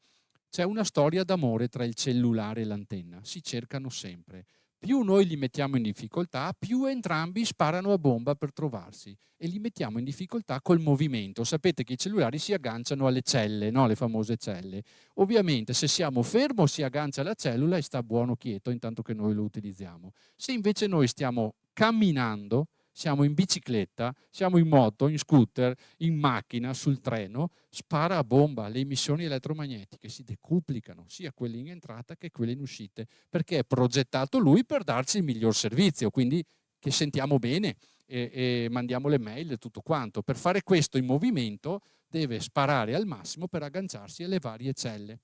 c'è una storia d'amore tra il cellulare e l'antenna, si cercano sempre. Più noi li mettiamo in difficoltà, più entrambi sparano a bomba per trovarsi e li mettiamo in difficoltà col movimento. Sapete che i cellulari si agganciano alle celle, no? Le famose celle. Ovviamente se siamo fermo si aggancia alla cellula e sta buono quieto intanto che noi lo utilizziamo. Se invece noi stiamo camminando, siamo in bicicletta, siamo in moto, in scooter, in macchina, sul treno, spara a bomba, le emissioni elettromagnetiche si decuplicano, sia quelle in entrata che quelle in uscita, perché è progettato lui per darci il miglior servizio, quindi che sentiamo bene e mandiamo le mail e tutto quanto. Per fare questo in movimento deve sparare al massimo per agganciarsi alle varie celle.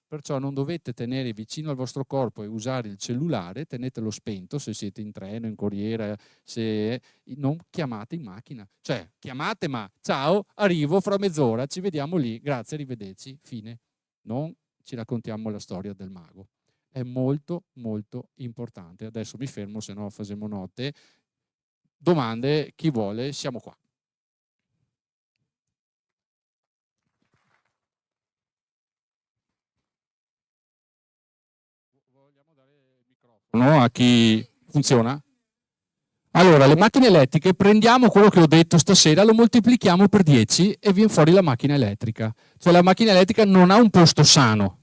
Perciò non dovete tenere vicino al vostro corpo e usare il cellulare, tenetelo spento se siete in treno, in corriera, se non chiamate in macchina. Cioè, chiamate ma ciao, arrivo fra mezz'ora, ci vediamo lì, grazie, arrivederci, fine. Non ci raccontiamo la storia del mago. È molto molto importante. Adesso mi fermo, se no facciamo notte. Domande, chi vuole, siamo qua. Vogliamo dare il microfono a chi funziona? Allora, le macchine elettriche, prendiamo quello che ho detto stasera, lo moltiplichiamo per 10 e viene fuori la macchina elettrica. Cioè la macchina elettrica non ha un posto sano.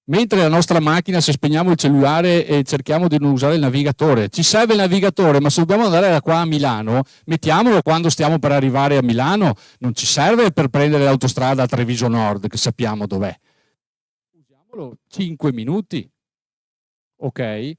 Mentre la nostra macchina, se spegniamo il cellulare e cerchiamo di non usare il navigatore, ci serve il navigatore, ma se dobbiamo andare da qua a Milano, mettiamolo quando stiamo per arrivare a Milano, non ci serve per prendere l'autostrada a Treviso Nord, che sappiamo dov'è. Usiamolo 5 minuti, ok?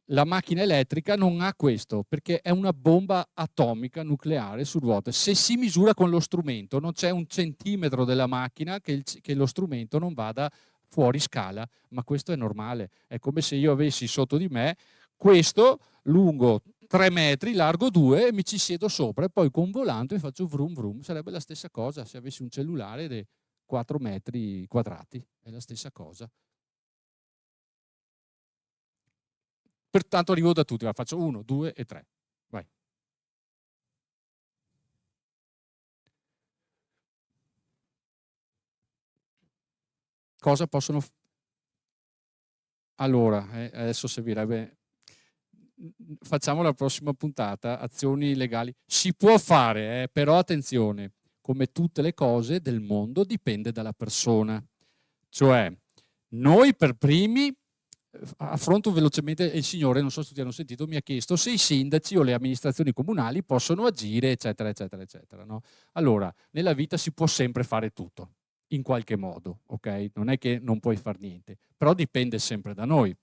La macchina elettrica non ha questo perché è una bomba atomica nucleare su ruote. Se si misura con lo strumento, non c'è un centimetro della macchina che lo strumento non vada fuori scala, ma questo è normale. È come se io avessi sotto di me questo lungo 3 metri, largo 2 e mi ci siedo sopra e poi con un volante faccio vrum vrum. Sarebbe la stessa cosa se avessi un cellulare di 4 metri quadrati, è la stessa cosa. Pertanto arrivo da tutti, faccio 1, 2 e 3. Vai. Cosa possono allora, adesso servirebbe facciamo la prossima puntata, azioni legali. Si può fare, però attenzione, come tutte le cose del mondo dipende dalla persona. Cioè, noi per primi affronto velocemente il signore, non so se tutti hanno sentito, mi ha chiesto se i sindaci o le amministrazioni comunali possono agire, eccetera, eccetera, eccetera. No? Allora, nella vita si può sempre fare tutto, in qualche modo, ok? Non è che non puoi fare niente, però dipende sempre da noi.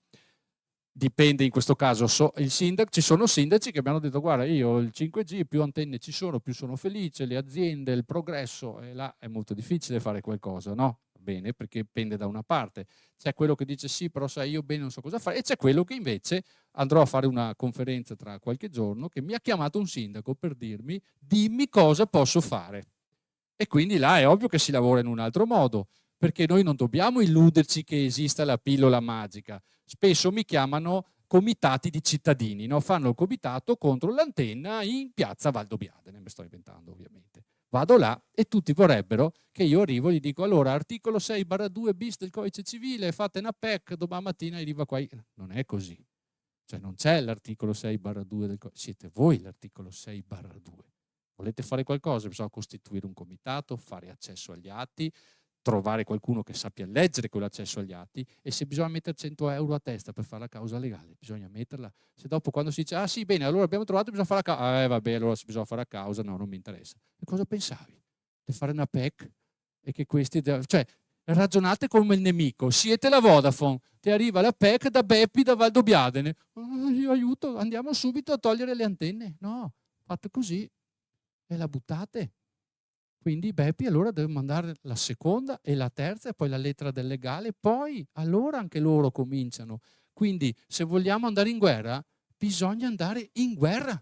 Dipende in questo caso, ci sono sindaci che mi hanno detto guarda io il 5G più antenne ci sono più sono felice, le aziende, il progresso e là è molto difficile fare qualcosa, no? Bene, perché pende da una parte. C'è quello che dice sì però sai io bene non so cosa fare e c'è quello che invece andrò a fare una conferenza tra qualche giorno che mi ha chiamato un sindaco per dirmi dimmi cosa posso fare e quindi là è ovvio che si lavora in un altro modo perché noi non dobbiamo illuderci che esista la pillola magica. Spesso mi chiamano comitati di cittadini, no? Fanno il comitato contro l'antenna in piazza Valdobbiadene, ne mi sto inventando ovviamente. Vado là e tutti vorrebbero che io arrivo e gli dico allora articolo 6/2 bis del codice civile, fate una PEC, domani mattina arriva qua. Non è così. Cioè non c'è l'articolo 6/2 del codice, siete voi l'articolo 6/2. Volete fare qualcosa? Bisogna costituire un comitato, fare accesso agli atti, trovare qualcuno che sappia leggere quell'accesso agli atti e se bisogna mettere 100 euro a testa per fare la causa legale, bisogna metterla. Se dopo quando si dice, ah sì, bene, allora abbiamo trovato, bisogna fare la causa, vabbè, allora se bisogna fare la causa, no, non mi interessa. E cosa pensavi? Di fare una PEC? E che questi, cioè, ragionate come il nemico, siete la Vodafone, ti arriva la PEC da Beppi da Valdobbiadene, io aiuto, andiamo subito a togliere le antenne. No, fate così e la buttate. Quindi Beppi allora deve mandare la seconda e la terza e poi la lettera del legale, poi allora anche loro cominciano. Quindi se vogliamo andare in guerra, bisogna andare in guerra.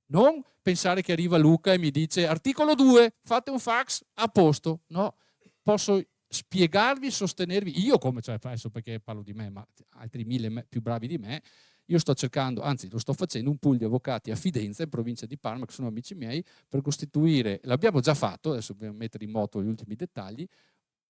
Non pensare che arriva Luca e mi dice articolo 2, fate un fax, a posto. No, posso spiegarvi, sostenervi, io come, cioè adesso perché parlo di me, ma altri 1000 più bravi di me, io sto cercando, anzi lo sto facendo, un pool di avvocati a Fidenza, in provincia di Parma, che sono amici miei, per costituire, l'abbiamo già fatto, adesso dobbiamo mettere in moto gli ultimi dettagli,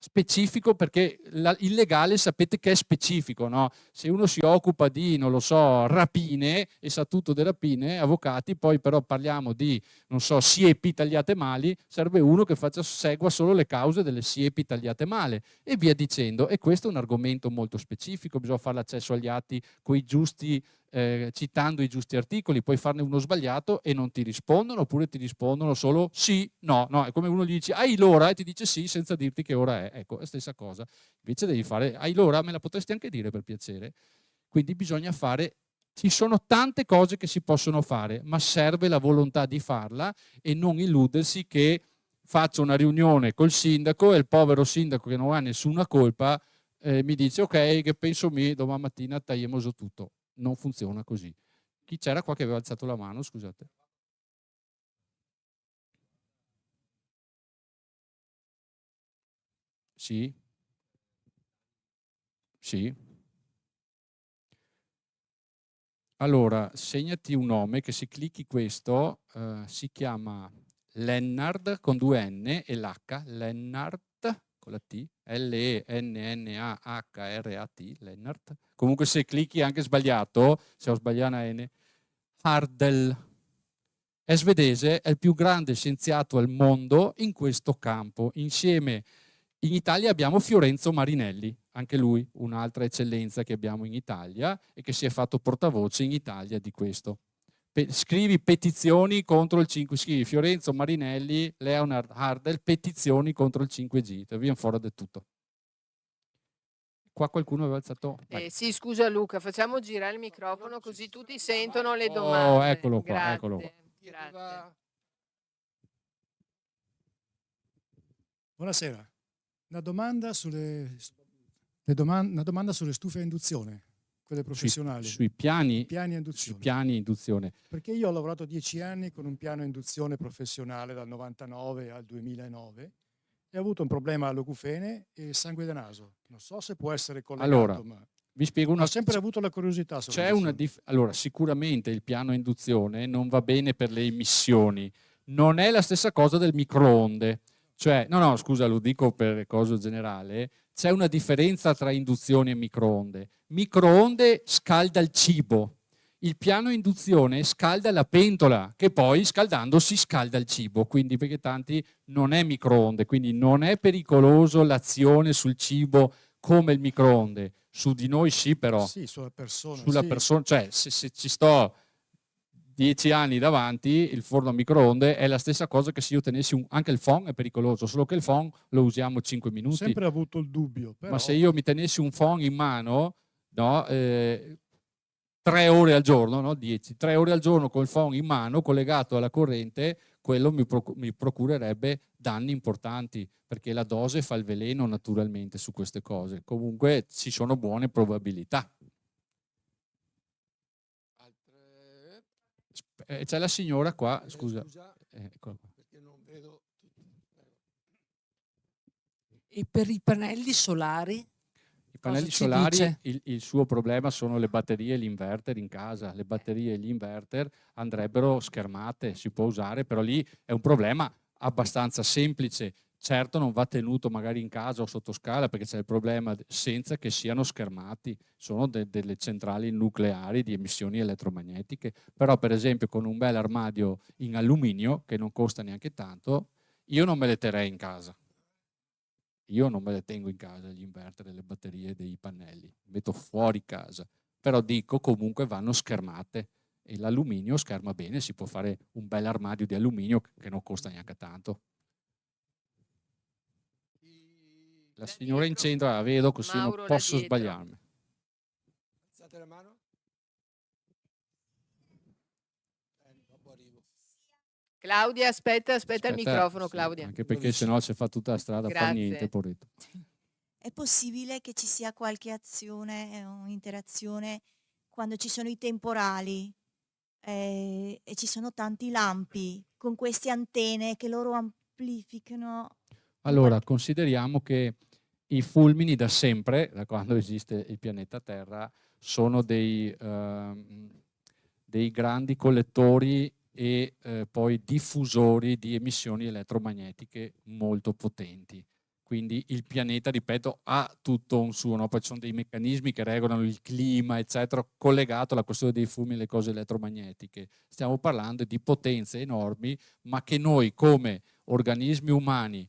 specifico, perché il legale sapete che è specifico, no? Se uno si occupa di, non lo so, rapine e sa tutto di rapine, avvocati, poi però parliamo di, non so, siepi tagliate male, serve uno che segua solo le cause delle siepi tagliate male e via dicendo. E questo è un argomento molto specifico, bisogna fare l'accesso agli atti coi giusti citando i giusti articoli, puoi farne uno sbagliato e non ti rispondono, oppure ti rispondono solo sì, no, no, è come uno gli dice hai l'ora e ti dice sì senza dirti che ora è, ecco, è la stessa cosa, invece devi fare hai l'ora, me la potresti anche dire per piacere, quindi bisogna fare, ci sono tante cose che si possono fare, ma serve la volontà di farla e non illudersi che faccio una riunione col sindaco e il povero sindaco che non ha nessuna colpa mi dice ok, che penso mi, domani mattina tagliamo tutto. Non funziona così. Chi c'era qua che aveva alzato la mano, scusate? Sì, sì. Allora, segnati un nome che se clicchi questo si chiama Lennart con 2 N e l'H, Lennart con la T, Lennahrat, Lennart. Comunque se clicchi anche sbagliato, se ho sbagliato una N, Hardel. È svedese, è il più grande scienziato al mondo in questo campo. Insieme in Italia abbiamo Fiorenzo Marinelli, anche lui un'altra eccellenza che abbiamo in Italia e che si è fatto portavoce in Italia di questo. Scrivi petizioni contro il 5G, scrivi Fiorenzo Marinelli, Leonard Hardel, petizioni contro il 5G, te viene fuori del tutto. Qua qualcuno aveva alzato... Sì, scusa Luca, facciamo girare il microfono così tutti sentono le Oh, domande. eccolo qua, Grazie, eccolo qua. grazie. Buonasera. Una domanda sulle stufe a induzione, quelle professionali. Sui piani a sui piani induzione. Perché io ho lavorato 10 anni con un piano a induzione professionale dal 99 al 2009 e ho avuto un problema all'acufene e sangue da naso. Non so se può essere collegato, Allora, ma vi spiego ho sempre avuto la curiosità. Allora, sicuramente il piano a induzione non va bene per le emissioni. Non è la stessa cosa del microonde. Cioè, no, scusa, lo dico per cosa generale. C'è una differenza tra induzione e microonde. Microonde scalda il cibo. Il piano a induzione scalda la pentola, che poi scaldando si scalda il cibo. Quindi, perché tanti non è microonde, quindi non è pericoloso l'azione sul cibo come il microonde. Su di noi sì, però. Sì, sulla persona. Sulla persona, cioè se ci sto 10 anni davanti, il forno a microonde è la stessa cosa che se io tenessi anche il phon è pericoloso, solo che il phon lo usiamo 5 minuti. Ho sempre avuto il dubbio. Però... Ma se io mi tenessi un phon in mano, no, 3 ore al giorno, no? 10, 3 ore al giorno con il phon in mano collegato alla corrente, quello mi procurerebbe danni importanti perché la dose fa il veleno naturalmente su queste cose. Comunque ci sono buone probabilità. C'è la signora qua, scusa. Perché non vedo. E per i pannelli solari? I pannelli solari, il suo problema sono le batterie e l'inverter in casa. Le batterie e gli inverter andrebbero schermate, si può usare, però lì è un problema abbastanza semplice. Certo non va tenuto magari in casa o sotto scala perché c'è il problema senza che siano schermati, sono delle centrali nucleari di emissioni elettromagnetiche, però per esempio con un bel armadio in alluminio che non costa neanche tanto, io non me le terrei in casa. Io non me le tengo in casa gli inverter, le batterie dei pannelli, metto fuori casa, però dico comunque vanno schermate e l'alluminio scherma bene, si può fare un bel armadio di alluminio che non costa neanche tanto. La signora in centro la vedo così non posso sbagliarmi. Alzate la mano. Dopo arrivo. Claudia, aspetta il microfono, sì, Claudia. anche perché sennò si fa tutta la strada a far Grazie. niente, poveretto. È possibile che ci sia qualche azione o interazione quando ci sono i temporali e ci sono tanti lampi con queste antenne che loro amplificano? Allora, consideriamo che i fulmini da sempre, da quando esiste il pianeta Terra, sono dei grandi collettori e poi diffusori di emissioni elettromagnetiche molto potenti. Quindi il pianeta, ripeto, ha tutto un suo, no? Poi ci sono dei meccanismi che regolano il clima, eccetera, collegato alla questione dei fulmini e le cose elettromagnetiche. Stiamo parlando di potenze enormi, ma che noi come organismi umani,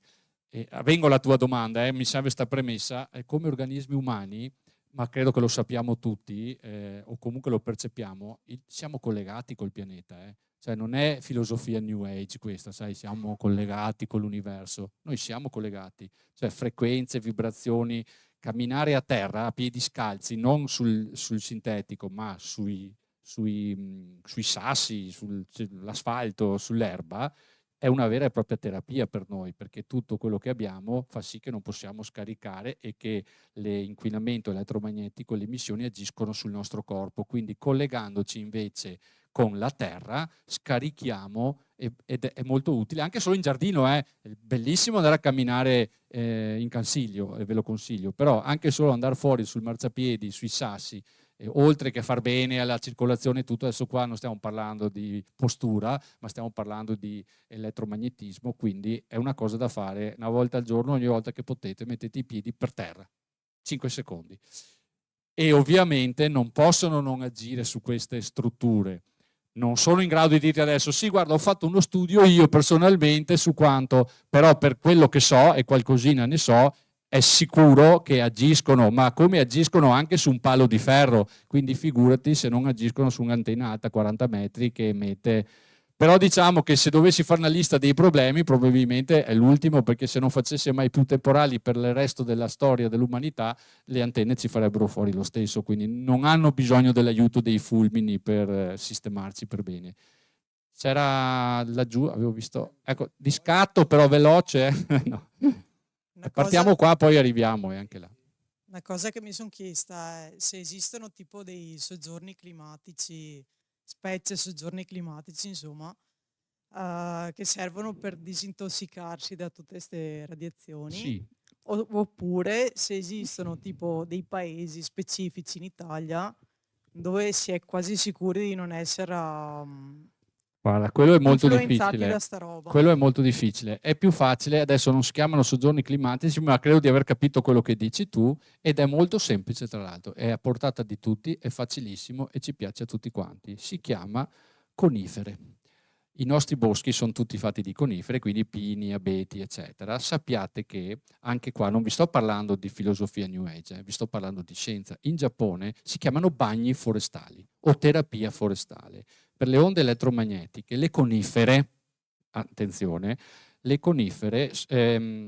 vengo alla tua domanda, mi serve questa premessa, come organismi umani, ma credo che lo sappiamo tutti, o comunque lo percepiamo, siamo collegati col pianeta. Cioè non è filosofia New Age questa, sai, siamo collegati con l'universo. Noi siamo collegati, cioè frequenze, vibrazioni, camminare a terra a piedi scalzi, non sul sintetico, ma sui sassi, sull'asfalto, sull'erba, è una vera e propria terapia per noi, perché tutto quello che abbiamo fa sì che non possiamo scaricare e che l'inquinamento elettromagnetico, le emissioni agiscono sul nostro corpo. Quindi collegandoci invece con la terra scarichiamo ed è molto utile, anche solo in giardino. È bellissimo andare a camminare in Cansiglio, e ve lo consiglio, però anche solo andare fuori sul marciapiedi, sui sassi, oltre che far bene alla circolazione e tutto. Adesso qua non stiamo parlando di postura, ma stiamo parlando di elettromagnetismo, quindi è una cosa da fare una volta al giorno, ogni volta che potete mettete i piedi per terra, 5 secondi. E ovviamente non possono non agire su queste strutture. Non sono in grado di dirti adesso, sì, guarda, ho fatto uno studio io personalmente su quanto, però per quello che so, e qualcosina ne so, è sicuro che agiscono, ma come agiscono anche su un palo di ferro, quindi figurati se non agiscono su un'antenna alta 40 metri che emette. Però diciamo che se dovessi fare una lista dei problemi, probabilmente è l'ultimo, perché se non facesse mai più temporali per il resto della storia dell'umanità, le antenne ci farebbero fuori lo stesso, quindi non hanno bisogno dell'aiuto dei fulmini per sistemarci per bene. C'era laggiù, avevo visto, ecco, di scatto però veloce, no. Partiamo qua, poi arriviamo anche là. Una cosa che mi sono chiesta è se esistono tipo dei soggiorni climatici, specie soggiorni climatici, insomma, che servono per disintossicarsi da tutte queste radiazioni. Sì. Oppure se esistono tipo dei paesi specifici in Italia dove si è quasi sicuri di non essere Guarda, quello è molto influenzati difficile. da sta roba. Quello è molto difficile. È più facile, adesso non si chiamano soggiorni climatici, ma credo di aver capito quello che dici tu, ed è molto semplice tra l'altro, è a portata di tutti, è facilissimo e ci piace a tutti quanti. Si chiama conifere. I nostri boschi sono tutti fatti di conifere, quindi pini, abeti, eccetera. Sappiate che anche qua non vi sto parlando di filosofia New Age, vi sto parlando di scienza. In Giappone si chiamano bagni forestali o terapia forestale. Per le onde elettromagnetiche, le conifere, attenzione, le conifere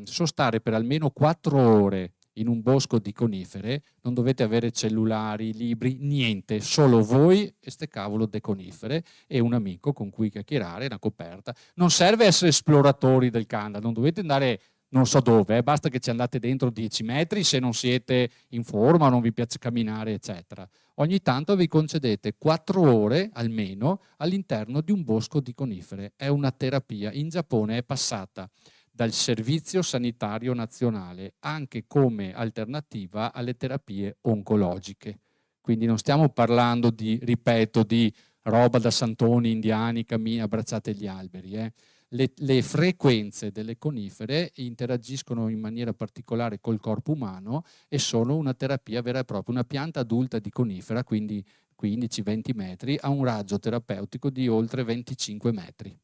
sostare per almeno 4 ore in un bosco di conifere, non dovete avere cellulari, libri, niente, solo voi e ste cavolo de conifere e un amico con cui chiacchierare, una coperta. Non serve essere esploratori del Canada, non dovete andare non so dove, basta che ci andate dentro 10 metri se non siete in forma, non vi piace camminare, eccetera. Ogni tanto vi concedete 4 ore almeno all'interno di un bosco di conifere. È una terapia. In Giappone è passata dal Servizio Sanitario Nazionale anche come alternativa alle terapie oncologiche. Quindi non stiamo parlando di, ripeto, di roba da santoni indiani, cammini, abbracciate gli alberi. Le frequenze delle conifere interagiscono in maniera particolare col corpo umano e sono una terapia vera e propria. Una pianta adulta di conifera, quindi 15-20 metri, ha un raggio terapeutico di oltre 25 metri.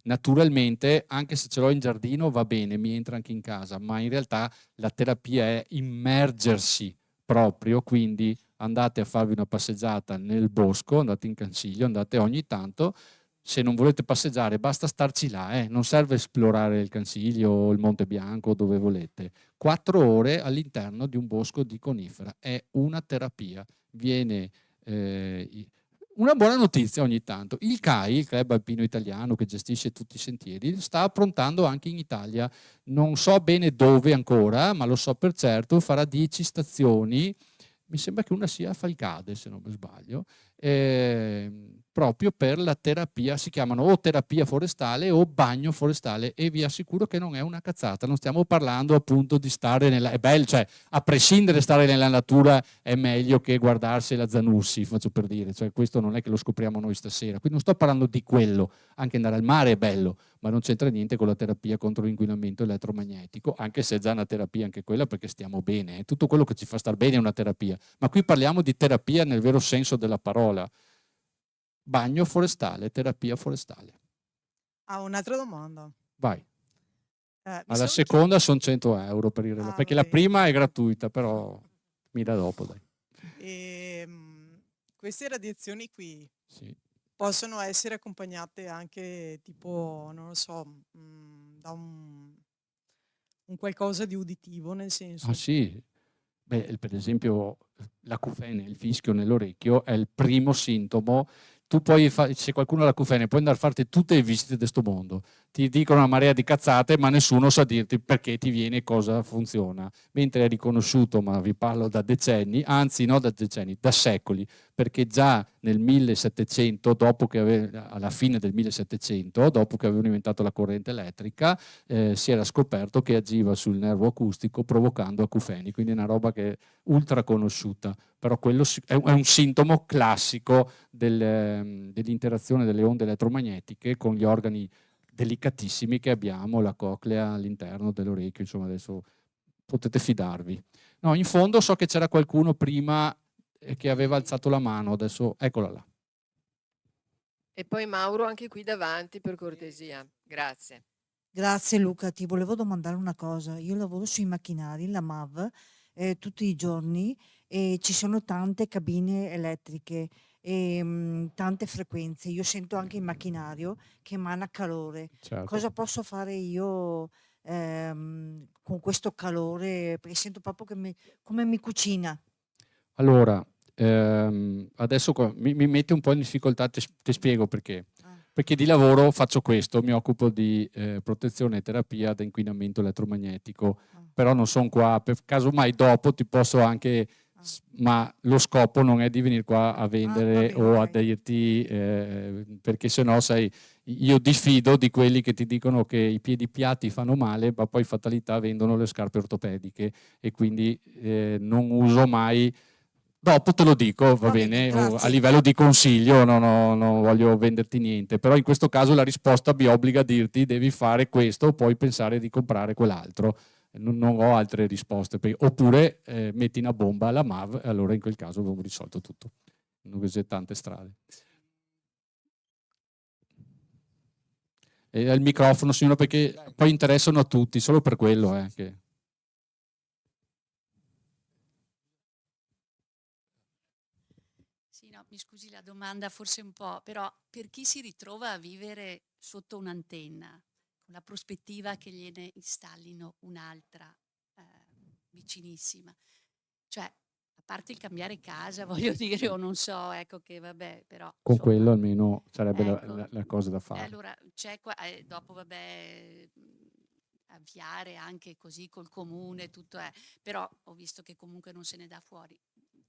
Naturalmente, anche se ce l'ho in giardino va bene, mi entra anche in casa, ma in realtà la terapia è immergersi proprio, quindi andate a farvi una passeggiata nel bosco, andate in Cansiglio, andate ogni tanto. Se non volete passeggiare basta starci là, non serve esplorare il Cansiglio o il Monte Bianco, dove volete. 4 ore all'interno di un bosco di conifera, è una terapia. Viene una buona notizia ogni tanto. Il CAI, il Club Alpino Italiano che gestisce tutti i sentieri, sta approntando anche in Italia, non so bene dove ancora, ma lo so per certo, farà 10 stazioni, mi sembra che una sia a Falcade se non mi sbaglio, proprio per la terapia, si chiamano o terapia forestale o bagno forestale, e vi assicuro che non è una cazzata, non stiamo parlando appunto di stare nella, è bello, cioè a prescindere stare nella natura è meglio che guardarsi la Zanussi, faccio per dire, cioè questo non è che lo scopriamo noi stasera, quindi non sto parlando di quello, anche andare al mare è bello, ma non c'entra niente con la terapia contro l'inquinamento elettromagnetico, anche se è già una terapia anche quella perché stiamo bene, tutto quello che ci fa star bene è una terapia, ma qui parliamo di terapia nel vero senso della parola. Bagno forestale, terapia forestale. Un'altra domanda. Vai. Mi Alla sono seconda sono 100 euro per il reloj, perché va la bene. prima è gratuita, però mi dà dopo, dai. Queste radiazioni qui Sì. possono essere accompagnate anche tipo, non lo so, da un qualcosa di uditivo, nel Ah senso. sì, beh, per esempio l'acufene, il fischio nell'orecchio è il primo sintomo. Tu puoi se qualcuno ha l'acufene, puoi andare a farti tutte le visite di sto mondo. Ti dicono una marea di cazzate, ma nessuno sa dirti perché ti viene e cosa funziona. Mentre è riconosciuto, ma vi parlo da decenni, anzi no da decenni, da secoli, perché già nel 1700, alla fine del 1700, dopo che avevano inventato la corrente elettrica, si era scoperto che agiva sul nervo acustico provocando acufeni, quindi è una roba che è ultra conosciuta, però quello è un sintomo classico dell'interazione delle onde elettromagnetiche con gli organi delicatissimi che abbiamo, la coclea all'interno dell'orecchio, insomma adesso potete fidarvi. No, in fondo so che c'era qualcuno prima che aveva alzato la mano, adesso eccola là. E poi Mauro anche qui davanti, per cortesia. Grazie. Grazie Luca, ti volevo domandare una cosa. Io lavoro sui macchinari, la MAV, tutti i giorni e ci sono tante cabine elettriche e tante frequenze. Io sento anche il macchinario che emana calore. Certo. Cosa posso fare io con questo calore? Perché sento proprio che come mi cucina. Allora, adesso mi mette un po' in difficoltà, ti spiego perché. Perché di lavoro faccio questo, mi occupo di protezione e terapia da inquinamento elettromagnetico, però non sono qua, per caso mai dopo ti posso anche, ma lo scopo non è di venire qua a vendere bene, o a ok. dirti, perché sennò sai, io diffido di quelli che ti dicono che i piedi piatti fanno male, ma poi fatalità vendono le scarpe ortopediche e quindi non uso mai. Dopo te lo dico, va bene, a grazie. livello di consiglio non voglio venderti niente, però in questo caso la risposta mi obbliga a dirti devi fare questo, poi pensare di comprare quell'altro. Non ho altre risposte, oppure metti una bomba alla MAV e allora in quel caso abbiamo risolto tutto. Non c'è tante strade. E il microfono, signora, perché poi interessano a tutti, solo per quello. Che... Sì, no, mi scusi la domanda forse un po', però per chi si ritrova a vivere sotto un'antenna, con la prospettiva che gliene installino un'altra vicinissima, cioè a parte il cambiare casa, voglio dire, o non so, ecco che vabbè, però... Con insomma, quello almeno sarebbe ecco, la cosa da fare. allora, c'è dopo vabbè, avviare anche così col comune, tutto è, però ho visto che comunque non se ne dà fuori.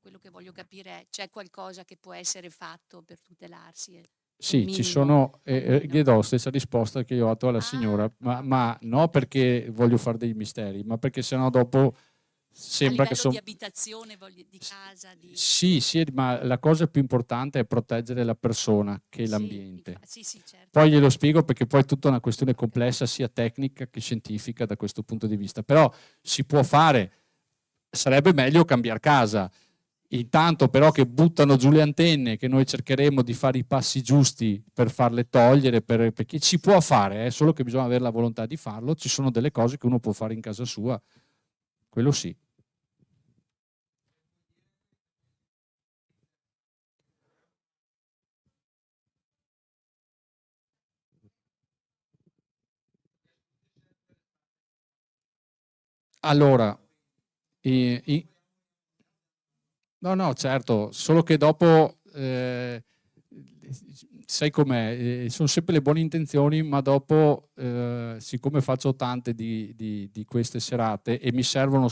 Quello che voglio capire è, c'è qualcosa che può essere fatto per tutelarsi? Sì, ci sono, gli do la stessa risposta che io ho dato alla signora, ma non perché voglio fare dei misteri, ma perché sennò dopo sembra che di abitazione, di casa? Sì, ma la cosa più importante è proteggere la persona che l'ambiente. Sì, certo. Poi glielo spiego perché poi è tutta una questione complessa sia tecnica che scientifica da questo punto di vista, però si può fare, sarebbe meglio cambiare casa. Intanto però che buttano giù le antenne, che noi cercheremo di fare i passi giusti per farle togliere, perché si può fare, solo che bisogna avere la volontà di farlo, ci sono delle cose che uno può fare in casa sua, quello sì. Allora, no, certo, solo che dopo sai com'è, sono sempre le buone intenzioni, ma dopo, siccome faccio tante di queste serate e mi servono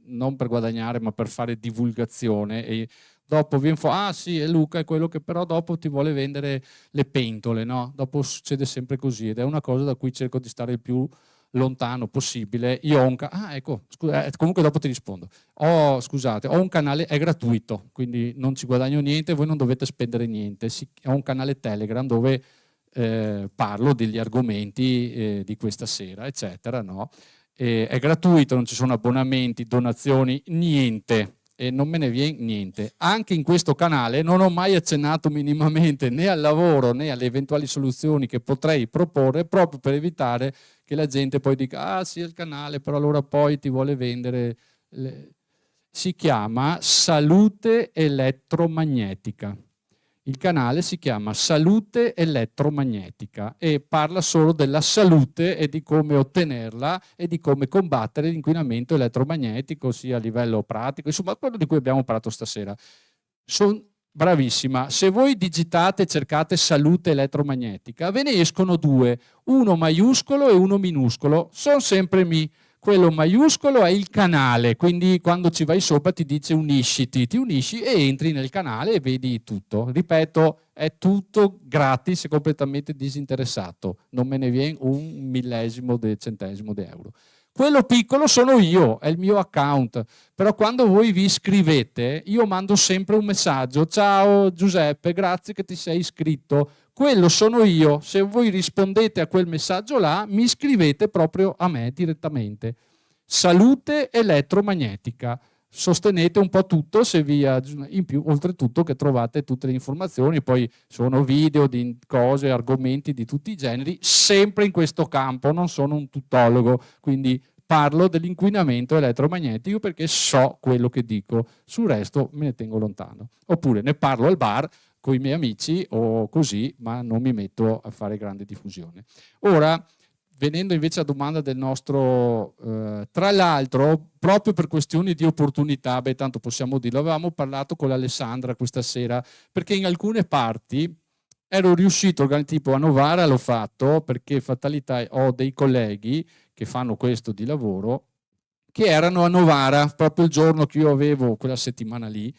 non per guadagnare ma per fare divulgazione, e dopo viene fuori, ah sì, è Luca, è quello che però dopo ti vuole vendere le pentole, no? Dopo succede sempre così, ed è una cosa da cui cerco di stare il più lontano possibile. Io ho un ecco, scusa, comunque dopo ti rispondo. Ho un canale, è gratuito, quindi non ci guadagno niente, voi non dovete spendere niente. Ho un canale Telegram dove parlo degli argomenti di questa sera, eccetera, no? È gratuito, non ci sono abbonamenti, donazioni, niente. E non me ne viene niente. Anche in questo canale non ho mai accennato minimamente né al lavoro né alle eventuali soluzioni che potrei proporre, proprio per evitare che la gente poi dica ah sì, è il canale, però allora poi ti vuole vendere. Si chiama Salute Elettromagnetica. Il canale si chiama Salute Elettromagnetica e parla solo della salute e di come ottenerla e di come combattere l'inquinamento elettromagnetico, sia a livello pratico, insomma quello di cui abbiamo parlato stasera. Sono bravissima. Se voi digitate e cercate salute elettromagnetica, ve ne escono due, uno maiuscolo e uno minuscolo, sono sempre mi. Quello maiuscolo è il canale, quindi quando ci vai sopra ti dice unisciti, ti unisci e entri nel canale e vedi tutto. Ripeto, è tutto gratis e completamente disinteressato, non me ne viene un millesimo del centesimo di euro. Quello piccolo sono io, è il mio account, però quando voi vi iscrivete io mando sempre un messaggio, ciao Giuseppe, grazie che ti sei iscritto, quello sono io, se voi rispondete a quel messaggio là mi iscrivete proprio a me direttamente. Salute elettromagnetica, sostenete un po' tutto se via in più, oltretutto che trovate tutte le informazioni, poi sono video di cose, argomenti di tutti i generi, sempre in questo campo, non sono un tutologo, quindi parlo dell'inquinamento elettromagnetico perché so quello che dico, sul resto me ne tengo lontano. Oppure ne parlo al bar con i miei amici o così, ma non mi metto a fare grande diffusione. Ora, venendo invece a domanda del nostro, tra l'altro, proprio per questioni di opportunità, beh tanto possiamo dirlo, avevamo parlato con Alessandra questa sera, perché in alcune parti ero riuscito, tipo a Novara l'ho fatto, perché fatalità ho dei colleghi che fanno questo di lavoro, che erano a Novara proprio il giorno che io avevo quella settimana lì,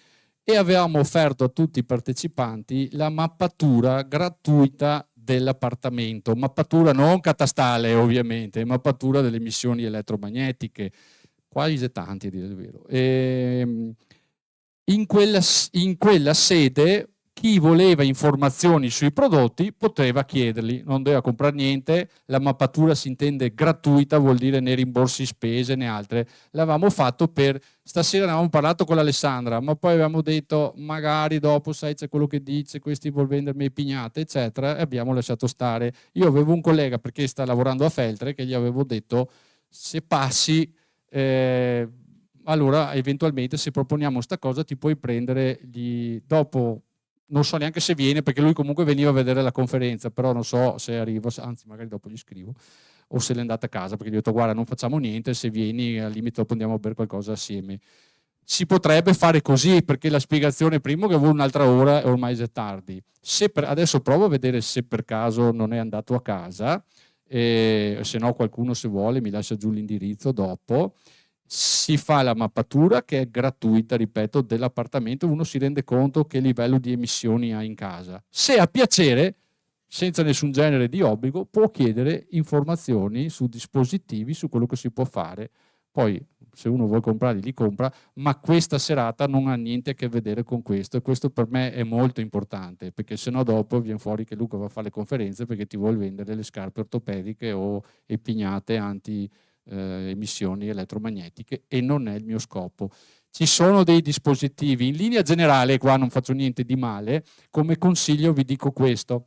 e avevamo offerto a tutti i partecipanti la mappatura gratuita dell'appartamento, mappatura non catastale ovviamente, mappatura delle emissioni elettromagnetiche, quasi esettanti a dire il vero. In quella sede chi voleva informazioni sui prodotti poteva chiederli, non doveva comprare niente, la mappatura si intende gratuita, vuol dire né rimborsi spese né altre. L'avevamo fatto per, stasera ne avevamo parlato con l'Alessandra, ma poi avevamo detto magari dopo sai c'è quello che dice, questi vuol vendermi le pignate eccetera, e abbiamo lasciato stare. Io avevo un collega perché sta lavorando a Feltre che gli avevo detto se passi allora eventualmente se proponiamo sta cosa ti puoi prendere dopo. Non so neanche se viene perché lui comunque veniva a vedere la conferenza, però non so se arrivo, anzi magari dopo gli scrivo, o se l'è andata a casa perché gli ho detto guarda non facciamo niente, se vieni al limite dopo andiamo a bere qualcosa assieme. Si potrebbe fare così perché la spiegazione primo che vuole un'altra ora e ormai è tardi. Adesso provo a vedere se per caso non è andato a casa, se no qualcuno se vuole mi lascia giù l'indirizzo dopo. Si fa la mappatura che è gratuita, ripeto, dell'appartamento, uno si rende conto che livello di emissioni ha in casa. Se ha piacere, senza nessun genere di obbligo, può chiedere informazioni su dispositivi, su quello che si può fare. Poi, se uno vuole comprarli, li compra, ma questa serata non ha niente a che vedere con questo, e questo per me è molto importante, perché sennò dopo viene fuori che Luca va a fare le conferenze perché ti vuole vendere le scarpe ortopediche o le pignate anti emissioni elettromagnetiche, e non è il mio scopo. Ci sono dei dispositivi, in linea generale, qua non faccio niente di male, come consiglio vi dico questo: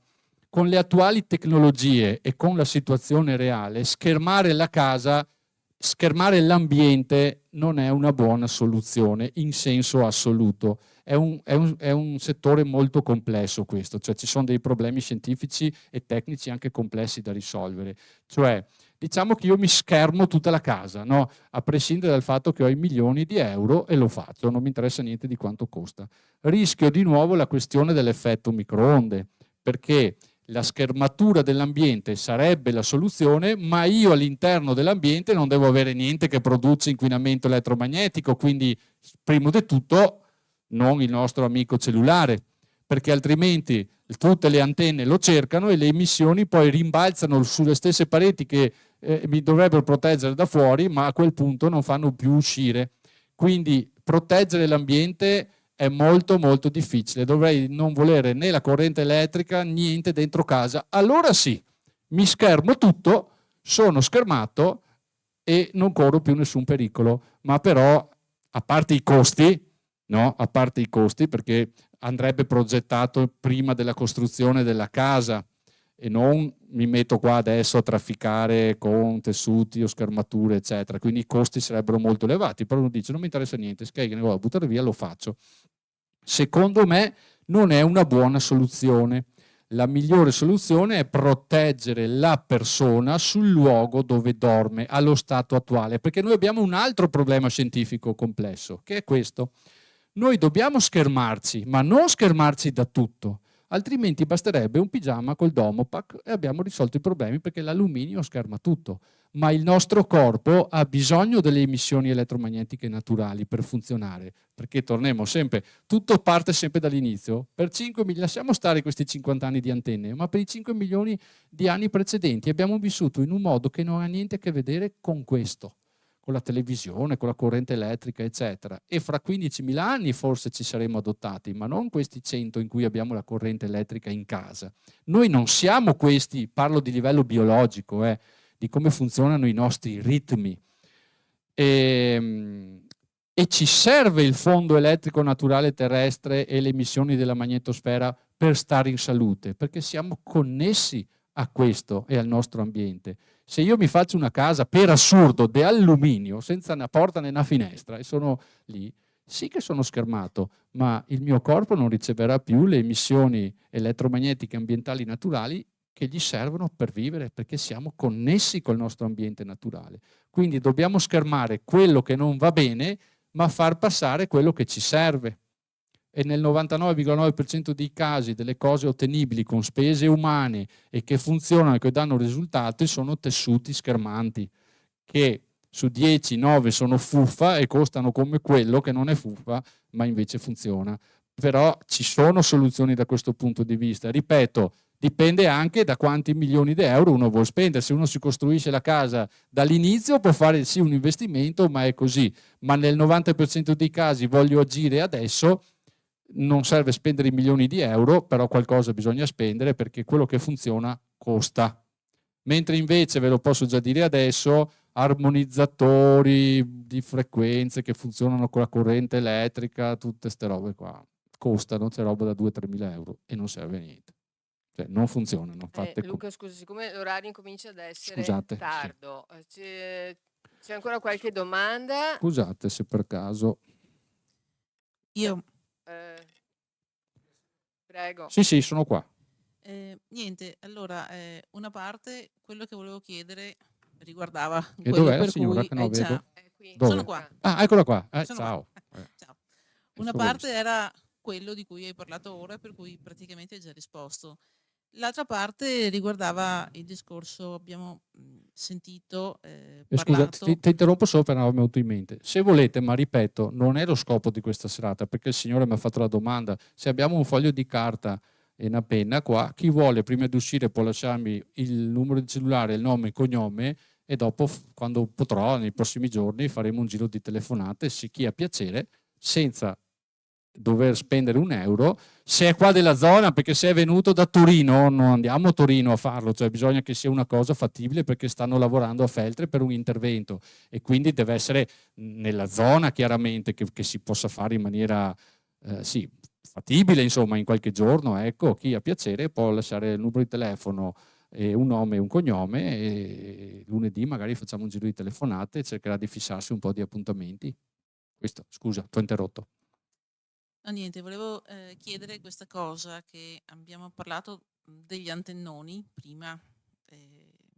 con le attuali tecnologie e con la situazione reale, schermare la casa, schermare l'ambiente non è una buona soluzione in senso assoluto. È un settore molto complesso questo, cioè ci sono dei problemi scientifici e tecnici anche complessi da risolvere. Cioè, diciamo che io mi schermo tutta la casa, no? A prescindere dal fatto che ho i milioni di euro e lo faccio, non mi interessa niente di quanto costa. Rischio di nuovo la questione dell'effetto microonde, perché la schermatura dell'ambiente sarebbe la soluzione, ma io all'interno dell'ambiente non devo avere niente che produce inquinamento elettromagnetico, quindi primo di tutto non il nostro amico cellulare, perché altrimenti tutte le antenne lo cercano e le emissioni poi rimbalzano sulle stesse pareti che mi dovrebbero proteggere da fuori, ma a quel punto non fanno più uscire. Quindi proteggere l'ambiente è molto molto difficile, dovrei non volere né la corrente elettrica, niente dentro casa. Allora sì, mi schermo tutto, sono schermato e non corro più nessun pericolo, ma però a parte i costi, no? A parte i costi, perché andrebbe progettato prima della costruzione della casa e non mi metto qua adesso a trafficare con tessuti o schermature, eccetera. Quindi i costi sarebbero molto elevati, però uno dice non mi interessa niente, ne vado a buttare via, lo faccio. Secondo me non è una buona soluzione. La migliore soluzione è proteggere la persona sul luogo dove dorme allo stato attuale, perché noi abbiamo un altro problema scientifico complesso, che è questo. Noi dobbiamo schermarci, ma non schermarci da tutto, altrimenti basterebbe un pigiama col Domopac e abbiamo risolto i problemi, perché l'alluminio scherma tutto. Ma il nostro corpo ha bisogno delle emissioni elettromagnetiche naturali per funzionare, perché torniamo sempre, tutto parte sempre dall'inizio. Per 5 milioni, lasciamo stare questi 50 anni di antenne, ma per i 5 milioni di anni precedenti abbiamo vissuto in un modo che non ha niente a che vedere con questo, con la televisione, con la corrente elettrica, eccetera. E fra 15.000 anni forse ci saremo adottati, ma non questi 100 in cui abbiamo la corrente elettrica in casa. Noi non siamo questi, parlo di livello biologico, di come funzionano i nostri ritmi. E ci serve il fondo elettrico naturale terrestre e le emissioni della magnetosfera per stare in salute, perché siamo connessi a questo e al nostro ambiente. Se io mi faccio una casa per assurdo di alluminio, senza una porta né una finestra, e sono lì, sì che sono schermato, ma il mio corpo non riceverà più le emissioni elettromagnetiche ambientali naturali che gli servono per vivere, perché siamo connessi col nostro ambiente naturale. Quindi dobbiamo schermare quello che non va bene, ma far passare quello che ci serve. E nel 99,9% dei casi delle cose ottenibili con spese umane e che funzionano e che danno risultati sono tessuti schermanti, che su 10, 9 sono fuffa e costano come quello che non è fuffa, ma invece funziona. Però ci sono soluzioni da questo punto di vista. Ripeto, dipende anche da quanti milioni di euro uno vuole spendere. Se uno si costruisce la casa dall'inizio può fare sì un investimento, ma è così. Ma nel 90% dei casi voglio agire adesso, non serve spendere i milioni di euro, però qualcosa bisogna spendere perché quello che funziona costa. Mentre invece, ve lo posso già dire adesso, armonizzatori di frequenze che funzionano con la corrente elettrica, tutte queste robe qua, costano, c'è roba da 2-3 mila euro e non serve a niente. Cioè, non funzionano. Fatte Luca, scusa, siccome l'orario incomincia ad essere Scusate, tardo, c'è ancora qualche domanda? Scusate se per caso. Io Prego. Sì, sono qua. Niente, allora una parte, quello che volevo chiedere riguardava E quello dov'è la per signora cui che non vedo? Qui. Dove? sono qua. Ah, eccola qua. Sono Ciao. Ciao. Una parte era quello di cui hai parlato ora, per cui praticamente hai già risposto. L'altra parte riguardava il discorso, abbiamo sentito, Scusa, parlato. ti interrompo solo per avermi avuto in mente. Se volete, ma ripeto, non è lo scopo di questa serata, perché il Signore mi ha fatto la domanda. Se abbiamo un foglio di carta e una penna qua, chi vuole prima di uscire può lasciarmi il numero di cellulare, il nome e il cognome e dopo, quando potrò, nei prossimi giorni, faremo un giro di telefonate, se chi ha piacere, senza dover spendere un euro, se è qua della zona, perché se è venuto da Torino non andiamo a Torino a farlo, cioè bisogna che sia una cosa fattibile perché stanno lavorando a Feltre per un intervento e quindi deve essere nella zona chiaramente che si possa fare in maniera sì, fattibile, insomma, in qualche giorno. Ecco, chi ha piacere può lasciare il numero di telefono e un nome e un cognome e lunedì magari facciamo un giro di telefonate e cercherà di fissarsi un po' di appuntamenti. Questo, scusa, ti ho interrotto. No, niente, volevo chiedere questa cosa che abbiamo parlato degli antennoni prima,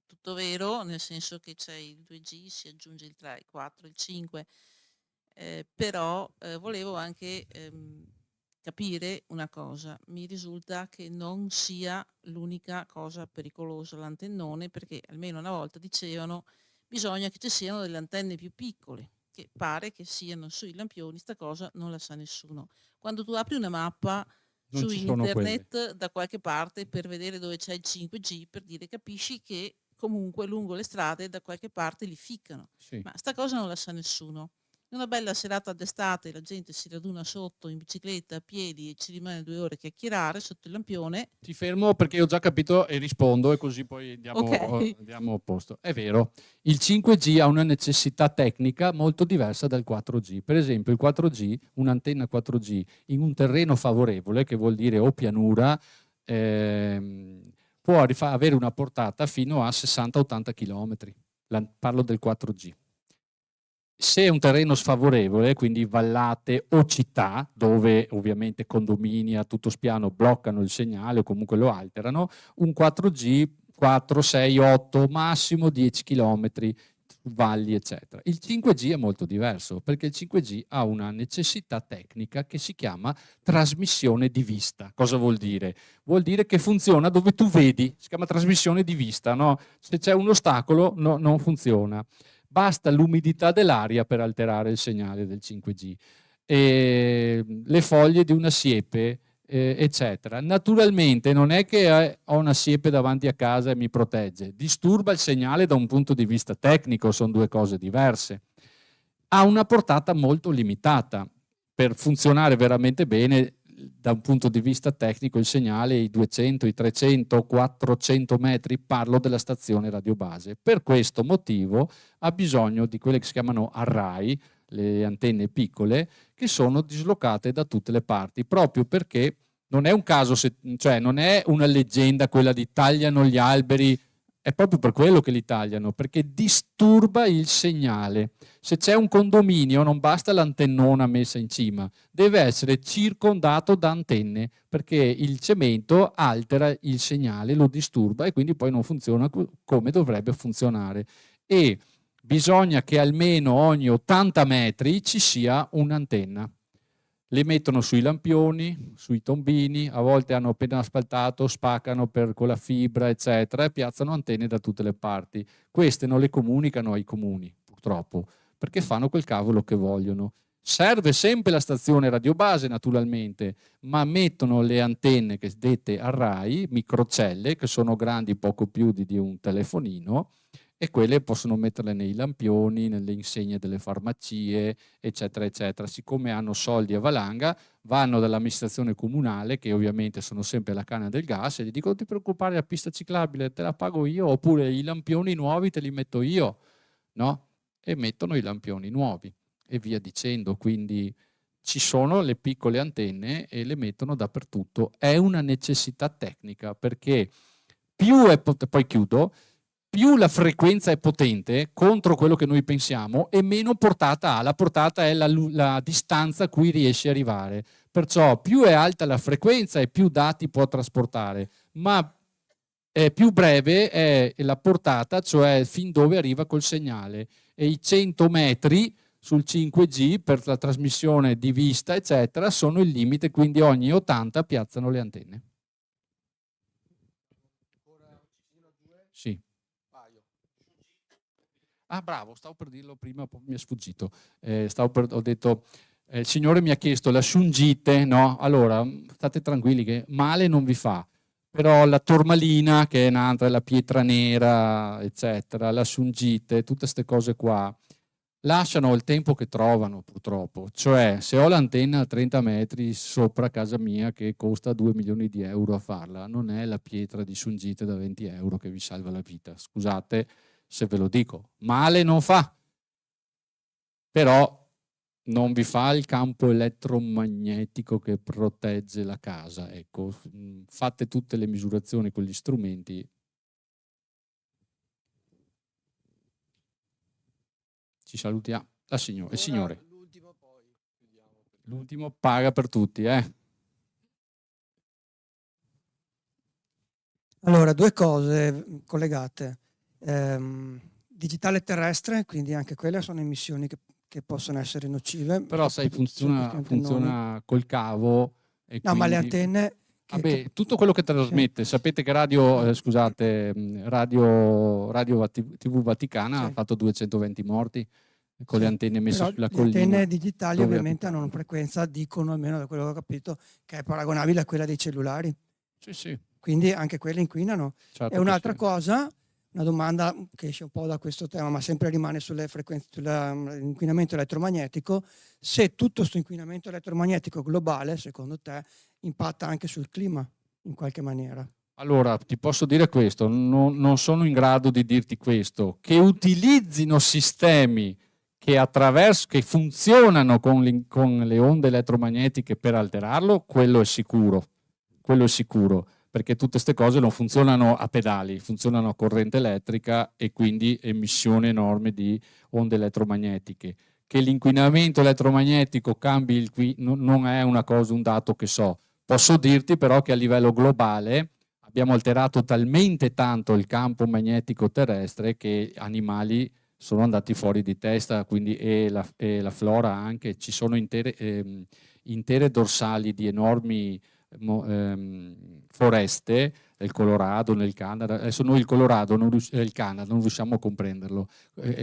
tutto vero, nel senso che c'è il 2G, si aggiunge il 3, il 4, il 5, però volevo anche capire una cosa: mi risulta che non sia l'unica cosa pericolosa l'antennone, perché almeno una volta dicevano bisogna che ci siano delle antenne più piccole, che pare che siano sui lampioni. Sta cosa non la sa nessuno. Quando tu apri una mappa Non su ci sono quelle. internet da qualche parte per vedere dove c'è il 5G, per dire, capisci che comunque lungo le strade da qualche parte li ficcano. Sì. Ma sta cosa non la sa nessuno. In una bella serata d'estate la gente si raduna sotto in bicicletta, a piedi, e ci rimane 2 ore a chiacchierare sotto il lampione. Ti fermo perché ho già capito e rispondo, e così poi Ok. andiamo a posto. È vero, il 5G ha una necessità tecnica molto diversa dal 4G. Per esempio il 4G, un'antenna 4G in un terreno favorevole, che vuol dire o pianura, può avere una portata fino a 60-80 km. Parlo del 4G. Se è un terreno sfavorevole, quindi vallate o città, dove ovviamente condomini a tutto spiano bloccano il segnale o comunque lo alterano, un 4G 4, 6, 8, massimo 10 km, valli eccetera. Il 5G è molto diverso, perché il 5G ha una necessità tecnica che si chiama trasmissione di vista. Cosa vuol dire? Vuol dire che funziona dove tu vedi, si chiama trasmissione di vista, no? Se c'è un ostacolo non funziona. Basta l'umidità dell'aria per alterare il segnale del 5G. Le foglie di una siepe, eccetera. Naturalmente non è che ho una siepe davanti a casa e mi protegge, disturba il segnale da un punto di vista tecnico, sono due cose diverse. Ha una portata molto limitata. Per funzionare veramente bene da un punto di vista tecnico il segnale, i 200, i 300, 400 metri, parlo della stazione radiobase. Per questo motivo ha bisogno di quelle che si chiamano array, le antenne piccole, che sono dislocate da tutte le parti, proprio perché non è un caso, cioè non è una leggenda quella di tagliano gli alberi, è proprio per quello che li tagliano, perché disturba il segnale. Se c'è un condominio non basta l'antennona messa in cima, deve essere circondato da antenne, perché il cemento altera il segnale, lo disturba e quindi poi non funziona come dovrebbe funzionare. E bisogna che almeno ogni 80 metri ci sia un'antenna. Le mettono sui lampioni, sui tombini, a volte hanno appena asfaltato, spaccano con la fibra, eccetera, e piazzano antenne da tutte le parti. Queste non le comunicano ai comuni, purtroppo, perché fanno quel cavolo che vogliono. Serve sempre la stazione radiobase, naturalmente, ma mettono le antenne che dette array, microcelle, che sono grandi poco più di un telefonino, e quelle possono metterle nei lampioni, nelle insegne delle farmacie, eccetera, eccetera. Siccome hanno soldi a valanga, vanno dall'amministrazione comunale, che ovviamente sono sempre alla canna del gas, e gli dicono: non ti preoccupare, la pista ciclabile te la pago io, oppure i lampioni nuovi te li metto io, no? E mettono i lampioni nuovi e via dicendo. Quindi ci sono le piccole antenne e le mettono dappertutto. È una necessità tecnica, perché più è poi chiudo, più la frequenza è potente contro quello che noi pensiamo e meno portata ha. La portata è la distanza a cui riesce ad arrivare. Perciò più è alta la frequenza e più dati può trasportare, ma più breve è la portata, cioè fin dove arriva col segnale. E i 100 metri sul 5G per la trasmissione di vista, eccetera, sono il limite, quindi ogni 80 piazzano le antenne. Sì. Ah, bravo, stavo per dirlo prima, poi mi è sfuggito. Ho detto, il Signore mi ha chiesto la shungite, no? Allora, state tranquilli che male non vi fa, però la tormalina, che è un'altra, la pietra nera, eccetera, la shungite, tutte queste cose qua, lasciano il tempo che trovano, purtroppo. Cioè, se ho l'antenna a 30 metri sopra casa mia che costa 2 milioni di euro a farla, non è la pietra di shungite da 20 euro che vi salva la vita. Scusate se ve lo dico, male non fa, però non vi fa il campo elettromagnetico che protegge la casa. Ecco, fate tutte le misurazioni con gli strumenti. Ci salutiamo. Il Signore. L'ultimo paga per tutti, Allora, due cose collegate. Digitale terrestre, quindi anche quelle sono emissioni che possono essere nocive. Però sai, funziona col cavo, E No, ma le quindi- antenne... Vabbè, tutto quello che trasmette, sapete che Radio TV Vaticana ha Sì. fatto 220 morti con le Sì, antenne messe però sulla le collina. antenne digitali dove ovviamente hanno una abitavano. frequenza, dicono almeno da quello che ho capito, che è paragonabile a quella dei cellulari. Sì, sì, Quindi anche quelle inquinano. certo E un'altra che sì. cosa, una domanda che esce un po' da questo tema, ma sempre rimane sulle frequenze, sull'inquinamento elettromagnetico. Se tutto questo inquinamento elettromagnetico globale, secondo te, impatta anche sul clima in qualche maniera? Allora, ti posso dire questo, non sono in grado di dirti questo, che utilizzino sistemi che funzionano con le onde elettromagnetiche per alterarlo, quello è sicuro, perché tutte queste cose non funzionano a pedali, funzionano a corrente elettrica e quindi emissione enorme di onde elettromagnetiche. Che l'inquinamento elettromagnetico cambi non è una cosa, un dato che so. Posso dirti però che a livello globale abbiamo alterato talmente tanto il campo magnetico terrestre che animali sono andati fuori di testa, quindi e la flora anche, ci sono intere dorsali di enormi foreste nel Colorado, nel Canada. Adesso noi il Colorado e il Canada non riusciamo a comprenderlo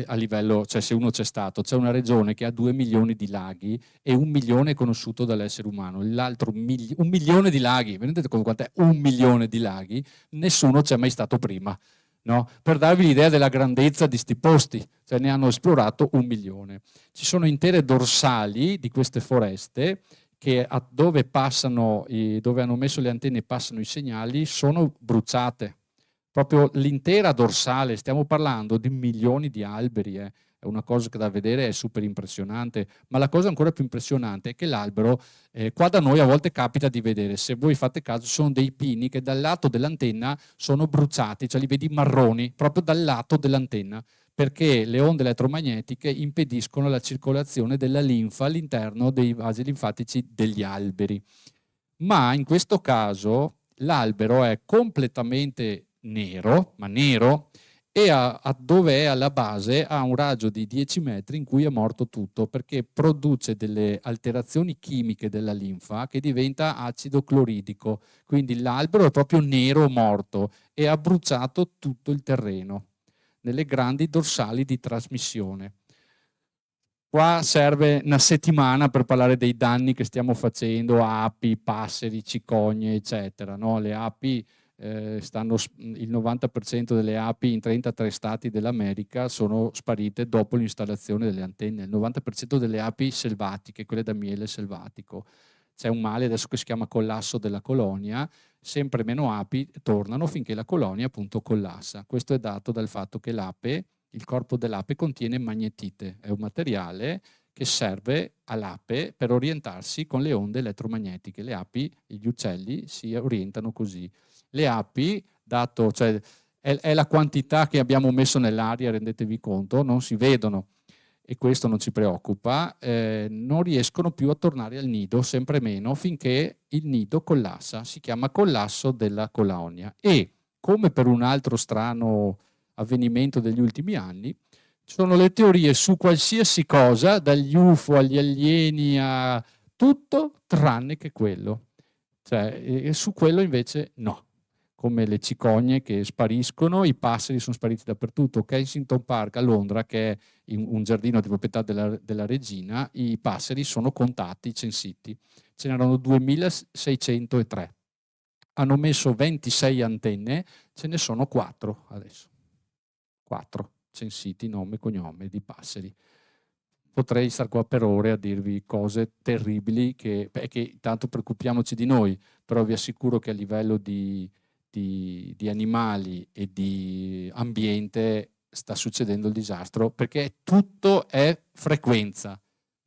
a livello, cioè se uno c'è stato, c'è una regione che ha 2 milioni di laghi e 1 milione è conosciuto dall'essere umano, l'altro 1 milione di laghi, vi rendete conto quant'è 1 milione di laghi? Nessuno c'è mai stato prima. No? Per darvi l'idea della grandezza di sti posti, cioè ne hanno esplorato 1 milione. Ci sono intere dorsali di queste foreste che dove hanno messo le antenne e passano i segnali sono bruciate. Proprio l'intera dorsale, stiamo parlando di milioni di alberi, è una cosa che da vedere è super impressionante, ma la cosa ancora più impressionante è che l'albero, qua da noi a volte capita di vedere, se voi fate caso, sono dei pini che dal lato dell'antenna sono bruciati, cioè li vedi marroni, proprio dal lato dell'antenna, perché le onde elettromagnetiche impediscono la circolazione della linfa all'interno dei vasi linfatici degli alberi. Ma in questo caso l'albero è completamente nero, ma nero, e dove è alla base ha un raggio di 10 metri in cui è morto tutto, perché produce delle alterazioni chimiche della linfa che diventa acido cloridico. Quindi l'albero è proprio nero morto e ha bruciato tutto il terreno nelle grandi dorsali di trasmissione. Qua serve una settimana per parlare dei danni che stiamo facendo a api, passeri, cicogne, eccetera. No? Le api, il 90% delle api in 33 stati dell'America sono sparite dopo l'installazione delle antenne. Il 90% delle api selvatiche, quelle da miele selvatico. C'è un male adesso che si chiama collasso della colonia, sempre meno api tornano finché la colonia appunto collassa. Questo è dato dal fatto che il corpo dell'ape contiene magnetite, è un materiale che serve all'ape per orientarsi con le onde elettromagnetiche. Le api, gli uccelli, si orientano così. Le api, cioè, è la quantità che abbiamo messo nell'aria, rendetevi conto, non si vedono e questo non ci preoccupa, non riescono più a tornare al nido, sempre meno, finché il nido collassa, si chiama collasso della colonia. E come per un altro strano avvenimento degli ultimi anni, ci sono le teorie su qualsiasi cosa, dagli UFO agli alieni a tutto, tranne che quello. Cioè, e su quello invece no, come le cicogne che spariscono, i passeri sono spariti dappertutto. Kensington Park a Londra, che è un giardino di proprietà della regina, i passeri sono contati, censiti. Ce n'erano 2603. Hanno messo 26 antenne, ce ne sono 4 adesso. 4 censiti, nome e cognome di passeri. Potrei stare qua per ore a dirvi cose terribili che tanto preoccupiamoci di noi, però vi assicuro che a livello di animali e di ambiente sta succedendo il disastro, perché tutto è frequenza,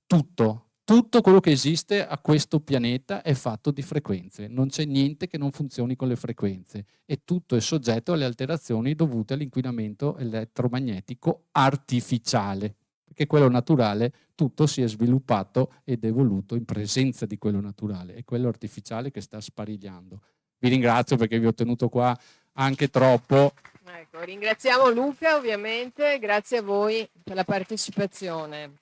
tutto quello che esiste a questo pianeta è fatto di frequenze, non c'è niente che non funzioni con le frequenze e tutto è soggetto alle alterazioni dovute all'inquinamento elettromagnetico artificiale, perché quello naturale tutto si è sviluppato ed evoluto in presenza di quello naturale, è quello artificiale che sta sparigliando. Vi ringrazio perché vi ho tenuto qua anche troppo. Ecco, ringraziamo Luca ovviamente, grazie a voi per la partecipazione.